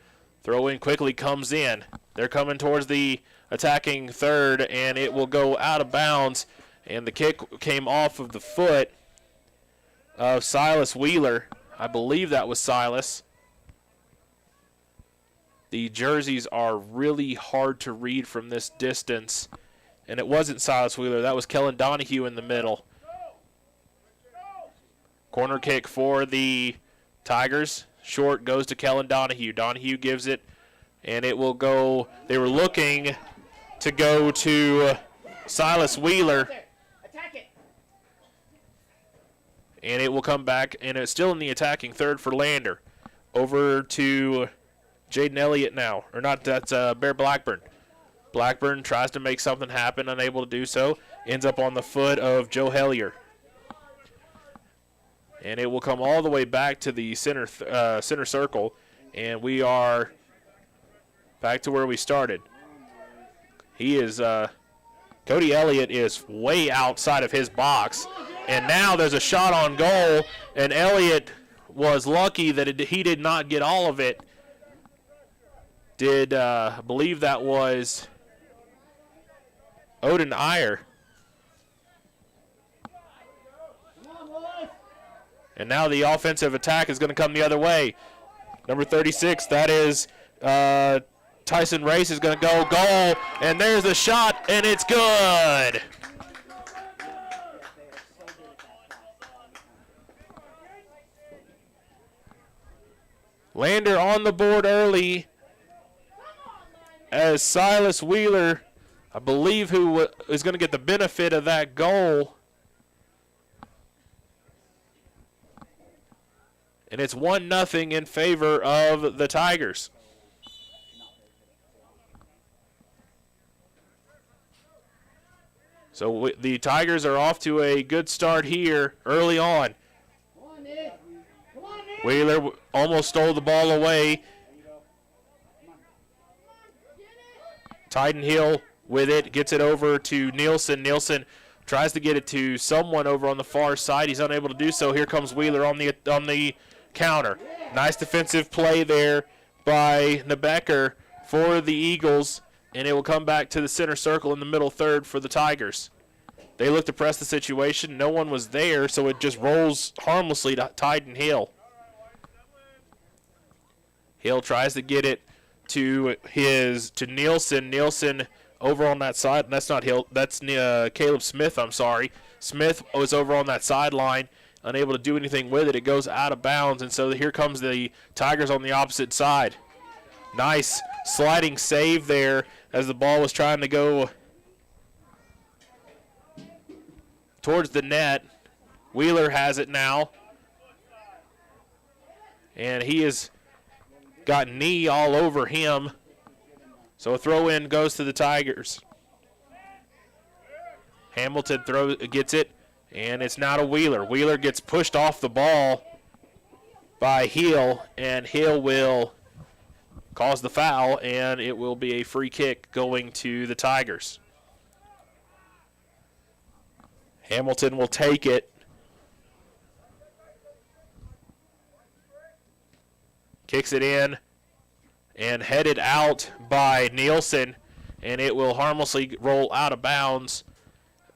Throw-in quickly comes in. They're coming towards the attacking third, and it will go out of bounds, and the kick came off of the foot of Silas Wheeler. I believe that was Silas. The jerseys are really hard to read from this distance, and it wasn't Silas Wheeler. That was Kellen Donahue in the middle. Corner kick for the Tigers. Short goes to Kellen Donahue. Donahue gives it, and it will go. They were looking to go to Silas Wheeler. And it will come back, and it's still in the attacking third for Lander. Over to Jaden Elliott now. Or not, that's Bear Blackburn. Blackburn tries to make something happen, unable to do so. Ends up on the foot of Joe Hellier. And it will come all the way back to the center circle, and we are back to where we started. He is, Cody Elliott is way outside of his box. And now there's a shot on goal, and Elliott was lucky that he did not get all of it. I believe that was Odin Iyer. And now the offensive attack is going to come the other way. Number 36, that is Tyson Race is going to go goal, and there's the shot, and it's good. Lander on the board early as Silas Wheeler, I believe, who is going to get the benefit of that goal. And it's 1-0 in favor of the Tigers. So the Tigers are off to a good start here early on. Wheeler almost stole the ball away. Tidenhill with it, gets it over to Nielsen. Nielsen tries to get it to someone over on the far side. He's unable to do so. Here comes Wheeler on the counter. Nice defensive play there by Nebecker for the Eagles, and it will come back to the center circle in the middle third for the Tigers. They look to press the situation. No one was there, so it just rolls harmlessly to Tidenhill. Hill tries to get it to Nielsen. Nielsen over on that side. That's not Hill. That's Caleb Smith, I'm sorry. Smith was over on that sideline, unable to do anything with it. It goes out of bounds, and so here comes the Tigers on the opposite side. Nice sliding save there as the ball was trying to go towards the net. Wheeler has it now, and he has got knee all over him. So a throw-in goes to the Tigers. Hamilton gets it, and it's now to Wheeler. Wheeler gets pushed off the ball by Hill, and Hill will cause the foul, and it will be a free kick going to the Tigers. Hamilton will take it. Kicks it in, and headed out by Nielsen, and it will harmlessly roll out of bounds,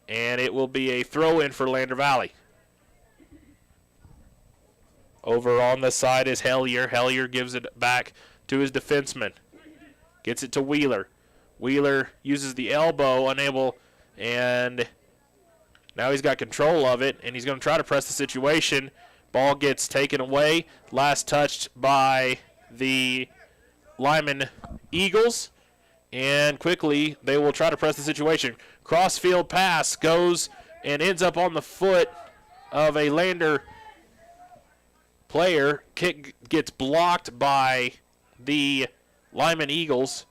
and it will be a throw-in for Lander Valley. Over on the side is Hellier. Hellier gives it back to his defenseman. Gets it to Wheeler. Wheeler uses the elbow, unable, and now he's got control of it, and he's going to try to press the situation. Ball gets taken away. Last touched by the Lyman Eagles, and quickly they will try to press the situation. Crossfield pass goes and ends up on the foot of a Lander player. Kick gets blocked by the Lyman Eagles.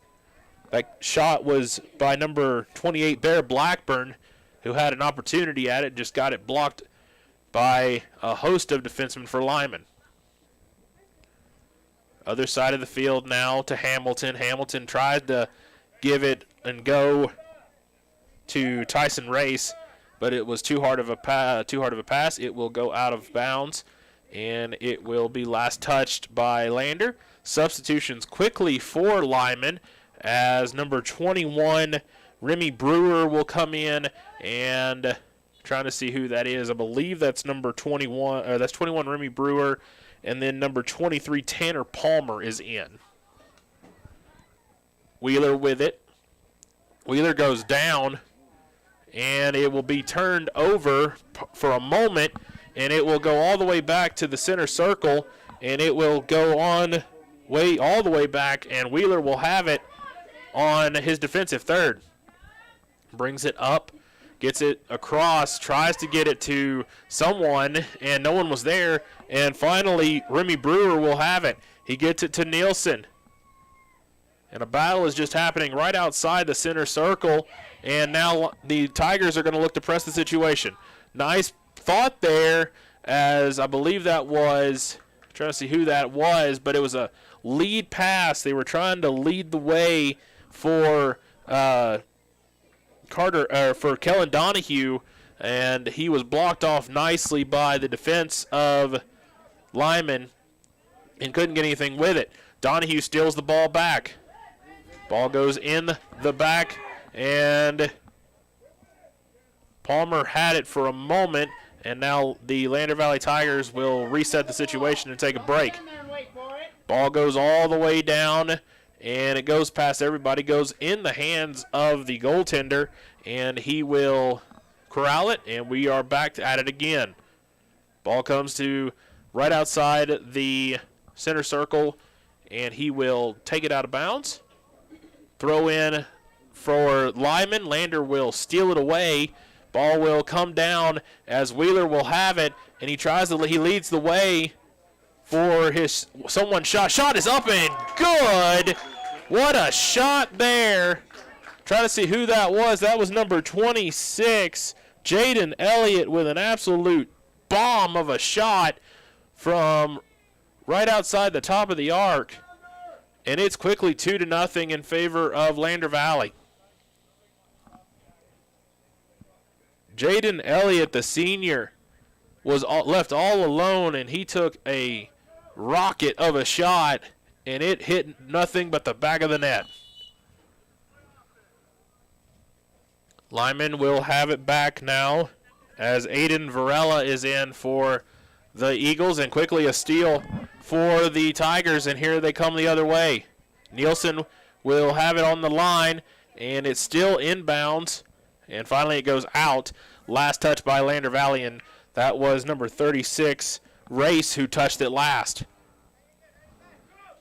That shot was by number 28, Bear Blackburn, who had an opportunity at it, just got it blocked by a host of defensemen for Lyman. Other side of the field now to Hamilton. Hamilton tried to give it and go to Tyson Race, but it was too hard of a pass. It will go out of bounds, and it will be last touched by Lander. Substitutions quickly for Lyman as number 21, Remy Brewer, will come in, and trying to see who that is. I believe that's number 21. That's 21, Remy Brewer, and then number 23, Tanner Palmer, is in. Wheeler with it. Wheeler goes down, and it will be turned over for a moment, and it will go all the way back to the center circle, and it will go all the way back, and Wheeler will have it on his defensive third. Brings it up, gets it across, tries to get it to someone, and no one was there, and finally Remy Brewer will have it. He gets it to Nielsen. And a battle is just happening right outside the center circle, and now the Tigers are going to look to press the situation. Nice thought there, as I believe that was, I'm trying to see who that was, but it was a lead pass. They were trying to lead the way for for Kellen Donahue, and he was blocked off nicely by the defense of Lyman and couldn't get anything with it. Donahue steals the ball back. Ball goes in the back, and Palmer had it for a moment, and now the Lander Valley Tigers will reset the situation and take a break. Ball goes all the way down, and it goes past everybody, goes in the hands of the goaltender, and he will corral it, and we are back at it again. Ball comes to right outside the center circle, and he will take it out of bounds. Throw in for Lyman. Lander will steal it away. Ball will come down as Wheeler will have it, and he leads the way for someone's shot. Shot is up and good. What a shot there. Trying to see who that was. That was number 26, Jaden Elliott, with an absolute bomb of a shot from right outside the top of the arc. And it's quickly 2-0 in favor of Lander Valley. Jaden Elliott, the senior, was left all alone, and he took a rocket of a shot, and it hit nothing but the back of the net. Lyman will have it back now as Aiden Varela is in for the Eagles, and quickly a steal for the Tigers, and here they come the other way. Nielsen will have it on the line, and it's still inbounds, and finally it goes out. Last touch by Lander Valley, and that was number 36, Race, who touched it last.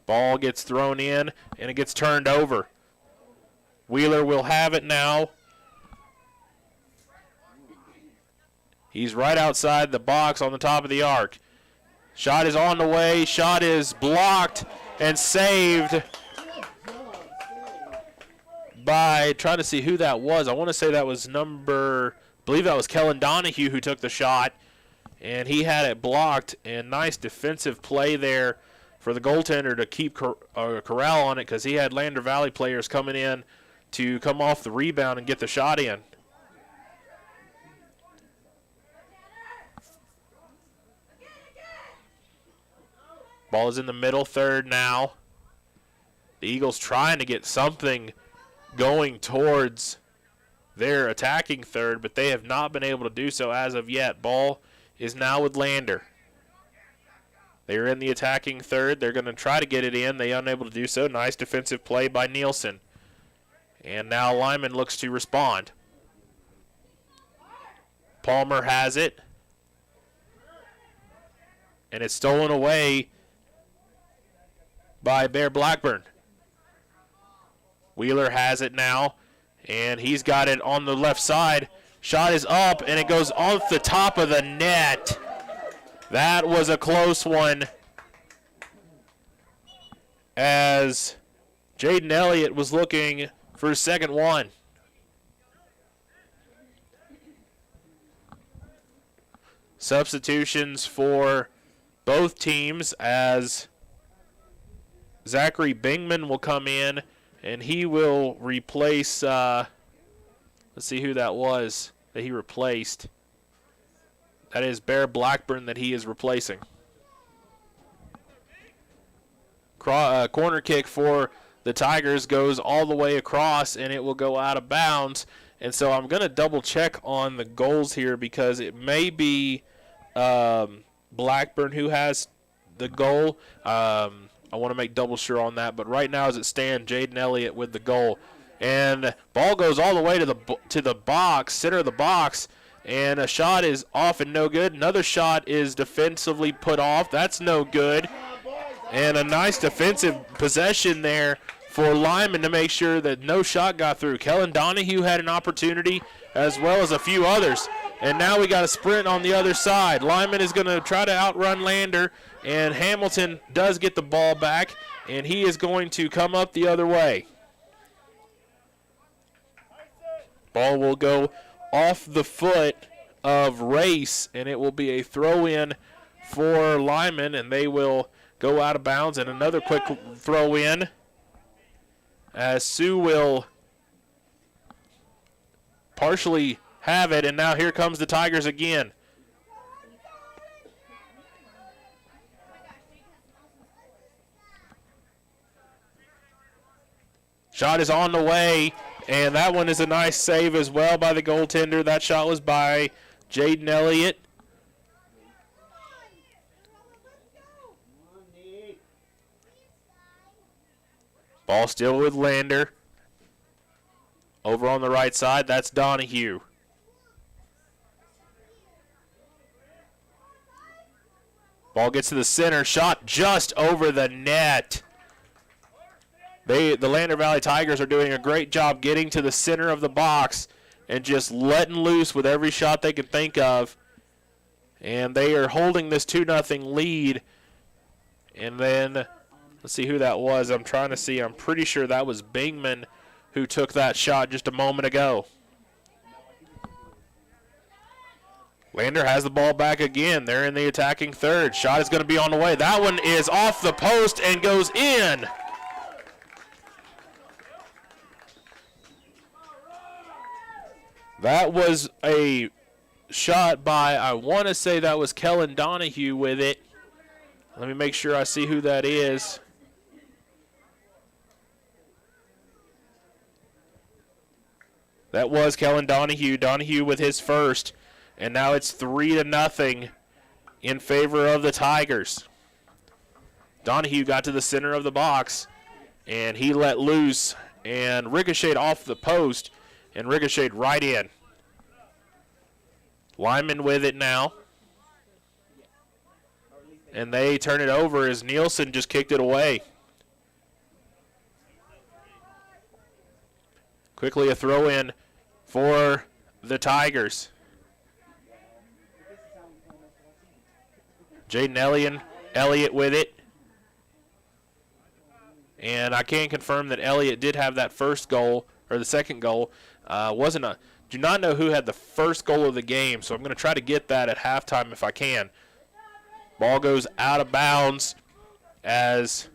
Ball gets thrown in, and it gets turned over. Wheeler will have it now. He's right outside the box on the top of the arc. Shot is on the way. Shot is blocked and saved by, trying to see who that was. I want to say that was I believe that was Kellen Donahue who took the shot, and he had it blocked. And nice defensive play there for the goaltender to keep corral on it, because he had Lander Valley players coming in to come off the rebound and get the shot in. Ball is in the middle third now. The Eagles trying to get something going towards their attacking third, but they have not been able to do so as of yet. Ball is now with Lander. They're in the attacking third. They're going to try to get it in. They unable to do so. Nice defensive play by Nielsen. And now Lyman looks to respond. Palmer has it. And it's stolen away by Bear Blackburn. Wheeler has it now, and he's got it on the left side. Shot is up, and it goes off the top of the net. That was a close one, as Jaden Elliott was looking for his second one. Substitutions for both teams, as Zachary Bingman will come in, and he will replace, let's see who that was that he replaced. That is Bear Blackburn that he is replacing. Corner kick for the Tigers goes all the way across, and it will go out of bounds. And so I'm going to double check on the goals here, because it may be Blackburn who has the goal. I want to make double sure on that. But right now as it stands, Jaden Elliott with the goal. And ball goes all the way to the box, center of the box. And a shot is off and no good. Another shot is defensively put off. That's no good. And a nice defensive possession there for Lyman to make sure that no shot got through. Kellen Donahue had an opportunity, as well as a few others. And now we got a sprint on the other side. Lyman is going to try to outrun Lander, and Hamilton does get the ball back, and he is going to come up the other way. Ball will go off the foot of Race, and it will be a throw-in for Lyman, and they will go out of bounds. And another quick throw-in, as Sue will partially have it, and now here comes the Tigers again. Shot is on the way, and that one is a nice save as well by the goaltender. That shot was by Jaden Elliott. Ball still with Lander. Over on the right side, that's Donahue. Ball gets to the center. Shot just over the net. The Lander Valley Tigers are doing a great job getting to the center of the box and just letting loose with every shot they can think of. And they are holding this 2-0 lead. And then, let's see who that was. I'm trying to see. I'm pretty sure that was Bingman who took that shot just a moment ago. Lander has the ball back again. They're in the attacking third. Shot is going to be on the way. That one is off the post and goes in. That was a shot by, I want to say that was Kellen Donahue with it. Let me make sure I see who that is. That was Kellen Donahue. Donahue with his first. And now it's 3-0 in favor of the Tigers. Donahue got to the center of the box, and he let loose and ricocheted off the post and ricocheted right in. Lyman with it now. And they turn it over as Nielsen just kicked it away. Quickly a throw in for the Tigers. Jaden Elliott with it. And I can confirm that Elliott did have that first goal, or the second goal. Do not know who had the first goal of the game, so I'm going to try to get that at halftime if I can. Ball goes out of bounds as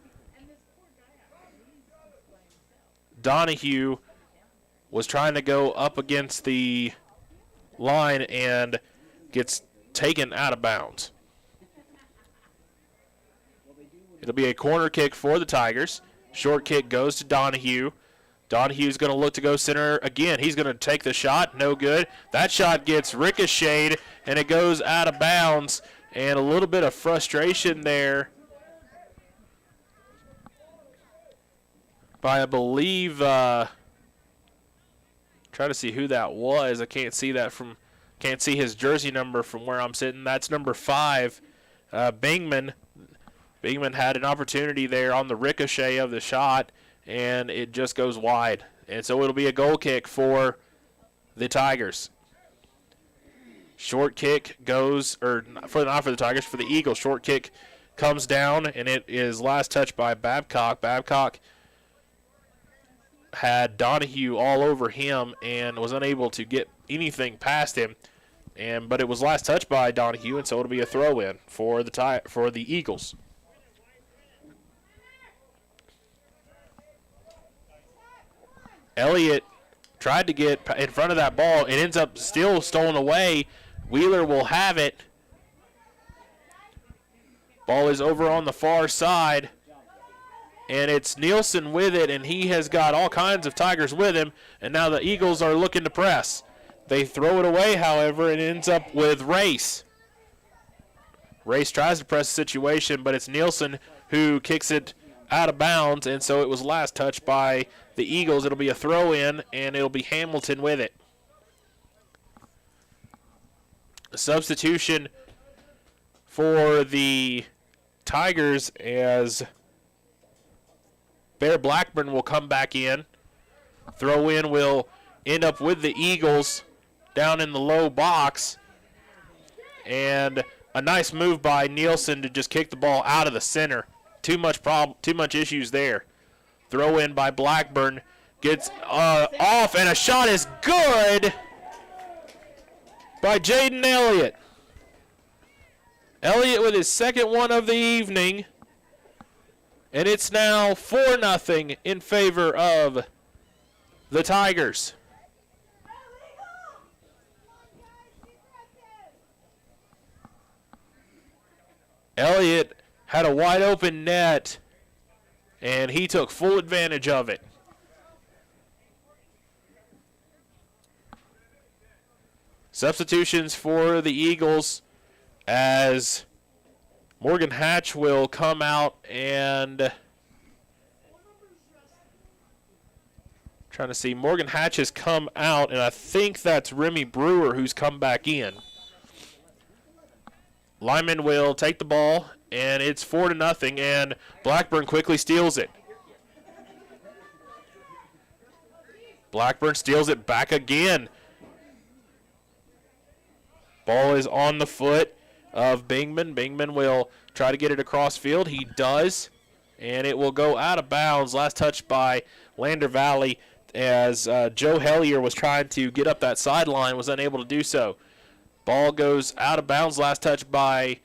Donahue was trying to go up against the line and gets taken out of bounds. It'll be a corner kick for the Tigers. Short kick goes to Donahue. Donahue's going to look to go center again. He's going to take the shot. No good. That shot gets ricocheted, and it goes out of bounds. And a little bit of frustration there by, I believe, try to see who that was. I can't see that can't see his jersey number from where I'm sitting. That's number 5, Bingman. Bingman had an opportunity there on the ricochet of the shot, and it just goes wide. And so it'll be a goal kick for the Tigers. Short kick goes, or not for the Tigers, for the Eagles. Short kick comes down, and it is last touched by Babcock. Babcock had Donahue all over him and was unable to get anything past him. But it was last touched by Donahue, and so it'll be a throw-in for the Eagles. Elliott tried to get in front of that ball. It ends up still stolen away. Wheeler will have it. Ball is over on the far side, and it's Nielsen with it, and he has got all kinds of Tigers with him, and now the Eagles are looking to press. They throw it away, however, and it ends up with Race. Race tries to press the situation, but it's Nielsen who kicks it out of bounds, and so it was last touched by the Eagles. It'll be a throw-in, and it'll be Hamilton with it. A substitution for the Tigers as Bear Blackburn will come back in. Throw-in will end up with the Eagles down in the low box. And a nice move by Nielsen to just kick the ball out of the center. Too much issues there. Throw in by Blackburn. Gets off, and a shot is good by Jaden Elliott. Elliott with his second one of the evening. And it's now 4-0 in favor of the Tigers. Elliott had a wide open net, and he took full advantage of it. Substitutions for the Eagles as Morgan Hatch will come out and trying to see. Morgan Hatch has come out, and I think that's Remy Brewer who's come back in. Lyman will take the ball, and it's 4-0, and Blackburn quickly steals it. Blackburn steals it back again. Ball is on the foot of Bingman. Bingman will try to get it across field. He does, and it will go out of bounds. Last touch by Lander Valley as Joe Hellier was trying to get up that sideline, was unable to do so. Ball goes out of bounds. Last touch by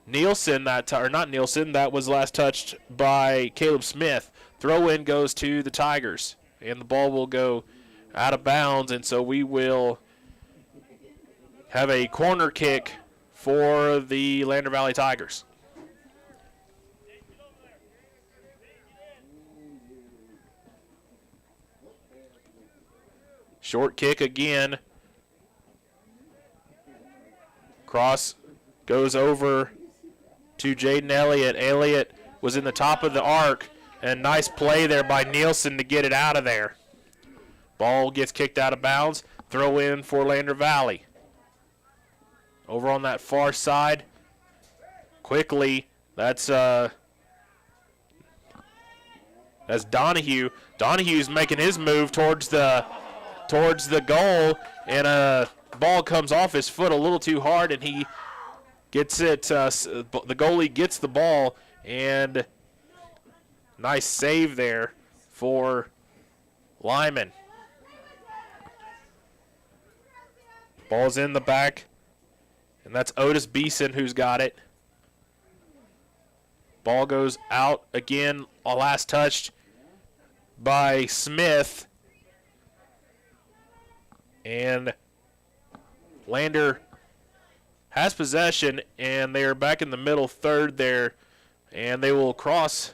Nielsen, that was last touched by Caleb Smith. Throw-in goes to the Tigers, and the ball will go out of bounds, and so we will have a corner kick for the Lander Valley Tigers. Short kick again. Cross goes over to Jaden Elliott. Elliott was in the top of the arc, and nice play there by Nielsen to get it out of there. Ball gets kicked out of bounds. Throw in for Lander Valley. Over on that far side, quickly, that's Donahue. Donahue's making his move towards the goal, and a ball comes off his foot a little too hard, and he gets it. The goalie gets the ball, and nice save there for Lyman. Ball's in the back, and that's Otis Beeson who's got it. Ball goes out again, last touched by Smith. And Lander has possession, and they are back in the middle third there, and they will cross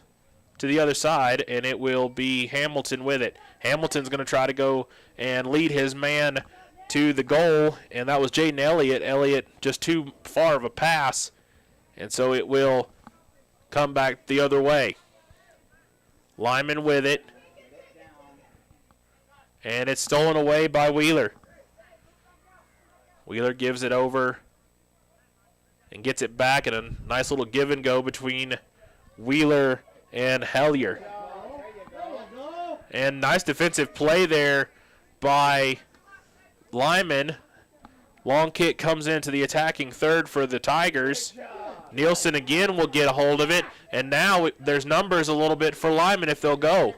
to the other side, and it will be Hamilton with it. Hamilton's going to try to go and lead his man to the goal, and that was Jaden Elliott. Elliott just too far of a pass, and so it will come back the other way. Lyman with it, and it's stolen away by Wheeler. Wheeler gives it over and gets it back, and a nice little give and go between Wheeler and Hellier. And nice defensive play there by Lyman. Long kick comes into the attacking third for the Tigers. Nielsen again will get a hold of it, and now there's numbers a little bit for Lyman if they'll go.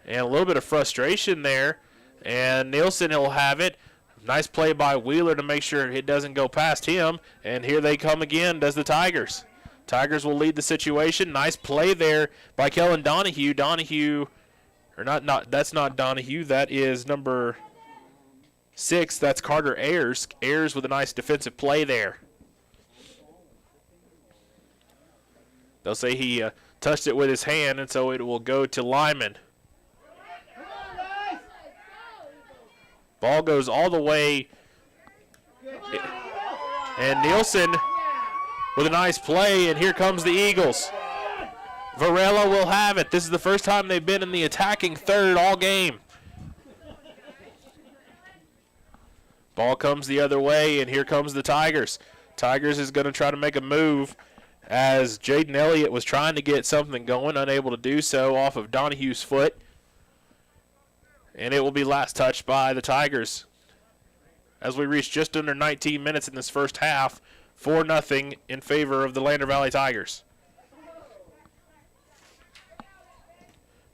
And a little bit of frustration there, and Nielsen will have it. Nice play by Wheeler to make sure it doesn't go past him, and here they come again, does the Tigers. Tigers will lead the situation. Nice play there by Kellen Donahue. Donahue, or not, that's not Donahue, that is number 6, that's Carter Ayers. Ayers with a nice defensive play there. They'll say he touched it with his hand, and so it will go to Lyman. Ball goes all the way, and Nielsen with a nice play, and here comes the Eagles. Varela will have it. This is the first time they've been in the attacking third all game. Ball comes the other way, and here comes the Tigers. Tigers is going to try to make a move as Jaden Elliott was trying to get something going, unable to do so off of Donahue's foot. And it will be last touched by the Tigers. As we reach just under 19 minutes in this first half, 4-0 in favor of the Lander Valley Tigers.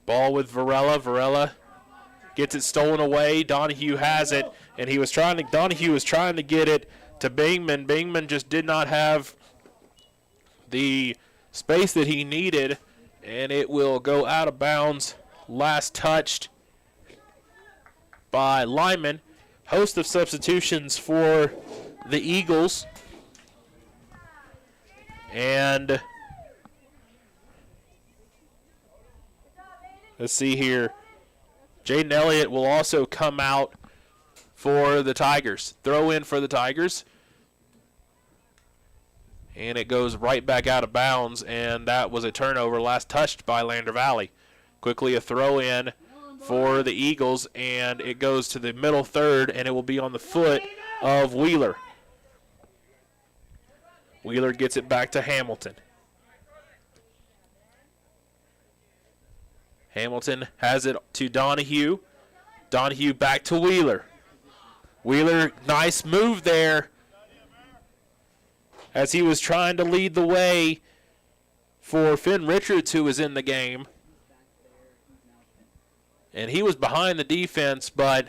Ball with Varela. Varela gets it stolen away. Donahue has it, and Donahue was trying to get it to Bingman. Bingman just did not have the space that he needed, and it will go out of bounds. Last touched by Lyman. Host of substitutions for the Eagles. And let's see here. Jaden Elliott will also come out for the Tigers. Throw in for the Tigers. And it goes right back out of bounds, and that was a turnover, last touched by Lander Valley. Quickly a throw in for the Eagles, and it goes to the middle third, and it will be on the foot of Wheeler. Wheeler gets it back to Hamilton. Hamilton has it to Donahue. Donahue back to Wheeler. Wheeler, nice move there as he was trying to lead the way for Finn Richards, who was in the game. And he was behind the defense, but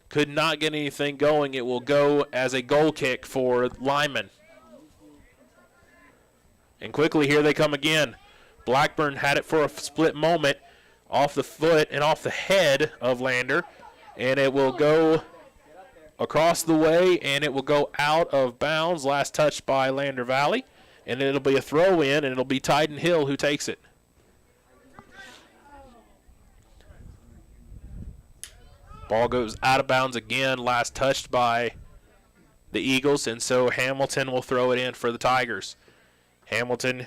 could not get anything going. It will go as a goal kick for Lyman. And quickly, here they come again. Blackburn had it for a split moment off the foot and off the head of Lander. And it will go across the way, and it will go out of bounds. Last touch by Lander Valley. And it'll be a throw in, and it'll be Tyden Hill who takes it. Ball goes out of bounds again, last touched by the Eagles, and so Hamilton will throw it in for the Tigers. Hamilton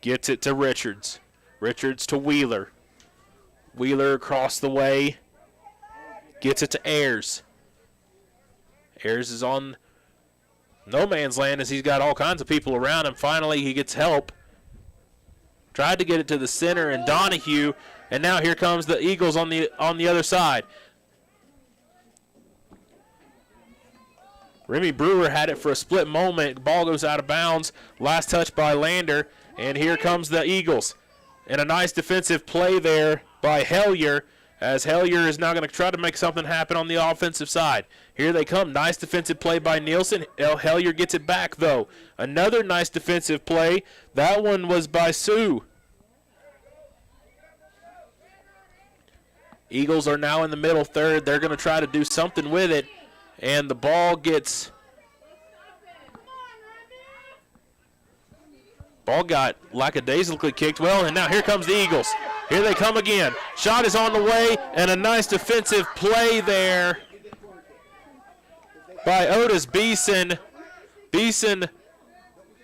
gets it to Richards. Richards to Wheeler. Wheeler across the way. Gets it to Ayers. Ayers is on no man's land as he's got all kinds of people around him. Finally, he gets help. Tried to get it to the center, and Donahue, and now here comes the Eagles on the other side. Remy Brewer had it for a split moment. Ball goes out of bounds. Last touch by Lander. And here comes the Eagles. And a nice defensive play there by Hellier, as Hellier is now going to try to make something happen on the offensive side. Here they come. Nice defensive play by Nielsen. Hellier gets it back, though. Another nice defensive play. That one was by Sue. Eagles are now in the middle third. They're going to try to do something with it. And the ball gets Ball got lackadaisically kicked well, and now here comes the Eagles. Here they come again. Shot is on the way, and a nice defensive play there by Otis Beeson. Beeson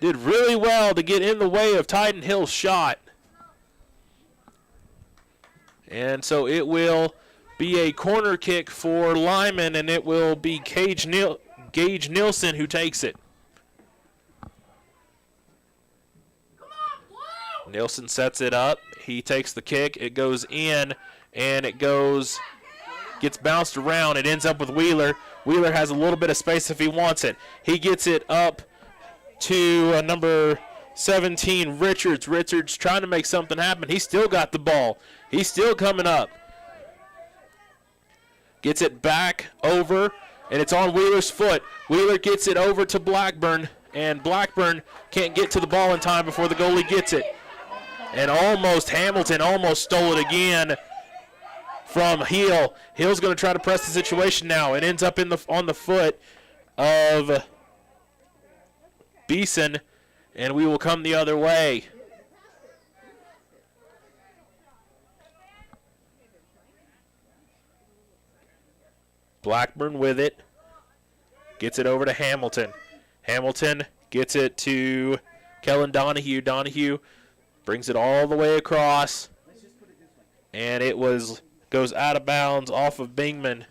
did really well to get in the way of Titan Hill's shot. And so it will be a corner kick for Lyman, and it will be Gage Nielsen who takes it. Nielsen sets it up. He takes the kick. It goes in, and it gets bounced around. It ends up with Wheeler. Wheeler has a little bit of space if he wants it. He gets it up to number 17, Richards. Richards trying to make something happen. He's still got the ball. He's still coming up. Gets it back over, and it's on Wheeler's foot. Wheeler gets it over to Blackburn, and Blackburn can't get to the ball in time before the goalie gets it. And Hamilton almost stole it again from Hill. Hill's going to try to press the situation now. It ends up on the foot of Beeson, and we will come the other way. Blackburn with it. Gets it over to Hamilton. Hamilton gets it to Kellen Donahue. Donahue brings it all the way across, and it goes out of bounds off of Bingman.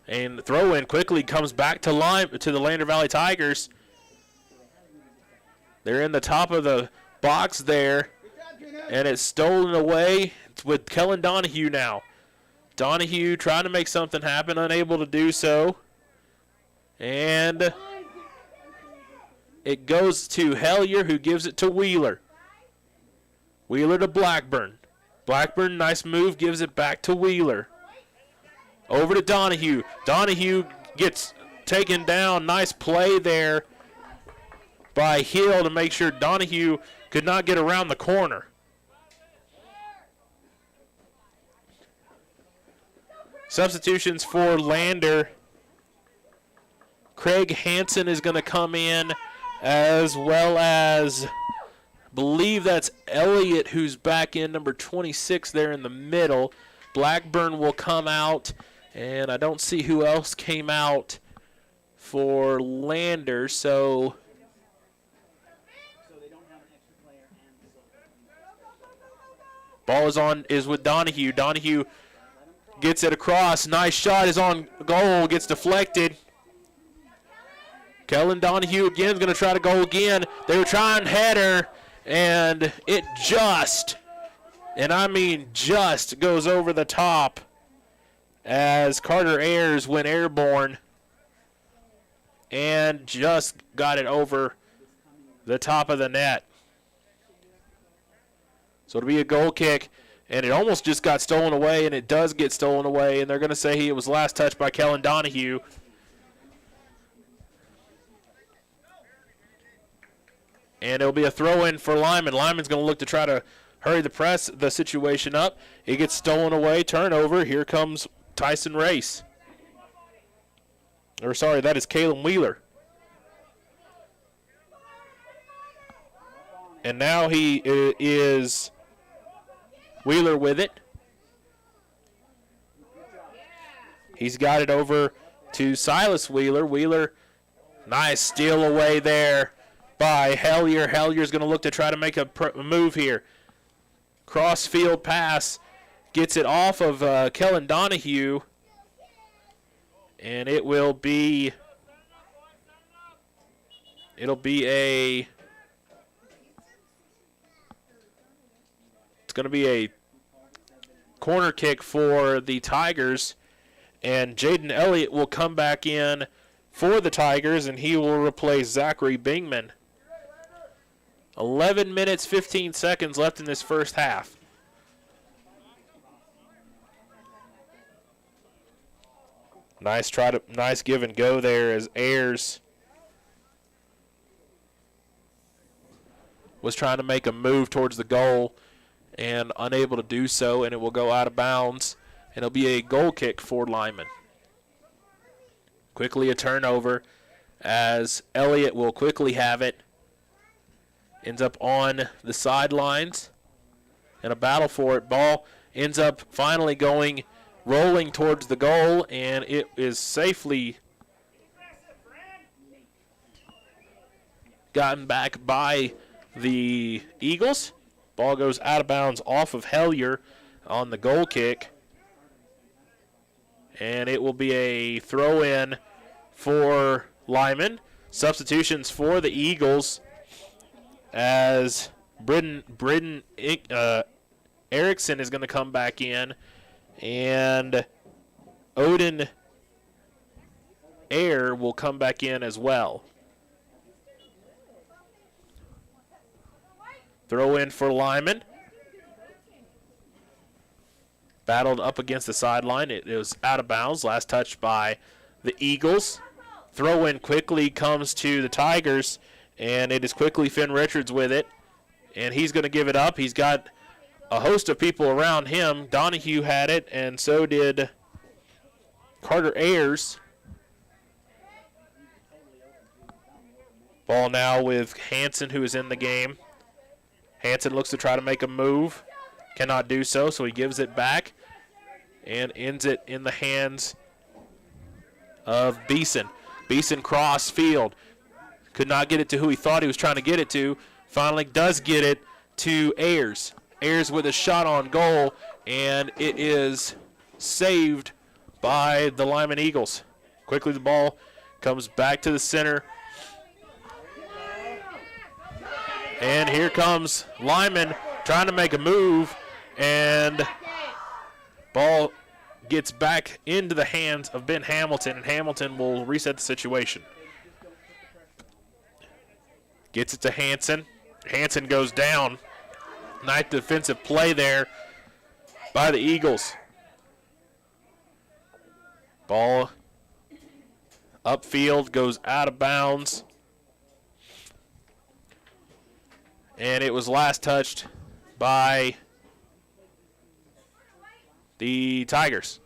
And the throw-in quickly comes back to the Lander Valley Tigers. They're in the top of the box there, and it's stolen away. It's with Kellen Donahue now. Donahue trying to make something happen, unable to do so. And it goes to Hellier, who gives it to Wheeler. Wheeler to Blackburn. Blackburn, nice move, gives it back to Wheeler. Over to Donahue. Donahue gets taken down. Nice play there by Hill to make sure Donahue could not get around the corner. Substitutions for Lander. Craig Hansen is going to come in, as well as, I believe that's Elliott, who's back in, number 26 there in the middle. Blackburn will come out, and I don't see who else came out for Lander, so ball is with Donahue. Donahue gets it across. Nice shot is on goal, gets deflected. Kellen Donahue again is going to try to go again. They were trying header, and it just goes over the top as Carter Ayers went airborne and just got it over the top of the net. So it'll be a goal kick, and it almost just got stolen away, and it does get stolen away, and they're going to say it was last touched by Kellen Donahue. And it'll be a throw-in for Lyman. Lyman's going to look to try to hurry the situation up. It gets stolen away, turnover. Here comes Tyson Race. Or sorry, that is Caleb Wheeler. And now he is Wheeler with it. He's got it over to Silas Wheeler. Wheeler, nice steal away there by Hellier. Hellier's going to look to try to make a move here. Cross-field pass. Gets it off of Kellen Donahue. And it'll be a It's going to be a corner kick for the Tigers, and Jaden Elliott will come back in for the Tigers, and he will replace Zachary Bingman. 11 minutes, 15 seconds left in this first half. Nice give and go there as Ayers was trying to make a move towards the goal and unable to do so, and it will go out of bounds, and it'll be a goal kick for Lyman. Quickly a turnover as Elliott will quickly have it. Ends up on the sidelines and a battle for it. Ball ends up finally rolling towards the goal, and it is safely gotten back by the Eagles. Ball goes out of bounds off of Hellier on the goal kick. And it will be a throw-in for Lyman. Substitutions for the Eagles as Bridden Erickson is going to come back in, and Odin Ayer will come back in as well. Throw in for Lyman. Battled up against the sideline. It was out of bounds. Last touch by the Eagles. Throw in quickly comes to the Tigers, and it is quickly Finn Richards with it. And he's going to give it up. He's got a host of people around him. Donahue had it, and so did Carter Ayers. Ball now with Hanson, who is in the game. Hanson looks to try to make a move. Cannot do so, so he gives it back and ends it in the hands of Beeson. Beeson cross field. Could not get it to who he thought he was trying to get it to. Finally does get it to Ayers. Ayers with a shot on goal, and it is saved by the Lyman Eagles. Quickly the ball comes back to the center. And here comes Lyman trying to make a move, and ball gets back into the hands of Ben Hamilton, and Hamilton will reset the situation. Gets it to Hanson. Hanson goes down. Nice defensive play there by the Eagles. Ball upfield, goes out of bounds. And it was last touched by the Tigers.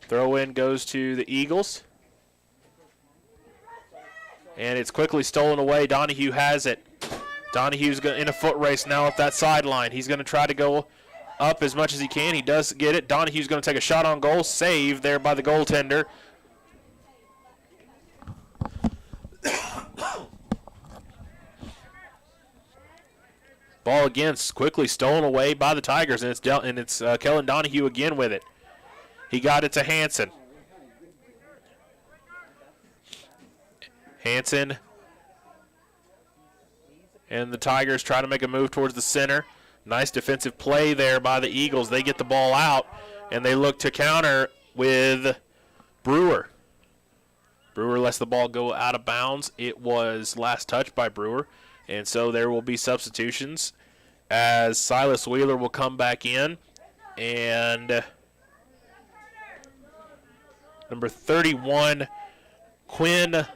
Throw in goes to the Eagles. And it's quickly stolen away. Donahue has it. Donahue's in a foot race now up that sideline. He's going to try to go up as much as he can. He does get it. Donahue's going to take a shot on goal. Saved there by the goaltender. Ball again quickly stolen away by the Tigers, and it's Kellen Donahue again with it. He got it to Hanson. Hanson and the Tigers try to make a move towards the center. Nice defensive play there by the Eagles. They get the ball out, and they look to counter with Brewer. Brewer lets the ball go out of bounds. It was last touched by Brewer, and so there will be substitutions as Silas Wheeler will come back in, and number 31, Quinn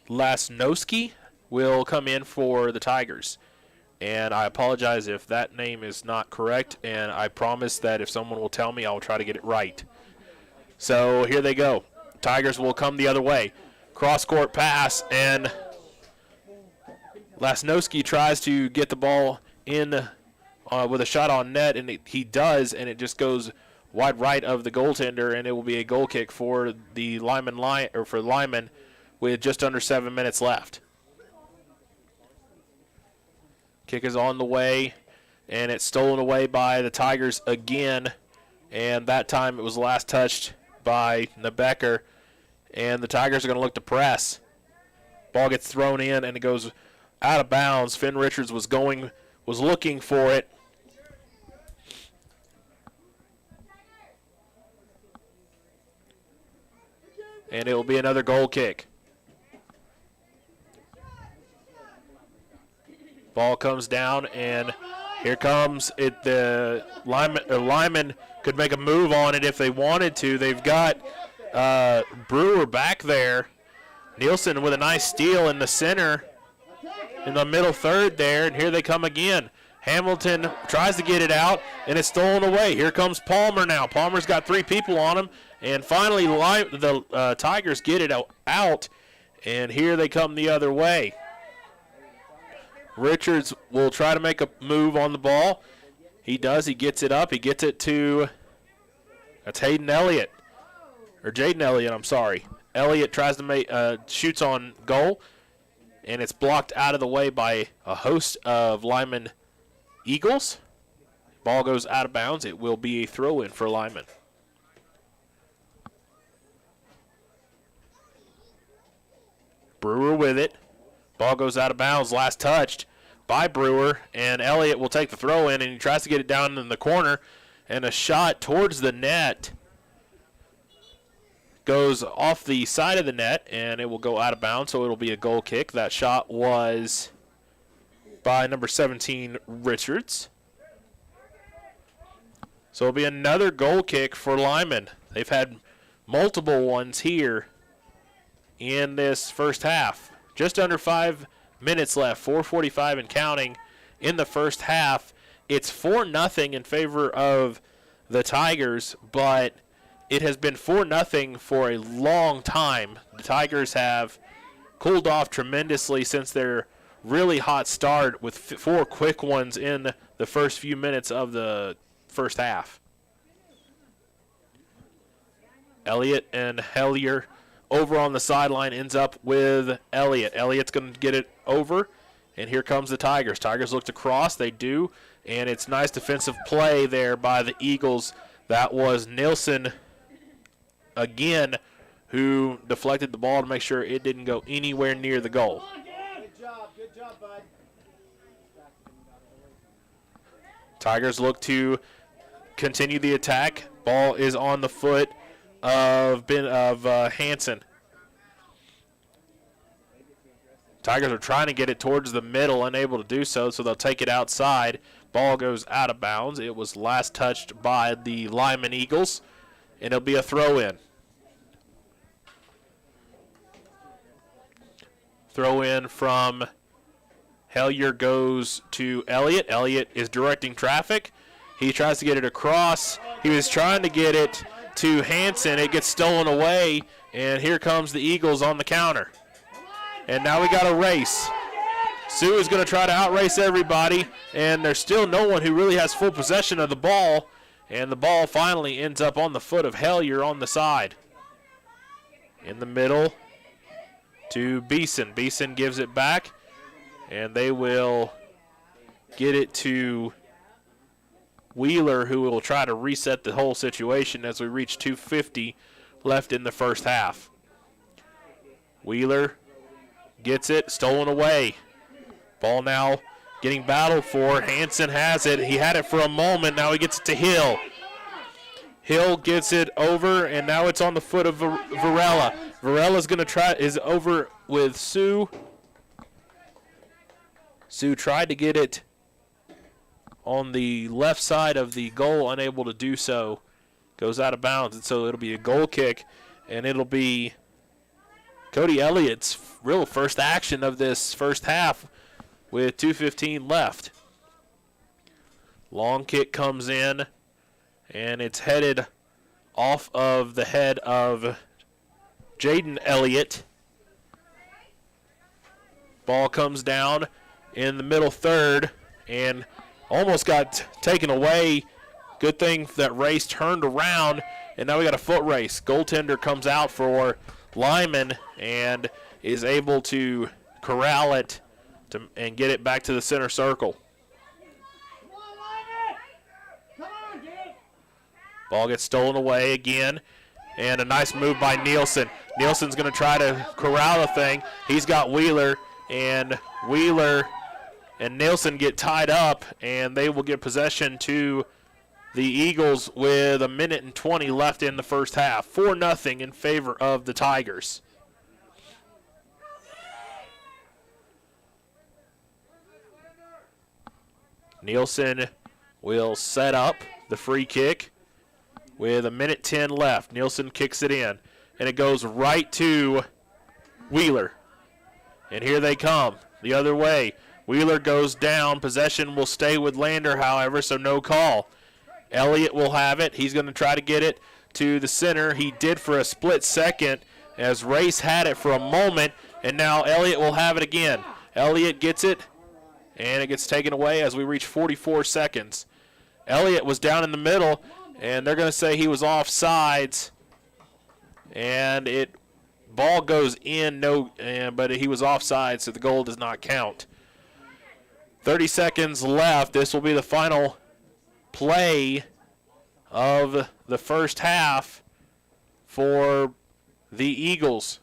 Lasnowski, will come in for the Tigers. And I apologize if that name is not correct, and I promise that if someone will tell me, I will try to get it right. So here they go. Tigers will come the other way. Cross-court pass, and Lasnowski tries to get the ball in with a shot on net, and he does, and it just goes wide right of the goaltender, and it will be a goal kick for the Lyman with just under 7 minutes left. Kick is on the way, and it's stolen away by the Tigers again, and that time it was last touched by Nebecker, and the Tigers are going to look to press. Ball gets thrown in, and it goes out of bounds. Finn Richards was looking for it. And it will be another goal kick. Ball comes down, and here comes it. The Lyman could make a move on it if they wanted to. They've got Brewer back there. Nielsen with a nice steal in the center, in the middle third there, and here they come again. Hamilton tries to get it out, and it's stolen away. Here comes Palmer now. Palmer's got 3 people on him, and finally the Tigers get it out, and here they come the other way. Richards will try to make a move on the ball. He does. He gets it up. He gets it to, that's Hayden Elliott, or Jaden Elliott, I'm sorry. Elliott tries to make, shoots on goal, and it's blocked out of the way by a host of Lyman Eagles. Ball goes out of bounds. It will be a throw-in for Lyman. Brewer with it. Ball goes out of bounds. Last touched by Brewer, and Elliott will take the throw-in, and he tries to get it down in the corner, and a shot towards the net goes off the side of the net, and it will go out of bounds, so it'll be a goal kick. That shot was by number 17, Richards. So it'll be another goal kick for Lyman. They've had multiple ones here in this first half. Just under 5 minutes left, 4:45 and counting in the first half. It's 4-0 in favor of the Tigers, but it has been 4-0 for a long time. The Tigers have cooled off tremendously since their really hot start with 4 quick ones in the first few minutes of the first half. Elliott and Hellier over on the sideline, ends up with Elliott. Elliott's going to get it over, and here comes the Tigers. Tigers look to cross. They do, and it's nice defensive play there by the Eagles. That was Nilsson again who deflected the ball to make sure it didn't go anywhere near the goal. Good job, bud. Tigers look to continue the attack. Ball is on the foot of Hansen. Tigers are trying to get it towards the middle, unable to do so, so they'll take it outside. Ball goes out of bounds. It was last touched by the Lyman Eagles, and it'll be a throw-in. Throw-in from Hellier goes to Elliott. Elliott is directing traffic. He tries to get it across. He was trying to get it to Hansen. It gets stolen away, and here comes the Eagles on the counter. And now we got a race. Sue is going to try to outrace everybody, and there's still no one who really has full possession of the ball, and the ball finally ends up on the foot of Hellier on the side. In the middle to Beeson. Beeson gives it back, and they will get it to Wheeler, who will try to reset the whole situation as we reach 2:50 left in the first half. Wheeler gets it, stolen away. Ball now getting battled for. Hansen has it. He had it for a moment. Now he gets it to Hill. Hill gets it over, and now it's on the foot of Varela. Varela's going to try, is over with Sue. Sue tried to get it on the left side of the goal, unable to do so. Goes out of bounds, and so it'll be a goal kick, and it'll be Cody Elliott's real first action of this first half with 2:15 left. Long kick comes in, and it's headed off of the head of Jaden Elliott. Ball comes down in the middle third, and almost got taken away. Good thing that race turned around, and now we got a foot race. Goaltender comes out for Lyman and is able to corral it and get it back to the center circle. Ball gets stolen away again, and a nice move by Nielsen. Nielsen's going to try to corral the thing. He's got Wheeler, and Wheeler and Nielsen get tied up, and they will get possession to the Eagles with 1:20 left in the first half. 4-0 in favor of the Tigers. Nielsen will set up the free kick with 1:10 left. Nielsen kicks it in, and it goes right to Wheeler. And here they come the other way. Wheeler goes down. Possession will stay with Lander, however, so no call. Elliott will have it. He's going to try to get it to the center. He did for a split second as Race had it for a moment, and now Elliott will have it again. Elliott gets it, and it gets taken away as we reach 44 seconds. Elliott was down in the middle, and they're going to say he was offsides, and ball goes in, but he was offside, so the goal does not count. 30 seconds left. This will be the final play of the first half for the Eagles.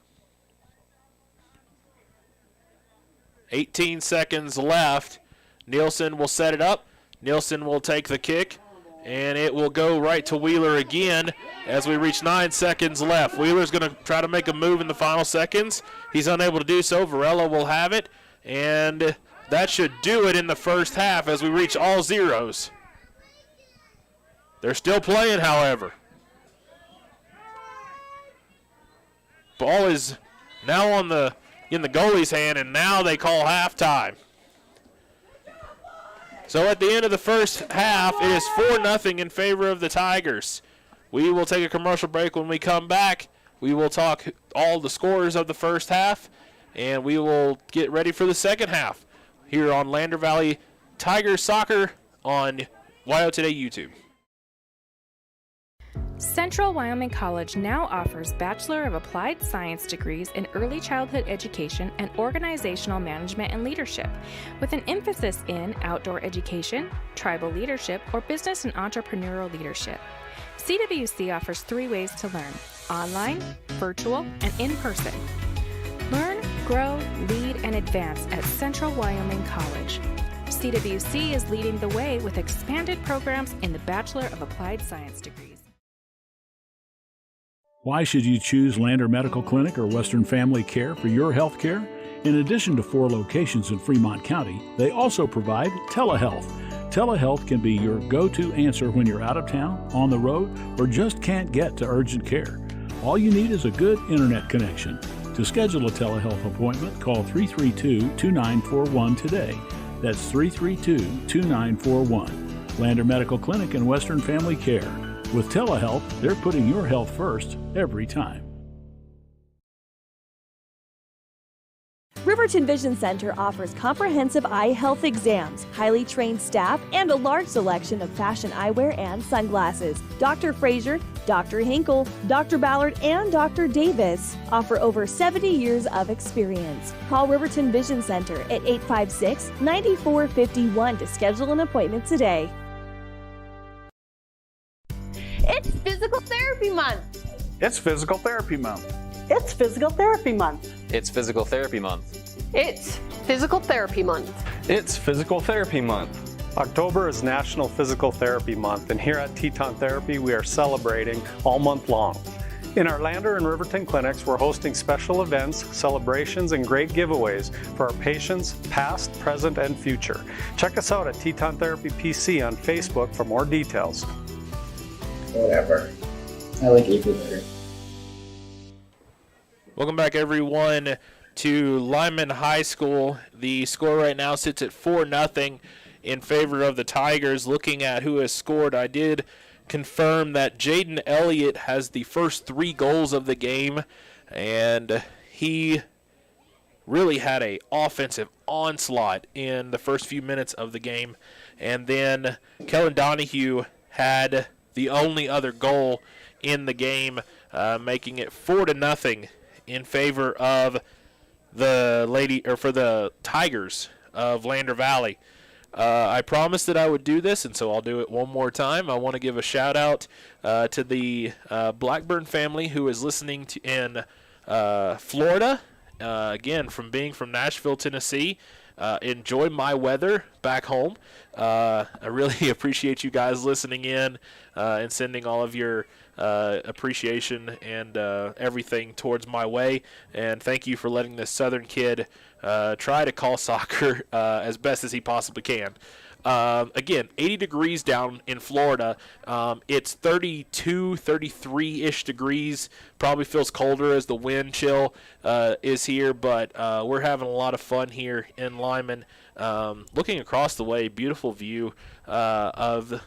18 seconds left. Nielsen will set it up. Nielsen will take the kick, and it will go right to Wheeler again as we reach 9 seconds left. Wheeler's going to try to make a move in the final seconds. He's unable to do so. Varela will have it, and that should do it in the first half as we reach all zeros. They're still playing, however. Ball is now in the goalie's hand, and now they call halftime. So at the end of the first half, it is 4-0 in favor of the Tigers. We will take a commercial break. When we come back, we will talk all the scores of the first half, and we will get ready for the second half here on Lander Valley Tigers Soccer on WYO Today YouTube. Central Wyoming College now offers Bachelor of Applied Science degrees in Early Childhood Education and Organizational Management and Leadership, with an emphasis in outdoor education, tribal leadership, or business and entrepreneurial leadership. CWC offers 3 ways to learn: online, virtual, and in person. Learn, grow, lead, and advance at Central Wyoming College. CWC is leading the way with expanded programs in the Bachelor of Applied Science degrees. Why should you choose Lander Medical Clinic or Western Family Care for your health care? In addition to 4 locations in Fremont County, they also provide telehealth. Telehealth can be your go-to answer when you're out of town, on the road, or just can't get to urgent care. All you need is a good internet connection. To schedule a telehealth appointment, call 332-2941 today. That's 332-2941. Lander Medical Clinic and Western Family Care. With telehealth, they're putting your health first every time. Riverton Vision Center offers comprehensive eye health exams, highly trained staff, and a large selection of fashion eyewear and sunglasses. Dr. Frazier, Dr. Hinkle, Dr. Ballard, and Dr. Davis offer over 70 years of experience. Call Riverton Vision Center at 856-9451 to schedule an appointment today. It's Physical Therapy Month. It's Physical Therapy Month. It's Physical Therapy Month. It's Physical Therapy Month. It's Physical Therapy Month. It's Physical Therapy Month. October is National Physical Therapy Month, and here at Teton Therapy, we are celebrating all month long. In our Lander and Riverton clinics, we're hosting special events, celebrations, and great giveaways for our patients, past, present, and future. Check us out at Teton Therapy PC on Facebook for more details. Whatever. I like AP better. Welcome back, everyone, to Lyman High School. The score right now sits at 4-0 in favor of the Tigers. Looking at who has scored, I did confirm that Jaden Elliott has the first 3 goals of the game, and he really had an offensive onslaught in the first few minutes of the game. And then Kellen Donahue had the only other goal in the game, making it 4-0 in favor of the Tigers of Lander Valley. I promised that I would do this, and so I'll do it one more time. I want to give a shout out to the Blackburn family who is listening in Florida. Again, from Nashville, Tennessee. Enjoy my weather back home. I really appreciate you guys listening in and sending all of your appreciation and everything towards my way. And thank you for letting this Southern kid try to call soccer as best as he possibly can. Again, 80 degrees down in Florida. It's 32, 33-ish degrees. Probably feels colder as the wind chill is here, but we're having a lot of fun here in Lyman. Looking across the way, beautiful view of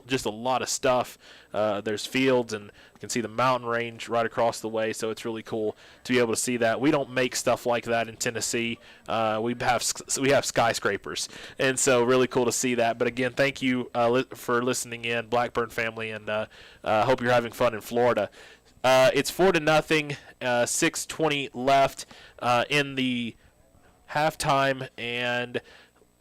just a lot of stuff. There's fields, and you can see the mountain range right across the way, so it's really cool to be able to see that. We don't make stuff like that in Tennessee. We have skyscrapers, and so really cool to see that. But again, thank you for listening in, Blackburn family, and hope you're having fun in Florida. It's 4-0, 6:20 left in the halftime, and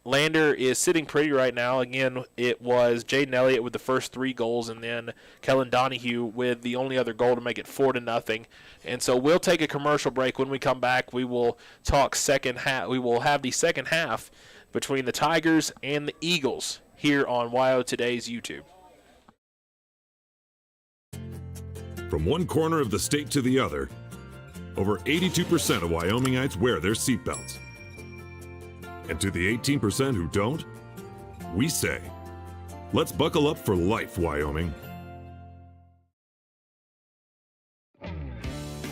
Lander is sitting pretty right now. Again, it was Jaden Elliott with the first 3 goals, and then Kellen Donahue with the only other goal to make it 4-0. And so we'll take a commercial break. When we come back, we will talk second half. We will have the second half between the Tigers and the Eagles here on WYO Today's YouTube. From one corner of the state to the other, over 82% of Wyomingites wear their seatbelts. And to the 18% who don't, we say, let's buckle up for life, Wyoming.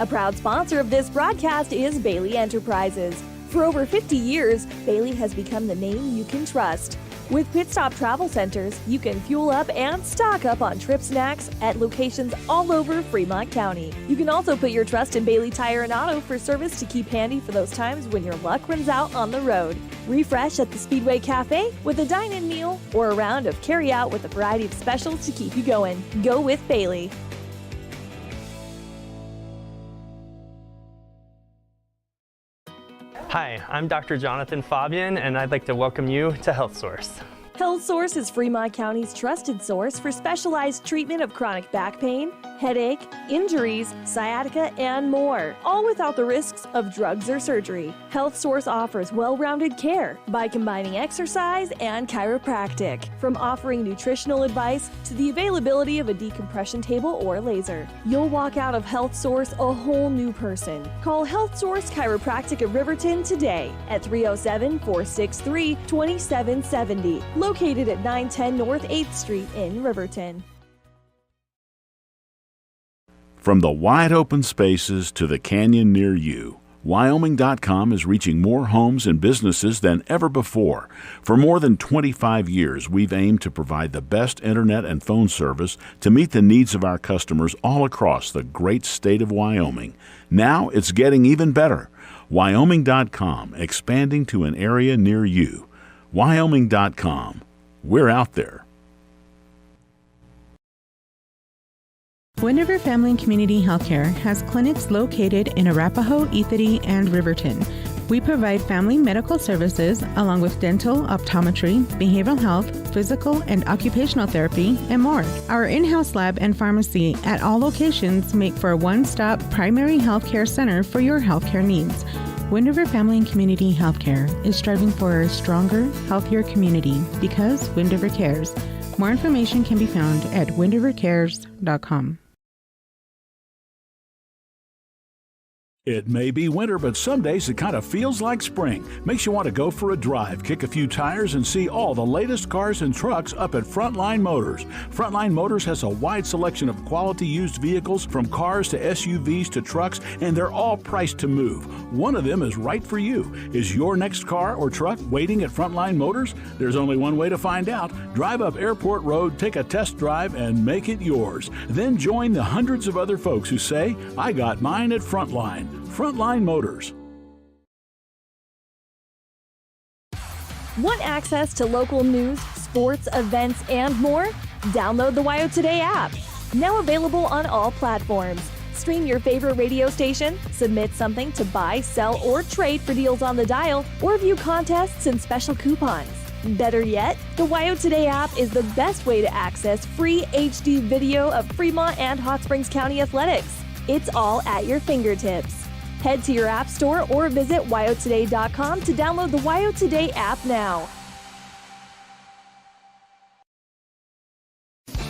A proud sponsor of this broadcast is Bailey Enterprises. For over 50 years, Bailey has become the name you can trust. With Pit Stop Travel Centers, you can fuel up and stock up on trip snacks at locations all over Fremont County. You can also put your trust in Bailey Tire and Auto for service to keep handy for those times when your luck runs out on the road. Refresh at the Speedway Cafe with a dine-in meal or a round of carry-out with a variety of specials to keep you going. Go with Bailey. Hi, I'm Dr. Jonathan Fabian, and I'd like to welcome you to Health Source. Health Source is Fremont County's trusted source for specialized treatment of chronic back pain, headache, injuries, sciatica, and more, all without the risks of drugs or surgery. Health Source offers well-rounded care by combining exercise and chiropractic, from offering nutritional advice to the availability of a decompression table or laser. You'll walk out of Health Source a whole new person. Call Health Source Chiropractic at Riverton today at 307-463-2770, located at 910 North 8th Street in Riverton. From the wide open spaces to the canyon near you, Wyoming.com is reaching more homes and businesses than ever before. For more than 25 years, we've aimed to provide the best internet and phone service to meet the needs of our customers all across the great state of Wyoming. Now it's getting even better. Wyoming.com, expanding to an area near you. Wyoming.com. We're out there. Wind River Family and Community Healthcare has clinics located in Arapahoe, Ethity, and Riverton. We provide family medical services along with dental, optometry, behavioral health, physical and occupational therapy, and more. Our in-house lab and pharmacy at all locations make for a one-stop primary healthcare center for your healthcare needs. Wind River Family and Community Healthcare is striving for a stronger, healthier community because Wind River cares. More information can be found at windrivercares.com. It may be winter, but some days it kind of feels like spring. Makes you want to go for a drive, kick a few tires, and see all the latest cars and trucks up at Frontline Motors. Frontline Motors has a wide selection of quality used vehicles, from cars to SUVs to trucks, and they're all priced to move. One of them is right for you. Is your next car or truck waiting at Frontline Motors? There's only one way to find out. Drive up Airport Road, take a test drive, and make it yours. Then join the hundreds of other folks who say, I got mine at Frontline. Frontline Motors. Want access to local news, sports, events, and more? Download the WYO Today app. Now available on all platforms. Stream your favorite radio station, submit something to buy, sell, or trade for deals on the dial, or view contests and special coupons. Better yet, the WYO Today app is the best way to access free HD video of Fremont and Hot Springs County athletics. It's all at your fingertips. Head to your app store or visit wyotoday.com to download the WYO Today app now.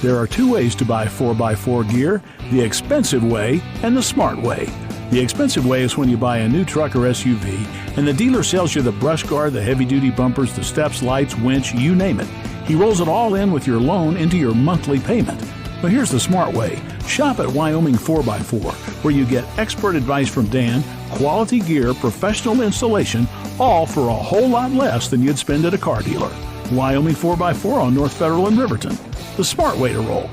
There are two ways to buy 4x4 gear, the expensive way and the smart way. The expensive way is when you buy a new truck or SUV and the dealer sells you the brush guard, the heavy-duty bumpers, the steps, lights, winch, you name it. He rolls it all in with your loan into your monthly payment. But here's the smart way. Shop at Wyoming 4x4, where you get expert advice from Dan, quality gear, professional installation, all for a whole lot less than you'd spend at a car dealer. Wyoming 4x4 on North Federal in Riverton. The smart way to roll.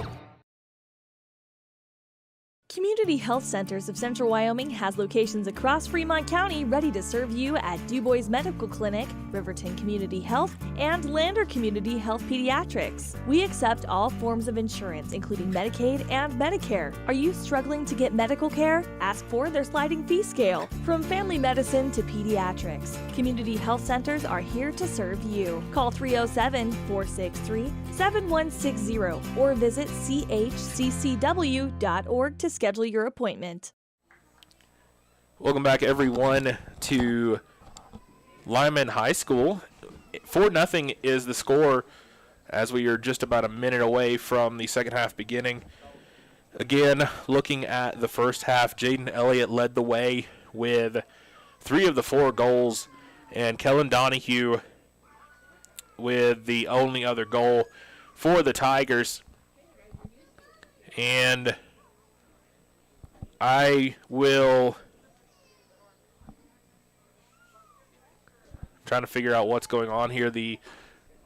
Community Health Centers of Central Wyoming has locations across Fremont County ready to serve you at DuBois Medical Clinic, Riverton Community Health, and Lander Community Health Pediatrics. We accept all forms of insurance, including Medicaid and Medicare. Are you struggling to get medical care? Ask for their sliding fee scale. From family medicine to pediatrics, Community Health Centers are here to serve you. Call 307-463-7160 or visit chccw.org to schedule your appointment. Welcome back, everyone, to Lyman High School. 4-0 is the score as we are just about a minute away from the second half beginning. Again, looking at the first half, Jaden Elliott led the way with 3 of the 4 goals, and Kellen Donahue with the only other goal for the Tigers. And I will trying to figure out what's going on here. We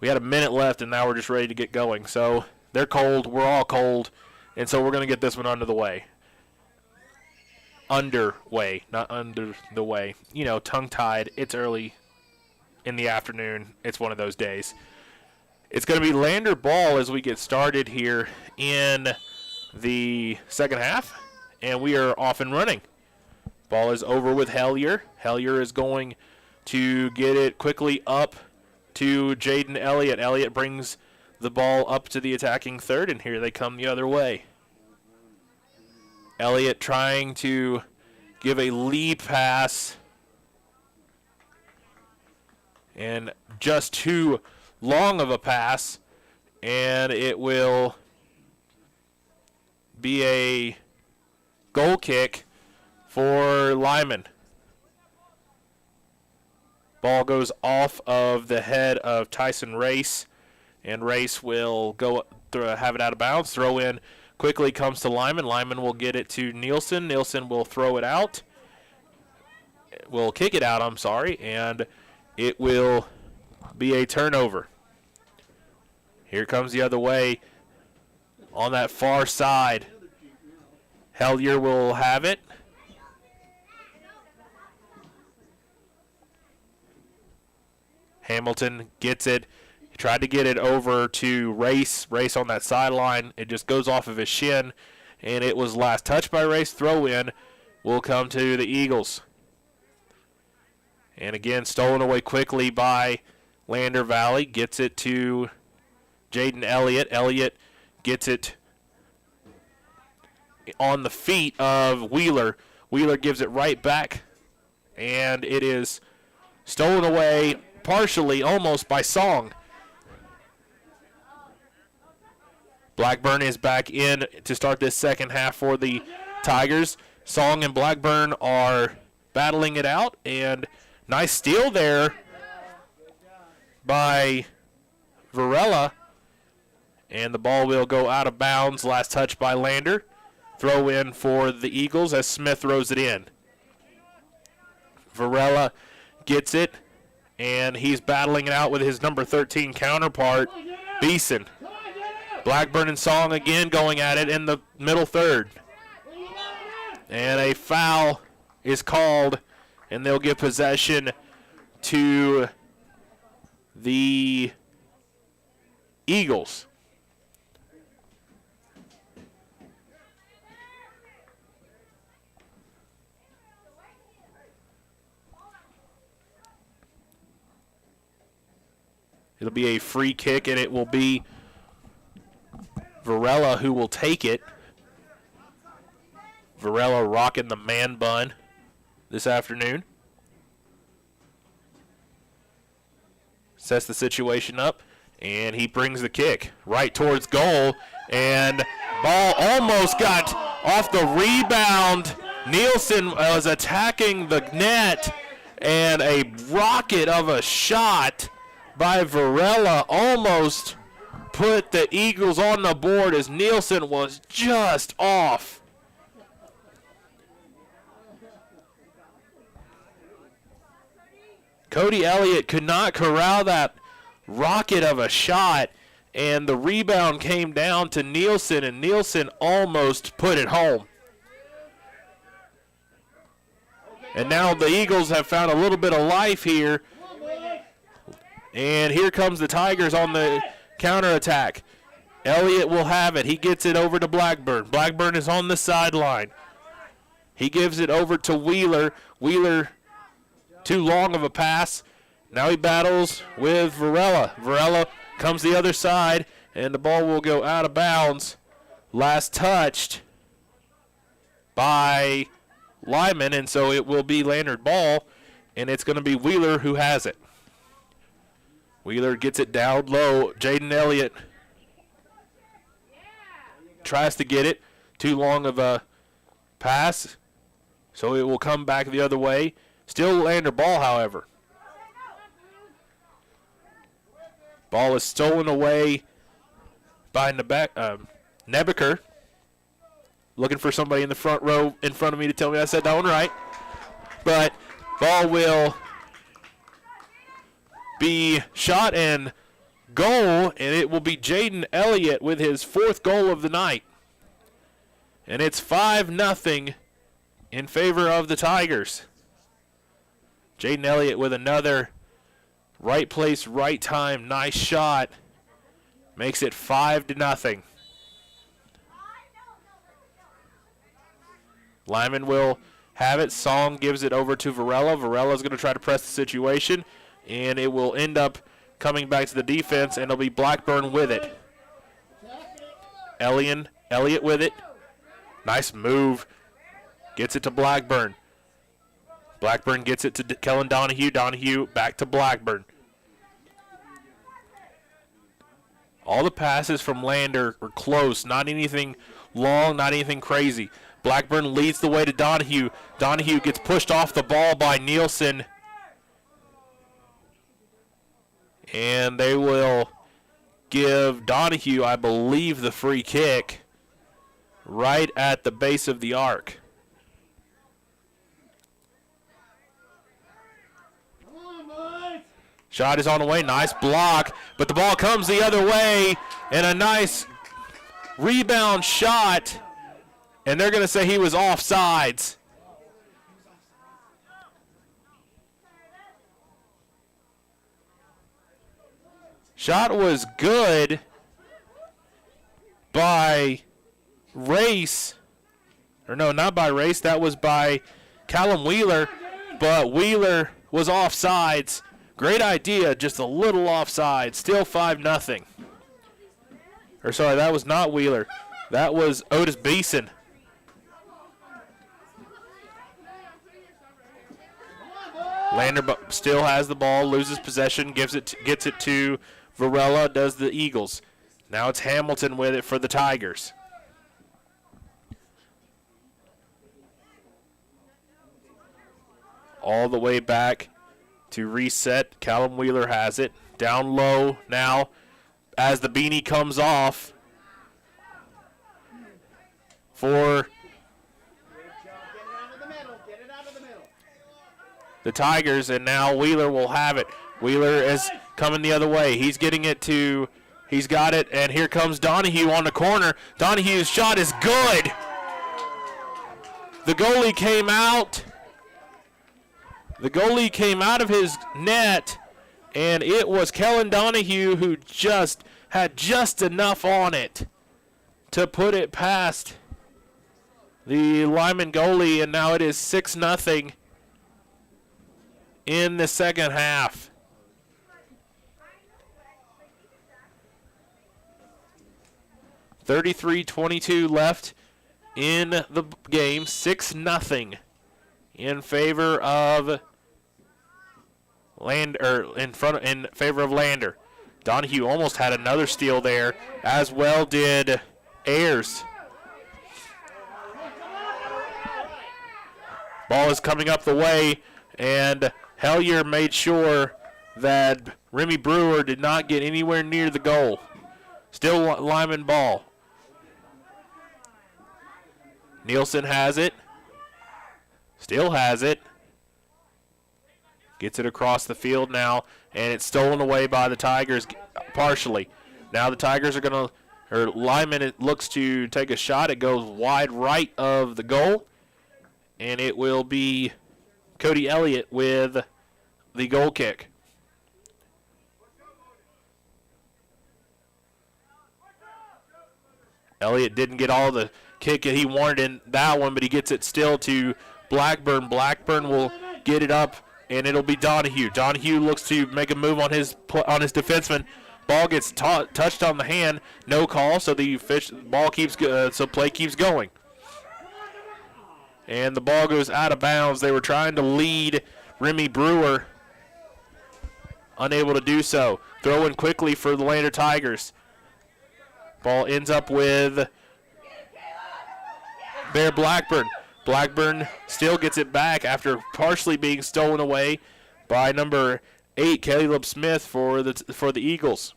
had a minute left, and now we're just ready to get going. So they're cold. We're all cold. And so we're going to get this one under the way. Underway, not under the way. You know, tongue-tied. It's early in the afternoon. It's one of those days. It's going to be Lander ball as we get started here in the second half. And we are off and running. Ball is over with Hellier. Hellier is going to get it quickly up to Jaden Elliott. Elliott brings the ball up to the attacking third, and here they come the other way. Elliott trying to give a lead pass. And just too long of a pass. And it will be a goal kick for Lyman. Ball goes off of the head of Tyson Race, and Race will go have it out of bounds. Throw in quickly comes to Lyman. Lyman will get it to Nielsen. Nielsen will throw it out. Will kick it out, I'm sorry, and it will be a turnover. Here comes the other way on that far side. Hellier will have it. Hamilton gets it. He tried to get it over to Race. Race on that sideline. It just goes off of his shin, and it was last touched by Race. Throw in will come to the Eagles. And again, stolen away quickly by Lander Valley. Gets it to Jaden Elliott. Elliott gets it on the feet of Wheeler. Wheeler gives it right back, and it is stolen away partially almost by Song. Blackburn is back in to start this second half for the Tigers. Song and Blackburn are battling it out, and nice steal there by Varela, and the ball will go out of bounds. Last touch by Lander. Throw in for the Eagles as Smith throws it in. Varela gets it, and he's battling it out with his number 13 counterpart, Beeson. Blackburn and Song again going at it in the middle third. And a foul is called, and they'll give possession to the Eagles. It'll be a free kick, and it will be Varela who will take it. Varela rocking the man bun this afternoon. Sets the situation up, and he brings the kick right towards goal, and ball almost got off the rebound Nielsen was attacking the net, and a rocket of a shot by Varela almost put the Eagles on the board as Nielsen was just off. Cody Elliott could not corral that rocket of a shot, and the rebound came down to Nielsen, and Nielsen almost put it home. And now the Eagles have found a little bit of life here. And here comes the Tigers on the counterattack. Elliott will have it. He gets it over to Blackburn. Blackburn is on the sideline. He gives it over to Wheeler. Wheeler, too long of a pass. Now he battles with Varela. Varela comes the other side, and the ball will go out of bounds. Last touched by Lyman, and so it will be Lannard ball, and it's going to be Wheeler who has it. Wheeler gets it down low. Jaden Elliott tries to get it. Too long of a pass, so it will come back the other way. Still Lannard ball, however. Ball is stolen away by Nebeker. Looking for somebody in the front row in front of me to tell me I said that one right. But ball will be shot and goal, and it will be Jaden Elliott with his 4th goal of the night. And it's 5-0 in favor of the Tigers. Jaden Elliott with another right place, right time, nice shot. Makes it 5-0. Lyman will have it. Song gives it over to Varela. Varela's going to try to press the situation, and it will end up coming back to the defense, and it'll be Blackburn with it. Elliott with it. Nice move. Gets it to Blackburn. Blackburn gets it to Kellen Donahue. Donahue back to Blackburn. All the passes from Lander are close. Not anything long, not anything crazy. Blackburn leads the way to Donahue. Donahue gets pushed off the ball by Nielsen. And they will give Donahue, I believe, the free kick right at the base of the arc. Shot is on the way. Nice block. But the ball comes the other way. And a nice rebound shot. And they're going to say he was offsides. Shot was good by Race. Or no, not by Race. That was by Callum Wheeler. But Wheeler was offsides. Great idea, just a little offside. Still 5-0. Or sorry, that was not Wheeler. That was Otis Beeson. Lander still has the ball, loses possession, gets it to Varela, does the Eagles. Now it's Hamilton with it for the Tigers. All the way back to reset. Callum Wheeler has it. Down low now as the beanie comes off for the Tigers, and now Wheeler will have it. Wheeler is coming the other way. He's getting it to, he's got it, and here comes Donahue on the corner. Donahue's shot is good. The goalie came out. The goalie came out of his net, and it was Kellen Donahue who just had just enough on it to put it past the Lyman goalie, and now it is 6-0 in the second half. .33-22 left in the game. 6-0 in favor of in favor of Lander. Donahue almost had another steal there, as well did Ayers. Ball is coming up the way, and Hellier made sure that Remy Brewer did not get anywhere near the goal. Still Lyman ball. Nielsen has it. Still has it. Gets it across the field now, and it's stolen away by the Tigers partially. Now the Tigers are going to, or Lyman, it looks to take a shot. It goes wide right of the goal, and it will be Cody Elliott with the goal kick. Elliott didn't get all the kick that he wanted in that one, but he gets it still to Blackburn. Blackburn will get it up, and it'll be Donahue. Donahue looks to make a move on his defenseman. Ball gets touched on the hand, no call, so the ball keeps so play keeps going. And the ball goes out of bounds. They were trying to lead Remy Brewer, unable to do so. Throw in quickly for the Lander Tigers. Ball ends up with Bear Blackburn. Blackburn still gets it back after partially being stolen away by number 8, Caleb Smith for the Eagles.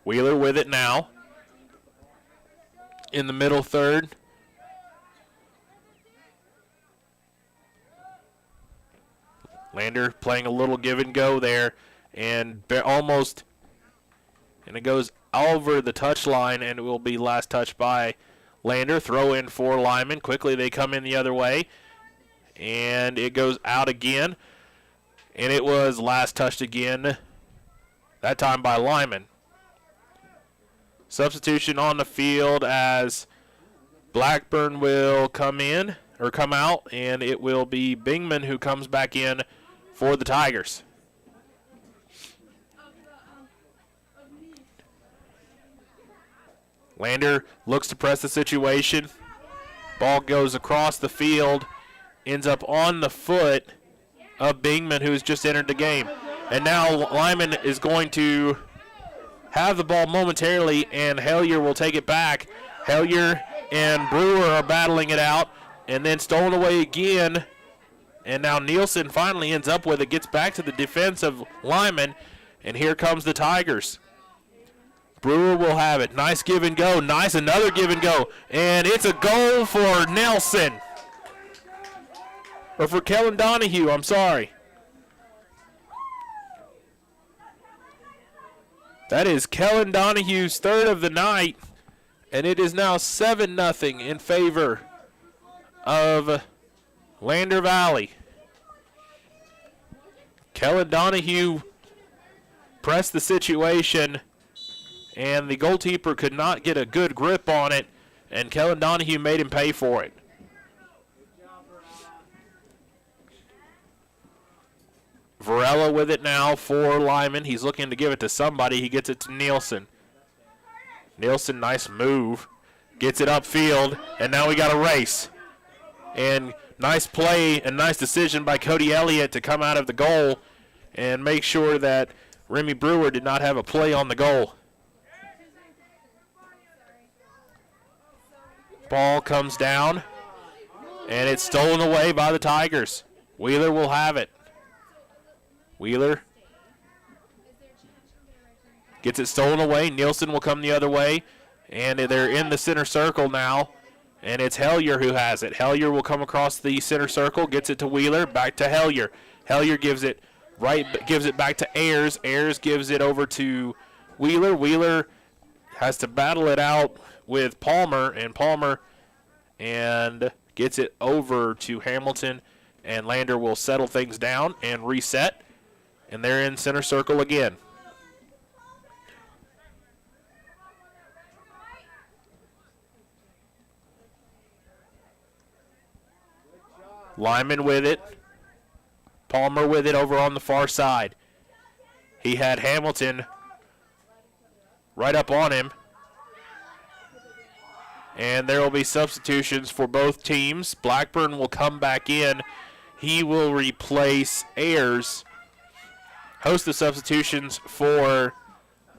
Wheeler with it now in the middle third. Lander playing a little give and go there, and almost, and it goes over the touch line, and it will be last touch by Lander. Throw in for Lyman. Quickly they come in the other way, and it goes out again, and it was last touched again, that time by Lyman. Substitution on the field as Blackburn will come in, or come out, and it will be Bingman who comes back in for the Tigers. Lander looks to press the situation. Ball goes across the field, ends up on the foot of Bingman, who's just entered the game. And now Lyman is going to have the ball momentarily, and Hellier will take it back. Hellier and Brewer are battling it out, and then stolen away again. And now Nielsen finally ends up with it, gets back to the defense of Lyman, and here comes the Tigers. Brewer will have it. Nice give and go. Nice, another give and go. And it's a goal for Nelson. Or for Kellen Donahue, I'm sorry. That is Kellen Donahue's third of the night. And it is now 7-0 in favor of Lander Valley. Kellen Donahue pressed the situation, and the goalkeeper could not get a good grip on it, and Kellen Donahue made him pay for it. Varela with it now for Lyman. He's looking to give it to somebody. He gets it to Nielsen. Nielsen, nice move. Gets it upfield, and now we got a race. And nice play and nice decision by Cody Elliott to come out of the goal and make sure that Remy Brewer did not have a play on the goal. Ball comes down, and it's stolen away by the Tigers. Wheeler will have it. Wheeler gets it stolen away. Nielsen will come the other way, and they're in the center circle now, and it's Hellier who has it. Hellier will come across the center circle, gets it to Wheeler, back to Hellier. Hellier gives it back to Ayers. Ayers gives it over to Wheeler. Wheeler has to battle it out with Palmer, and gets it over to Hamilton, and Lander will settle things down and reset, and they're in center circle again. Lyman with it. Palmer with it over on the far side. He had Hamilton right up on him. And there will be substitutions for both teams. Blackburn will come back in. He will replace Ayers. Host the substitutions for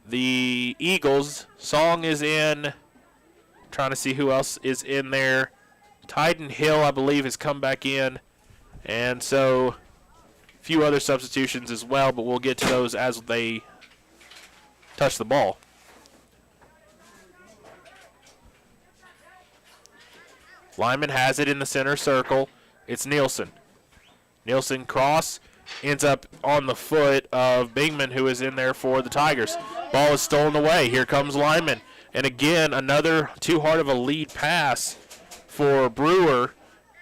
the Eagles. Song is in Trying to see who else is in there. Tyden Hill, I believe, has come back in. And so a few other substitutions as well, but we'll get to those as they touch the ball. Lyman has it in the center circle. It's Nielsen. Nielsen cross ends up on the foot of Bingman, who is in there for the Tigers. Ball is stolen away. Here comes Lyman. And again, another too hard of a lead pass for Brewer.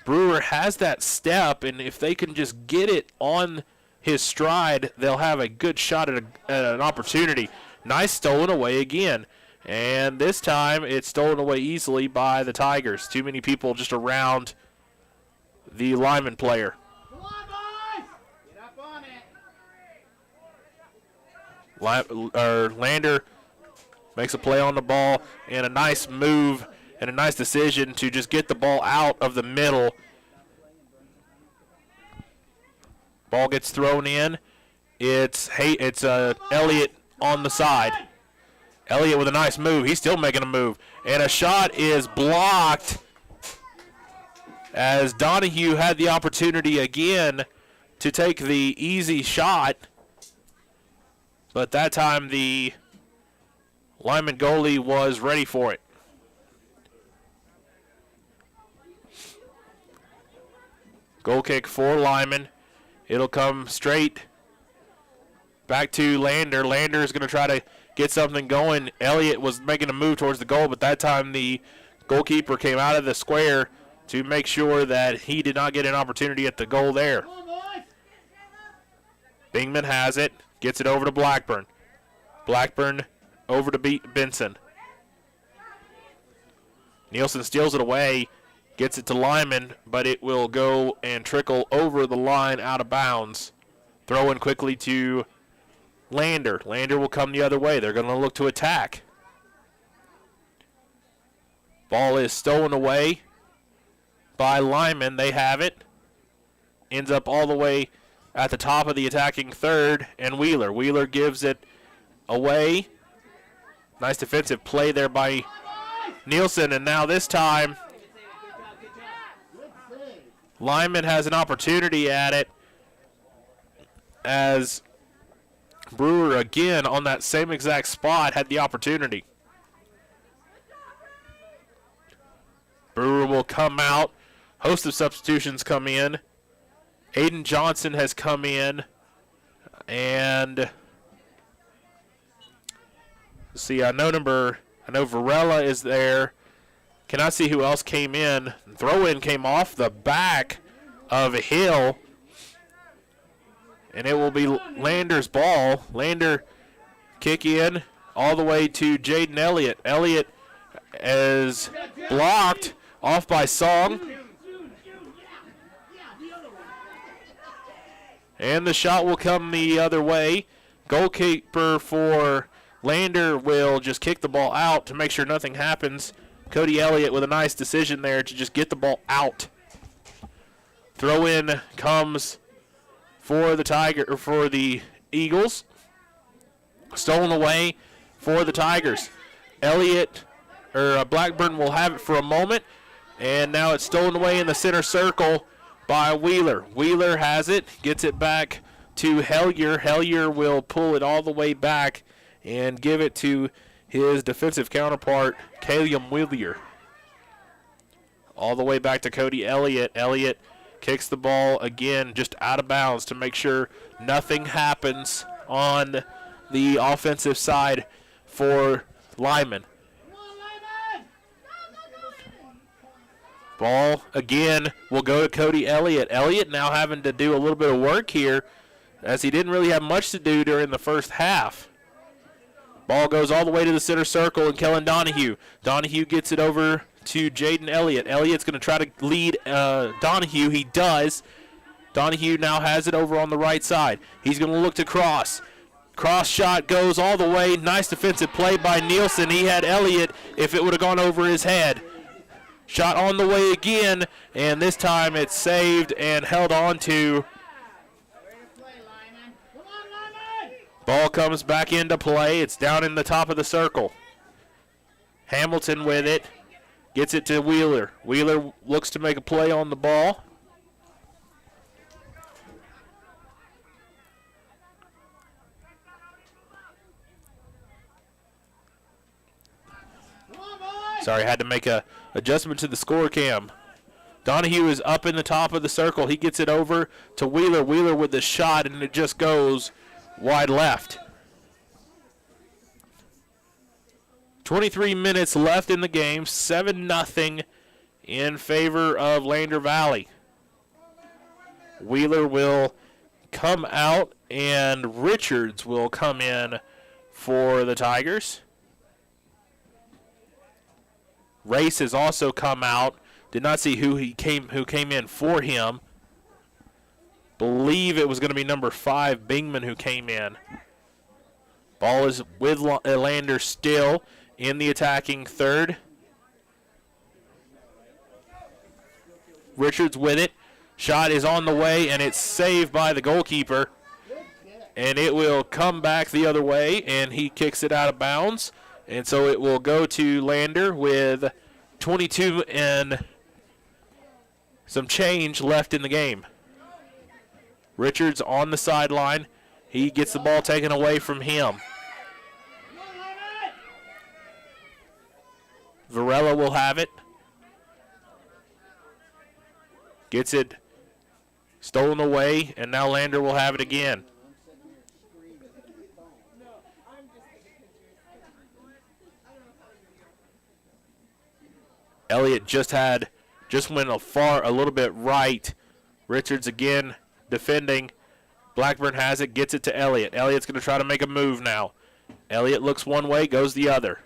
Brewer has that step, and if they can just get it on his stride, they'll have a good shot at an opportunity. Nice stolen away again. And this time it's stolen away easily by the Tigers. Too many people just around the Lyman player. Come on, boys! Get up on it. Lander makes a play on the ball, and a nice move and a nice decision to just get the ball out of the middle. Ball gets thrown in. It's Elliott on the side. Elliott with a nice move. He's still making a move. And a shot is blocked as Donahue had the opportunity again to take the easy shot. But that time the Lyman goalie was ready for it. Goal kick for Lyman. It'll come straight back to Lander. Lander is going to try to get something going. Elliott was making a move towards the goal, but that time the goalkeeper came out of the square to make sure that he did not get an opportunity at the goal there. Bingman has it, gets it over to Blackburn. Blackburn over to Benson. Nielsen steals it away, gets it to Lyman, but it will go and trickle over the line out of bounds. Throw in quickly to Lander. Lander will come the other way. They're going to look to attack. Ball is stolen away by Lyman. They have it. Ends up all the way at the top of the attacking third, and Wheeler. Wheeler gives it away. Nice defensive play there by Nielsen, and now this time Lyman has an opportunity at it as Brewer again on that same exact spot had the opportunity. Brewer will come out. Host of substitutions come in. Aiden Johnson has come in. And let's see, I know Varela is there. Cannot see who else came in. Throw-in came off the back of Hill. And it will be Lander's ball. Lander kick in all the way to Jaden Elliott. Elliott is blocked off by Song. And the shot will come the other way. Goalkeeper for Lander will just kick the ball out to make sure nothing happens. Cody Elliott with a nice decision there to just get the ball out. Throw in comes for the Eagles. Stolen away for the Tigers. Blackburn will have it for a moment, and now it's stolen away in the center circle by Wheeler. Wheeler has it, gets it back to Hellier. Hellier will pull it all the way back and give it to his defensive counterpart, Caleb Wheeler. All the way back to Cody Elliott. Elliott kicks the ball again just out of bounds to make sure nothing happens on the offensive side for Lyman. Ball again will go to Cody Elliott. Elliott now having to do a little bit of work here as he didn't really have much to do during the first half. Ball goes all the way to the center circle and Kellen Donahue. Donahue gets it over to Jaden Elliott. Elliott's going to try to lead Donahue. He does. Donahue now has it over on the right side. He's going to look to cross. Cross shot goes all the way. Nice defensive play by Nielsen. He had Elliott if it would have gone over his head. Shot on the way again, and this time it's saved and held on to. Ball comes back into play. It's down in the top of the circle. Hamilton with it. Gets it to Wheeler. Wheeler looks to make a play on the ball. Sorry, had to make a adjustment to the score cam. Donahue is up in the top of the circle. He gets it over to Wheeler. Wheeler with the shot, and it just goes wide left. 23 minutes left in the game, 7-0 in favor of Lander Valley. Wheeler will come out, and Richards will come in for the Tigers. Race has also come out. Did not see who came in for him. Believe it was going to be number 5, Bingman, who came in. Ball is with Lander still in the attacking third. Richards with it. Shot is on the way, and it's saved by the goalkeeper. And it will come back the other way, and he kicks it out of bounds. And so it will go to Lander with 22 and some change left in the game. Richards on the sideline. He gets the ball taken away from him. Varela will have it. Gets it stolen away, and now Lander will have it again. Elliott just went a little bit right. Richards again defending. Blackburn has it, gets it to Elliott. Elliott's going to try to make a move now. Elliott looks one way, goes the other.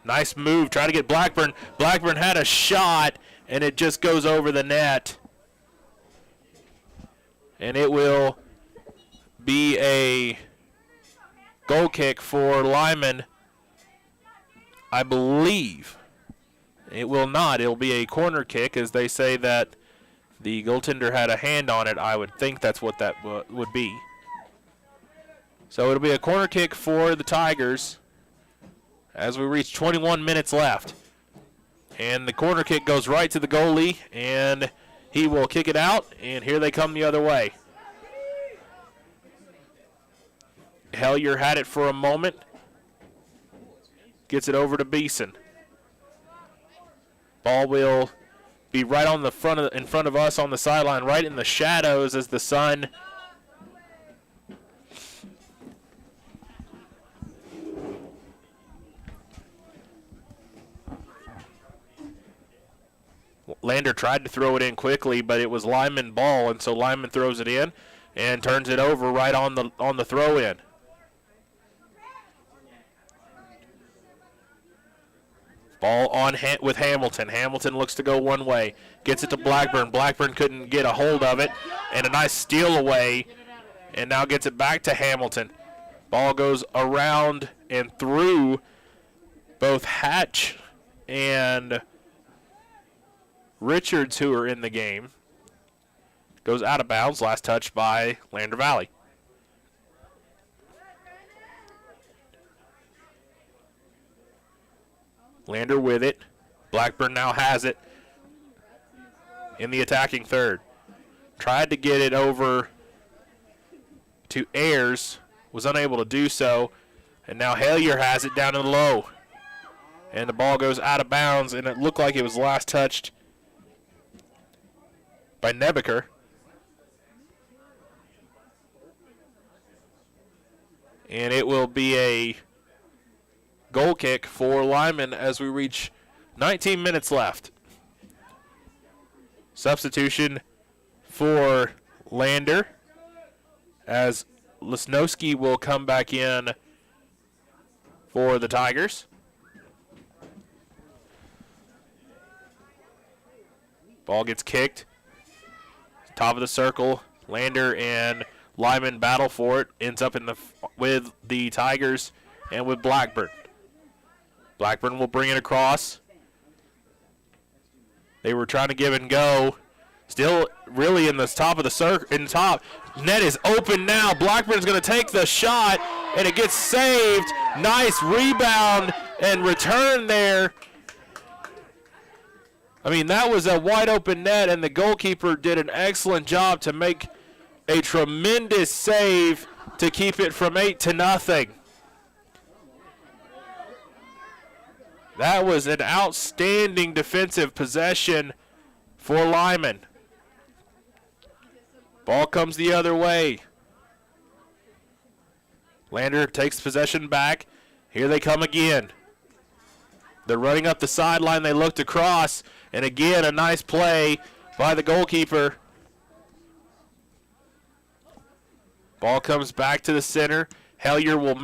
Nice move, try to get Blackburn. Blackburn had a shot, and it just goes over the net. And it will be a goal kick for Lyman, I believe. It will not. It will be a corner kick, as they say that the goaltender had a hand on it. I would think that's what that would be. So it'll be a corner kick for the Tigers as we reach 21 minutes left. And the corner kick goes right to the goalie, and he will kick it out, and here they come the other way. Hellier had it for a moment. Gets it over to Beeson. Ball will be right on the in front of us on the sideline, right in the shadows as the sun Lander tried to throw it in quickly, but it was Lyman ball, and so Lyman throws it in and turns it over right on the throw in. Ball on with Hamilton. Hamilton looks to go one way. Gets it to Blackburn. Blackburn couldn't get a hold of it. And a nice steal away. And now gets it back to Hamilton. Ball goes around and through both Hatch and Richards, who are in the game. Goes out of bounds. Last touch by Lander Valley. Lander with it. Blackburn now has it in the attacking third. Tried to get it over to Ayers. Was unable to do so. And now Hellier has it down in the low. And the ball goes out of bounds, and it looked like it was last touched by Nebeker. And it will be a goal kick for Lyman as we reach 19 minutes left. Substitution for Lander as Lesnowski will come back in for the Tigers. Ball gets kicked. Top of the circle. Lander and Lyman battle for it. Ends up with the Tigers and with Blackburn. Blackburn will bring it across. They were trying to give and go. Still really in the top of the circle. In the top. Net is open now. Blackburn's going to take the shot, and it gets saved. Nice rebound and return there I mean, that was a wide open net, and the goalkeeper did an excellent job to make a tremendous save to keep it from 8-0. That was an outstanding defensive possession for Lyman. Ball comes the other way. Lander takes possession back. Here they come again. They're running up the sideline. They looked across, and again a nice play by the goalkeeper. Ball comes back to the center. Hellier will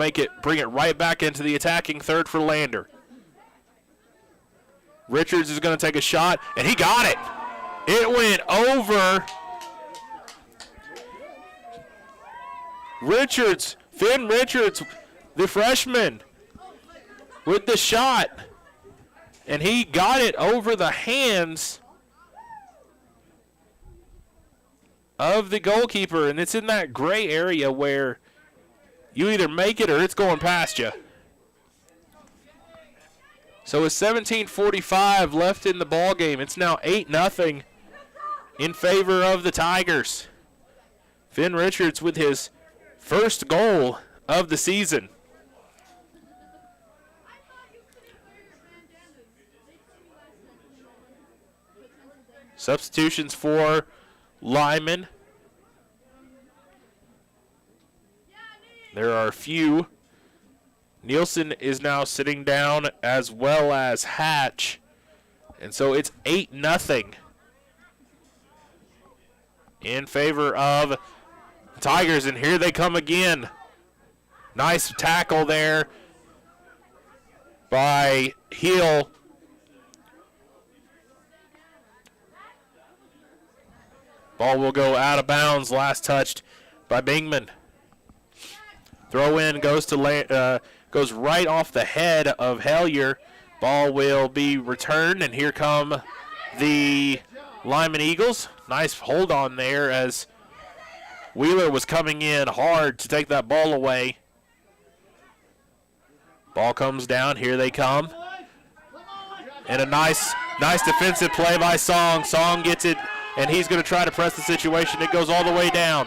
bring it right back into the attacking third for Lander. Richards is going to take a shot, and he got it. It went over. Finn Richards, the freshman, with the shot. And he got it over the hands of the goalkeeper. And it's in that gray area where you either make it or it's going past you. So with 17:45 left in the ball game, it's now 8-0 in favor of the Tigers. Finn Richards with his first goal of the season. Substitutions for Lyman. There are a few. Nielsen is now sitting down, as well as Hatch. And so it's 8-0 in favor of Tigers. And here they come again. Nice tackle there by Hill. Ball will go out of bounds, last touched by Bingman. Throw in goes right off the head of Hellier. Ball will be returned, and here come the Lyman Eagles. Nice hold on there as Wheeler was coming in hard to take that ball away. Ball comes down, here they come. And a nice defensive play by Song. Song gets it, and he's going to try to press the situation. It goes all the way down.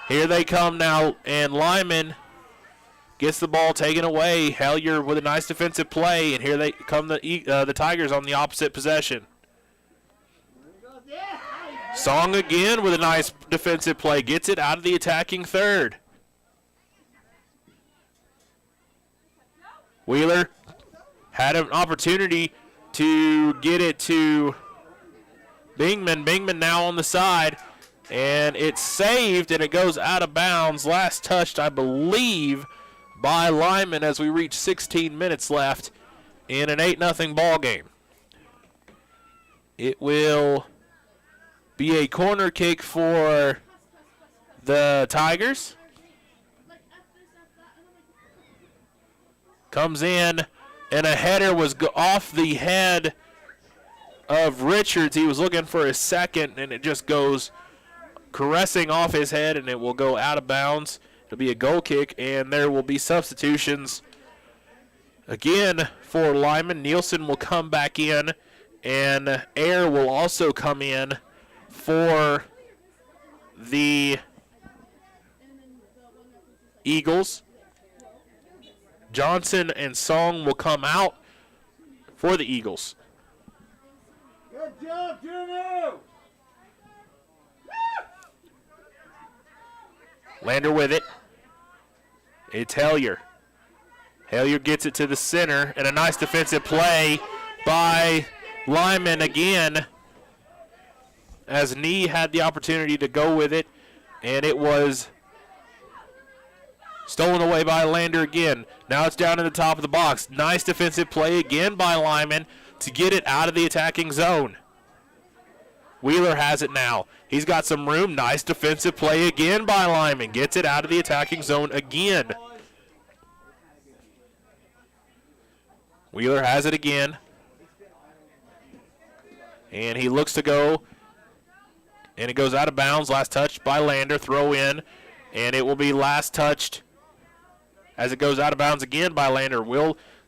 Here they come now, and Lyman gets the ball taken away. Hellier with a nice defensive play, and here they come the Tigers on the opposite possession. Song again with a nice defensive play. Gets it out of the attacking third. Wheeler had an opportunity to get it to Bingman. Bingman now on the side, and it's saved, and it goes out of bounds. Last touched, I believe, by Lyman as we reach 16 minutes left in an 8-0 ball game. It will be a corner kick for the Tigers. Comes in, and a header was off the head of Richards. He was looking for a second, and it just goes caressing off his head, and it will go out of bounds. It'll be a goal kick, and there will be substitutions again for Lyman. Nielsen will come back in, and Air will also come in for the Eagles. Johnson and Song will come out for the Eagles. Good job, Junior! Lander with it. It's Hellier. Hellier gets it to the center, and a nice defensive play by Lyman again, as Nee had the opportunity to go with it, and it was stolen away by Lander again. Now it's down in the top of the box. Nice defensive play again by Lyman to get it out of the attacking zone. Wheeler has it now. He's got some room. Nice defensive play again by Lyman. Gets it out of the attacking zone again. Wheeler has it again. And he looks to go. And it goes out of bounds. Last touched by Lander. Throw in. And it will be last touched as it goes out of bounds again by Lander.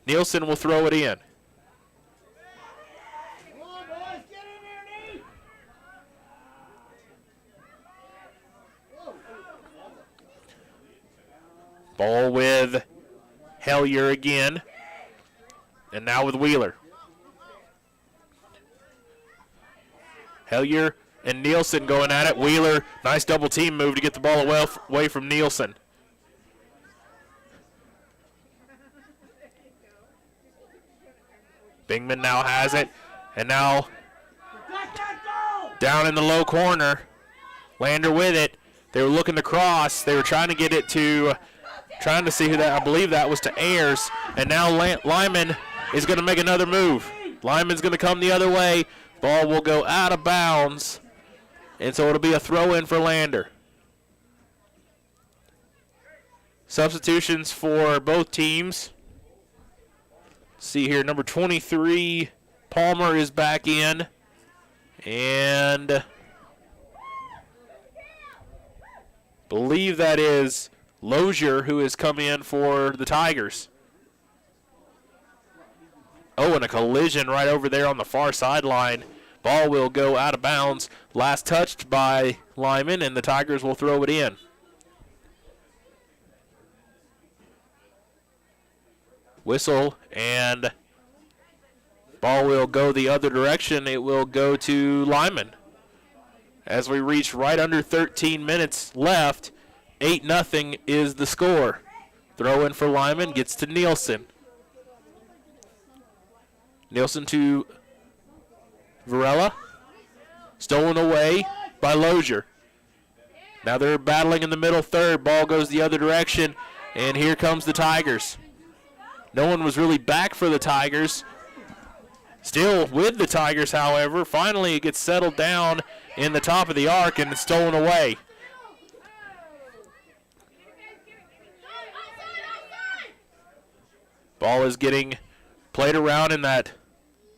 Nielsen will throw it in. Ball with Hellier again. And now with Wheeler. Hellier and Nielsen going at it. Wheeler, nice double team move to get the ball away from Nielsen. Bingman now has it. And now down in the low corner. Lander with it. They were looking to cross. They were trying to get it to, trying to see who that, I believe that was to Ayers. And now Lyman is going to make another move. Lyman's going to come the other way. Ball will go out of bounds. And so it'll be a throw in for Lander. Substitutions for both teams. See here, number 23, Palmer is back in. And believe that is Lozier who has come in for the Tigers. Oh, and a collision right over there on the far sideline. Ball will go out of bounds. Last touched by Lyman, and the Tigers will throw it in. Whistle, and ball will go the other direction. It will go to Lyman. As we reach right under 13 minutes left, 8-0 is the score. Throw in for Lyman, gets to Nielsen. Nielsen to Varela. Stolen away by Lozier. Now they're battling in the middle third. Ball goes the other direction, and here comes the Tigers. No one was really back for the Tigers. Still with the Tigers, however. Finally, it gets settled down in the top of the arc and it's stolen away. Ball is getting played around in that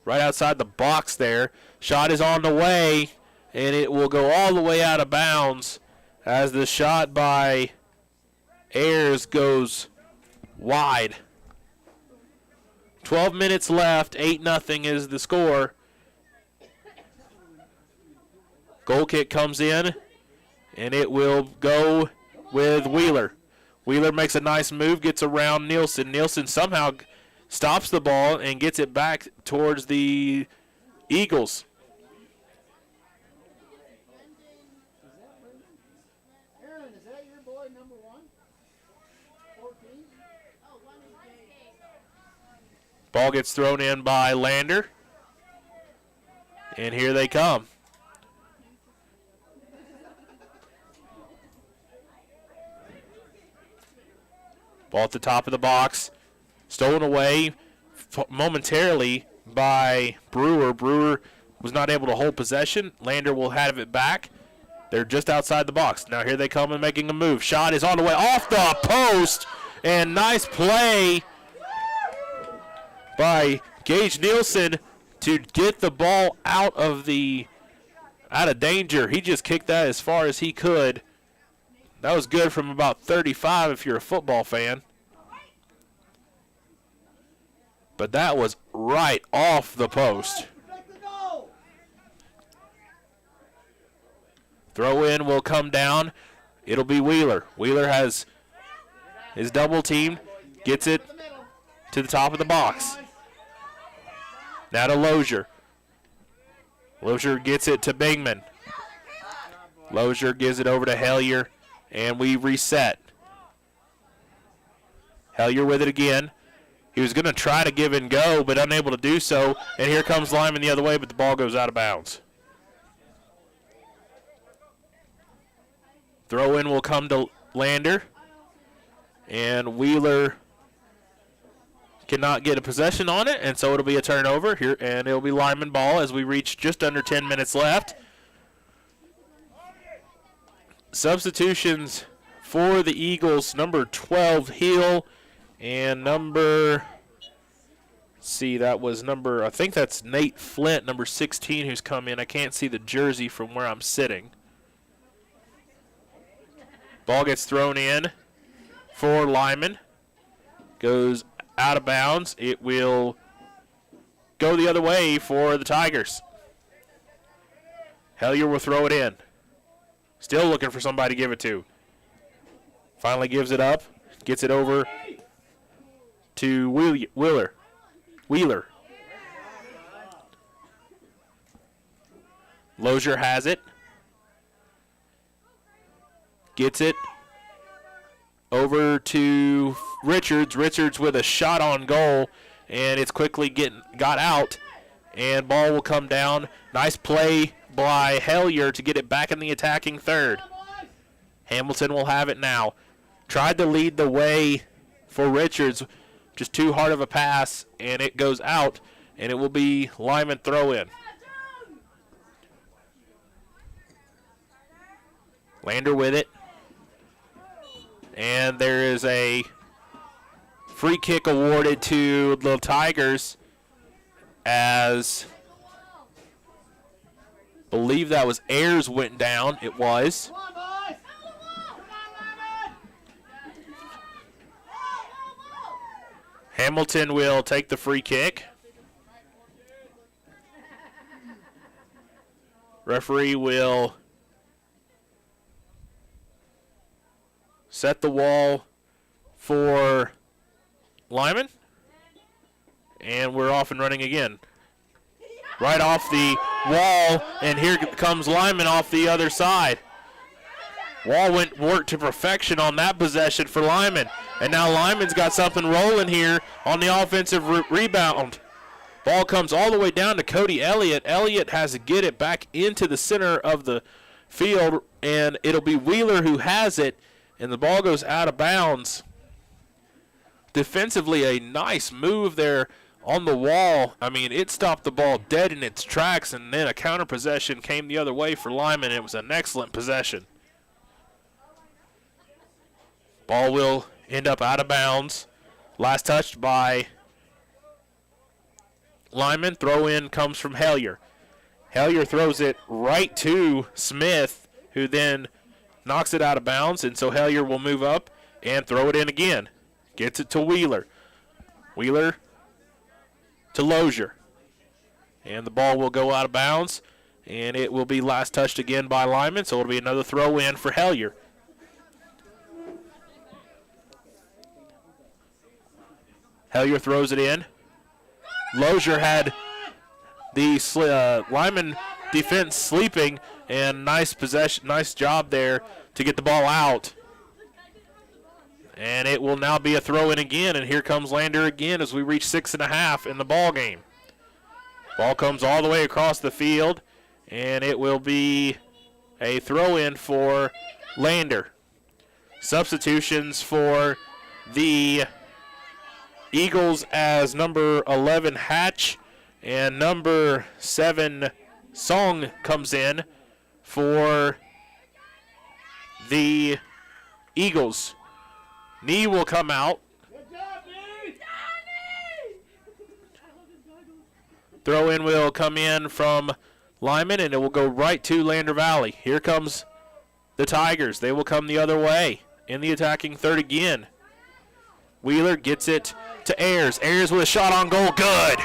right outside the box there. Shot is on the way, and it will go all the way out of bounds as the shot by Ayers goes wide. 12 minutes left, 8-0 is the score. Goal kick comes in, and it will go with Wheeler. Wheeler makes a nice move, gets around Nielsen. Nielsen somehow stops the ball and gets it back towards the Eagles. Aaron, is that your boy, number 1? 14? Ball gets thrown in by Lander. And here they come. Ball at the top of the box. Stolen away momentarily by Brewer. Brewer was not able to hold possession. Lander will have it back. They're just outside the box. Now here they come and making a move. Shot is on the way off the post. And nice play by Gage Nielsen to get the ball out of danger. He just kicked that as far as he could. That was good from about 35 if you're a football fan. But that was right off the post. Throw in will come down. It'll be Wheeler. Wheeler has his double team, gets it to the top of the box. Now to Lozier. Lozier gets it to Bingman. Lozier gives it over to Hellier, and we reset. Hellier with it again. He was going to try to give and go, but unable to do so. And here comes Lyman the other way, but the ball goes out of bounds. Throw in will come to Lander. And Wheeler cannot get a possession on it, and so it'll be a turnover here, and it'll be Lyman ball as we reach just under 10 minutes left. Substitutions for the Eagles, number 12, Hill, and I think that's Nate Flint, number 16, who's come in. I can't see the jersey from where I'm sitting. Ball gets thrown in for Lyman. Goes out of bounds. It will go the other way for the Tigers. Hellier will throw it in. Still looking for somebody to give it to. Finally gives it up gets it over to Wheeler. Lozier has it. Gets it over to Richards. Richards with a shot on goal, and it's quickly got out, and ball will come down. Nice play by Hellier to get it back in the attacking third. Hamilton will have it now. Tried to lead the way for Richards, just too hard of a pass, and it goes out, and it will be Lyman throw in. Lander with it. And there is a free kick awarded to the Tigers, as I believe that was Ayers went down. It was. Hamilton will take the free kick. Referee will set the wall for Lyman. And we're off and running again. Right off the wall, and here comes Lyman off the other side. Wall worked to perfection on that possession for Lyman. And now Lyman's got something rolling here on the offensive rebound. Ball comes all the way down to Cody Elliott. Elliott has to get it back into the center of the field, and it'll be Wheeler who has it, and the ball goes out of bounds. Defensively, a nice move there on the wall. I mean, it stopped the ball dead in its tracks, and then a counter possession came the other way for Lyman. It was an excellent possession. Ball will end up out of bounds. Last touched by Lyman. Throw in comes from Hellier. Hellier throws it right to Smith, who then knocks it out of bounds, and so Hellier will move up and throw it in again. Gets it to Wheeler. Wheeler to Lozier. And the ball will go out of bounds, and it will be last touched again by Lyman, so it'll be another throw in for Hellier. Hellier throws it in. Lozier had the Lyman defense sleeping, and nice possession, nice job there to get the ball out. And it will now be a throw in again, and here comes Lander again as we reach 6.5 in the ball game. Ball comes all the way across the field, and it will be a throw in for Lander. Substitutions for the Eagles as number 11 Hatch and number 7 Song comes in for the Eagles. Knee will come out. Throw in will come in from Lyman, and it will go right to Lander Valley. Here comes the Tigers. They will come the other way in the attacking third again. Wheeler gets it to Ayers. Ayers with a shot on goal. Good.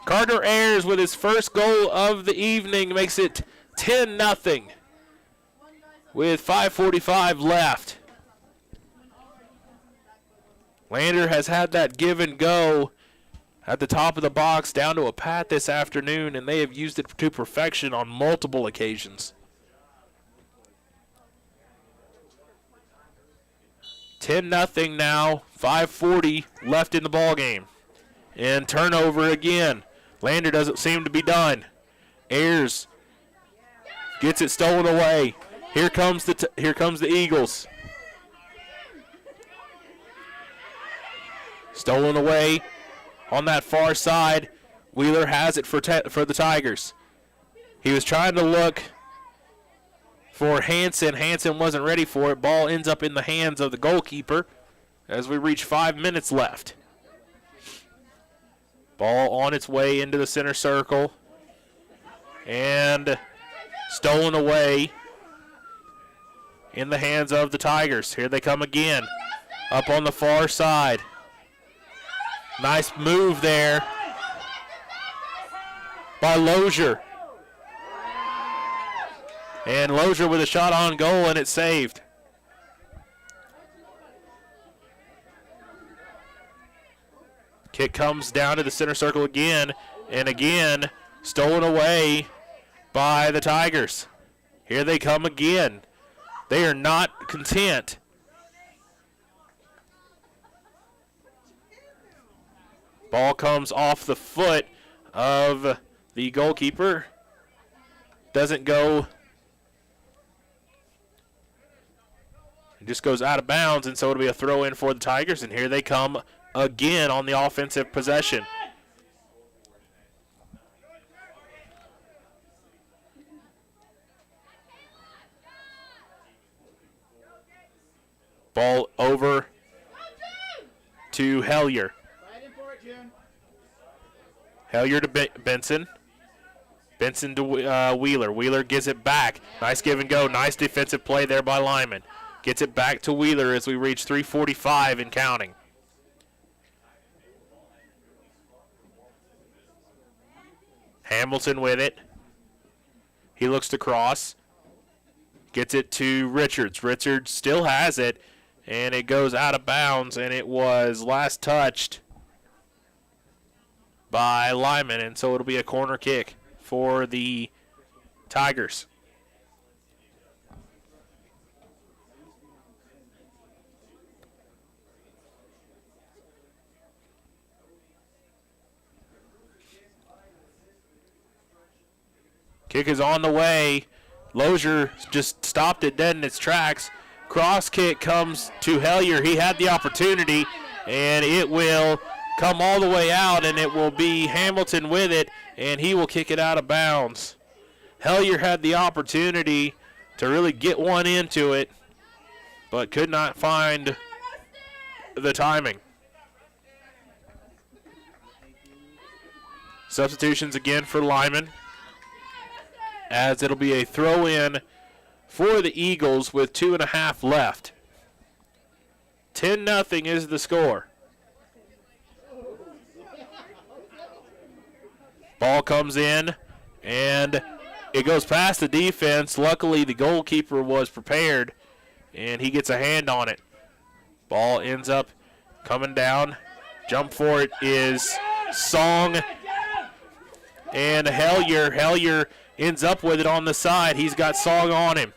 Carter Ayers with his first goal of the evening makes it 10-0 with 5:45 left. Lander has had that give and go at the top of the box down to a pat this afternoon, and they have used it to perfection on multiple occasions. 10-0 now, 5:40 left in the ball game. And turnover again. Lander doesn't seem to be done. Ayers gets it stolen away. Here comes the Eagles. Stolen away on that far side. Wheeler has it for the Tigers. He was trying to look for Hansen. Hansen wasn't ready for it. Ball ends up in the hands of the goalkeeper as we reach 5 minutes left. Ball on its way into the center circle. And stolen away in the hands of the Tigers. Here they come again. Up on the far side. Nice move there by Lozier. And Lozier with a shot on goal, and it's saved. Kick comes down to the center circle again, and again stolen away by the Tigers. Here they come again. They are not content. Ball comes off the foot of the goalkeeper. Doesn't go. It just goes out of bounds, and so it'll be a throw in for the Tigers, and here they come again on the offensive possession. Ball over to Hellier. Hellier to Benson. Benson to Wheeler. Wheeler gives it back. Nice give and go. Nice defensive play there by Lyman. Gets it back to Wheeler as we reach 3:45 and counting. Hamilton with it. He looks to cross. Gets it to Richards. Richards still has it, and it goes out of bounds, and it was last touched by Lyman, and so it'll be a corner kick for the Tigers. Kick is on the way. Lozier just stopped it dead in its tracks. Cross kick comes to Hellier. He had the opportunity, and it will come all the way out, and it will be Hamilton with it, and he will kick it out of bounds. Hellier had the opportunity to really get one into it, but could not find the timing. Substitutions again for Lyman, as it'll be a throw-in for the Eagles with 2.5 left. 10-0 is the score. Ball comes in, and it goes past the defense. Luckily, the goalkeeper was prepared, and he gets a hand on it. Ball ends up coming down. Jump for it is Song and Hellier. Hellier ends up with it on the side. He's got Song on him.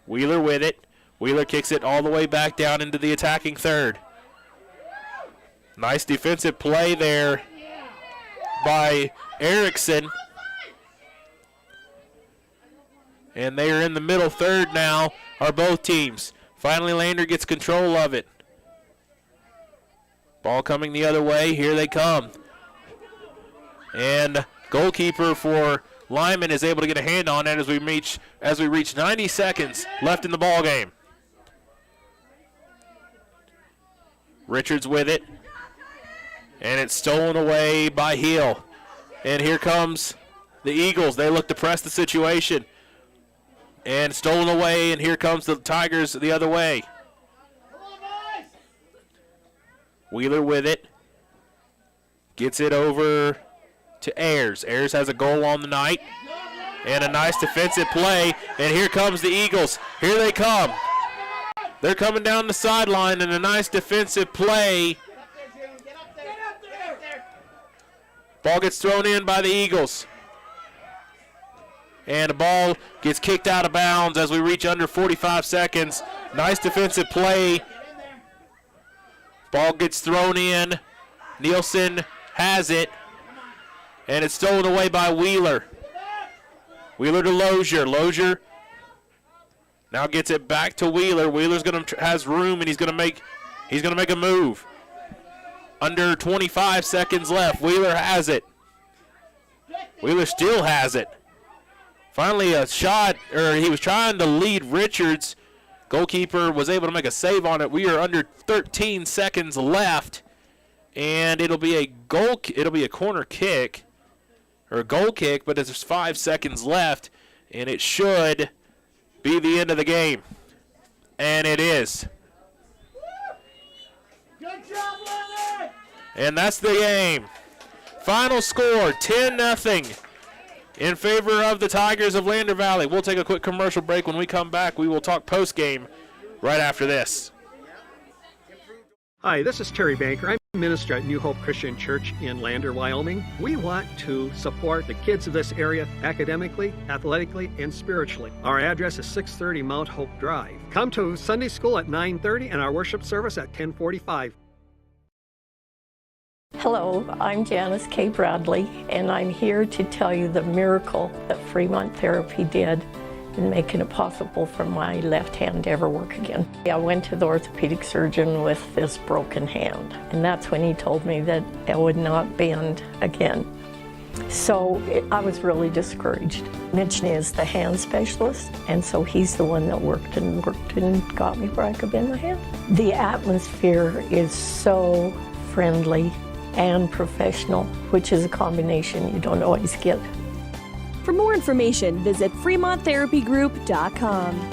Wheeler with it. Wheeler kicks it all the way back down into the attacking third. Nice defensive play there by Erickson. And they are in the middle third now, are both teams. Finally, Lander gets control of it. Ball coming the other way. Here they come. And goalkeeper for Lyman is able to get a hand on it as we reach 90 seconds left in the ball game. Richards with it. And it's stolen away by Heel. And here comes the Eagles. They look to press the situation. And stolen away, and here comes the Tigers the other way. Wheeler with it. Gets it over to Ayers. Ayers has a goal on the night. And a nice defensive play. And here comes the Eagles. Here they come. They're coming down the sideline, and a nice defensive play. Ball gets thrown in by the Eagles. And the ball gets kicked out of bounds as we reach under 45 seconds. Nice defensive play. Ball gets thrown in. Nielsen has it. And it's stolen away by Wheeler. Wheeler to Lozier. Lozier now gets it back to Wheeler. Wheeler's has room, and he's gonna make a move. Under 25 seconds left. Wheeler has it. Wheeler still has it. Finally a shot, or he was trying to lead Richards. Goalkeeper was able to make a save on it. We are under 13 seconds left, and it'll be a corner kick, or a goal kick, but there's 5 seconds left, and it should be the end of the game. And it is. Good job, Leonard! And that's the game. Final score, 10-0. in favor of the Tigers of Lander Valley. We'll take a quick commercial break. When we come back, we will talk post-game right after this. Hi, this is Terry Banker. I'm a minister at New Hope Christian Church in Lander, Wyoming. We want to support the kids of this area academically, athletically, and spiritually. Our address is 630 Mount Hope Drive. Come to Sunday school at 9:30 and our worship service at 10:45. Hello, I'm Janice K. Bradley, and I'm here to tell you the miracle that Fremont Therapy did in making it possible for my left hand to ever work again. I went to the orthopedic surgeon with this broken hand, and that's when he told me that it would not bend again. So I was really discouraged. Mitch is the hand specialist, and so he's the one that worked and got me where I could bend my hand. The atmosphere is so friendly and professional, which is a combination you don't always get. For more information, visit FremontTherapyGroup.com.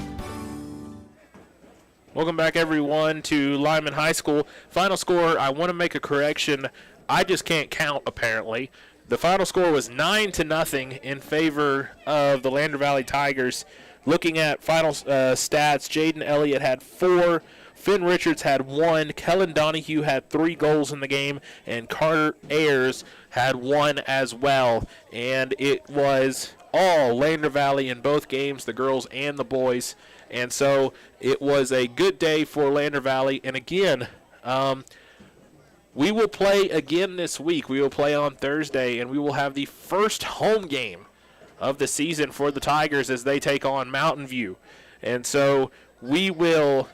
Welcome back, everyone, to Lyman High School. Final score, I want to make a correction. I just can't count, apparently. The final score was 9-0 in favor of the Lander Valley Tigers. Looking at final stats, Jaden Elliott had 4, Finn Richards had 1, Kellen Donahue had 3 goals in the game, and Carter Ayers had 1 as well. And it was all Lander Valley in both games, the girls and the boys. And so it was a good day for Lander Valley. And again, we will play again this week. We will play on Thursday, and we will have the first home game of the season for the Tigers as they take on Mountain View. And so we will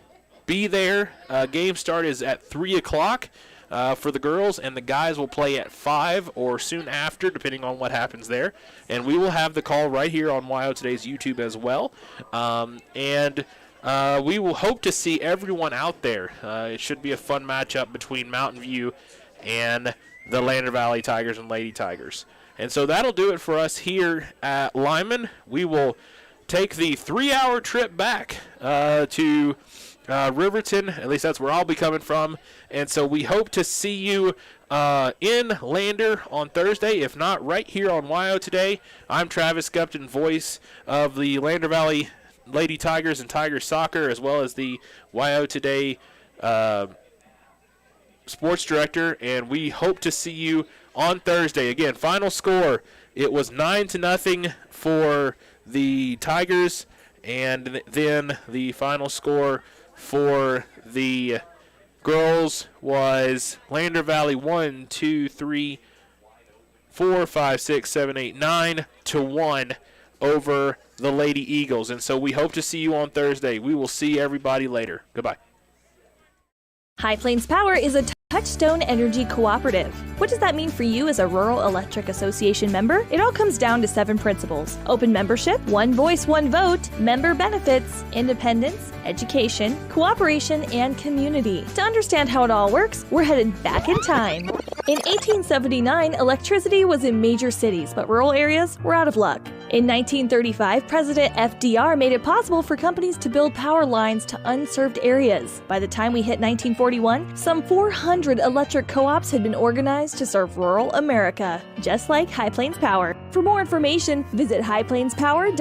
be there. Game start is at 3 o'clock for the girls, and the guys will play at 5 or soon after, depending on what happens there. And we will have the call right here on YO Today's YouTube as well. We will hope to see everyone out there. It should be a fun matchup between Mountain View and the Lander Valley Tigers and Lady Tigers. And so that'll do it for us here at Lyman. We will take the 3-hour trip back to Riverton. At least that's where I'll be coming from. And so we hope to see you in Lander on Thursday, if not right here on YO Today. I'm Travis Gupton, voice of the Lander Valley Lady Tigers and Tigers Soccer, as well as the YO Today sports director, and we hope to see you on Thursday. Again, final score, it was 9-0 for the Tigers, and then the final score for the girls was Lander Valley 1, 2, 3, 4, 5, 6, 7, 8, 9-1 over the Lady Eagles. And so we hope to see you on Thursday. We will see everybody later. Goodbye. High Plains Power is a Touchstone Energy Cooperative. What does that mean for you as a Rural Electric Association member? It all comes down to 7 principles: open membership, one voice, one vote, member benefits, independence, education, cooperation, and community. To understand how it all works, we're headed back in time. In 1879, electricity was in major cities, but rural areas were out of luck. In 1935, President FDR made it possible for companies to build power lines to unserved areas. By the time we hit 1941, some 400 electric co-ops had been organized to serve rural America, just like High Plains Power. For more information, visit highplainspower.org.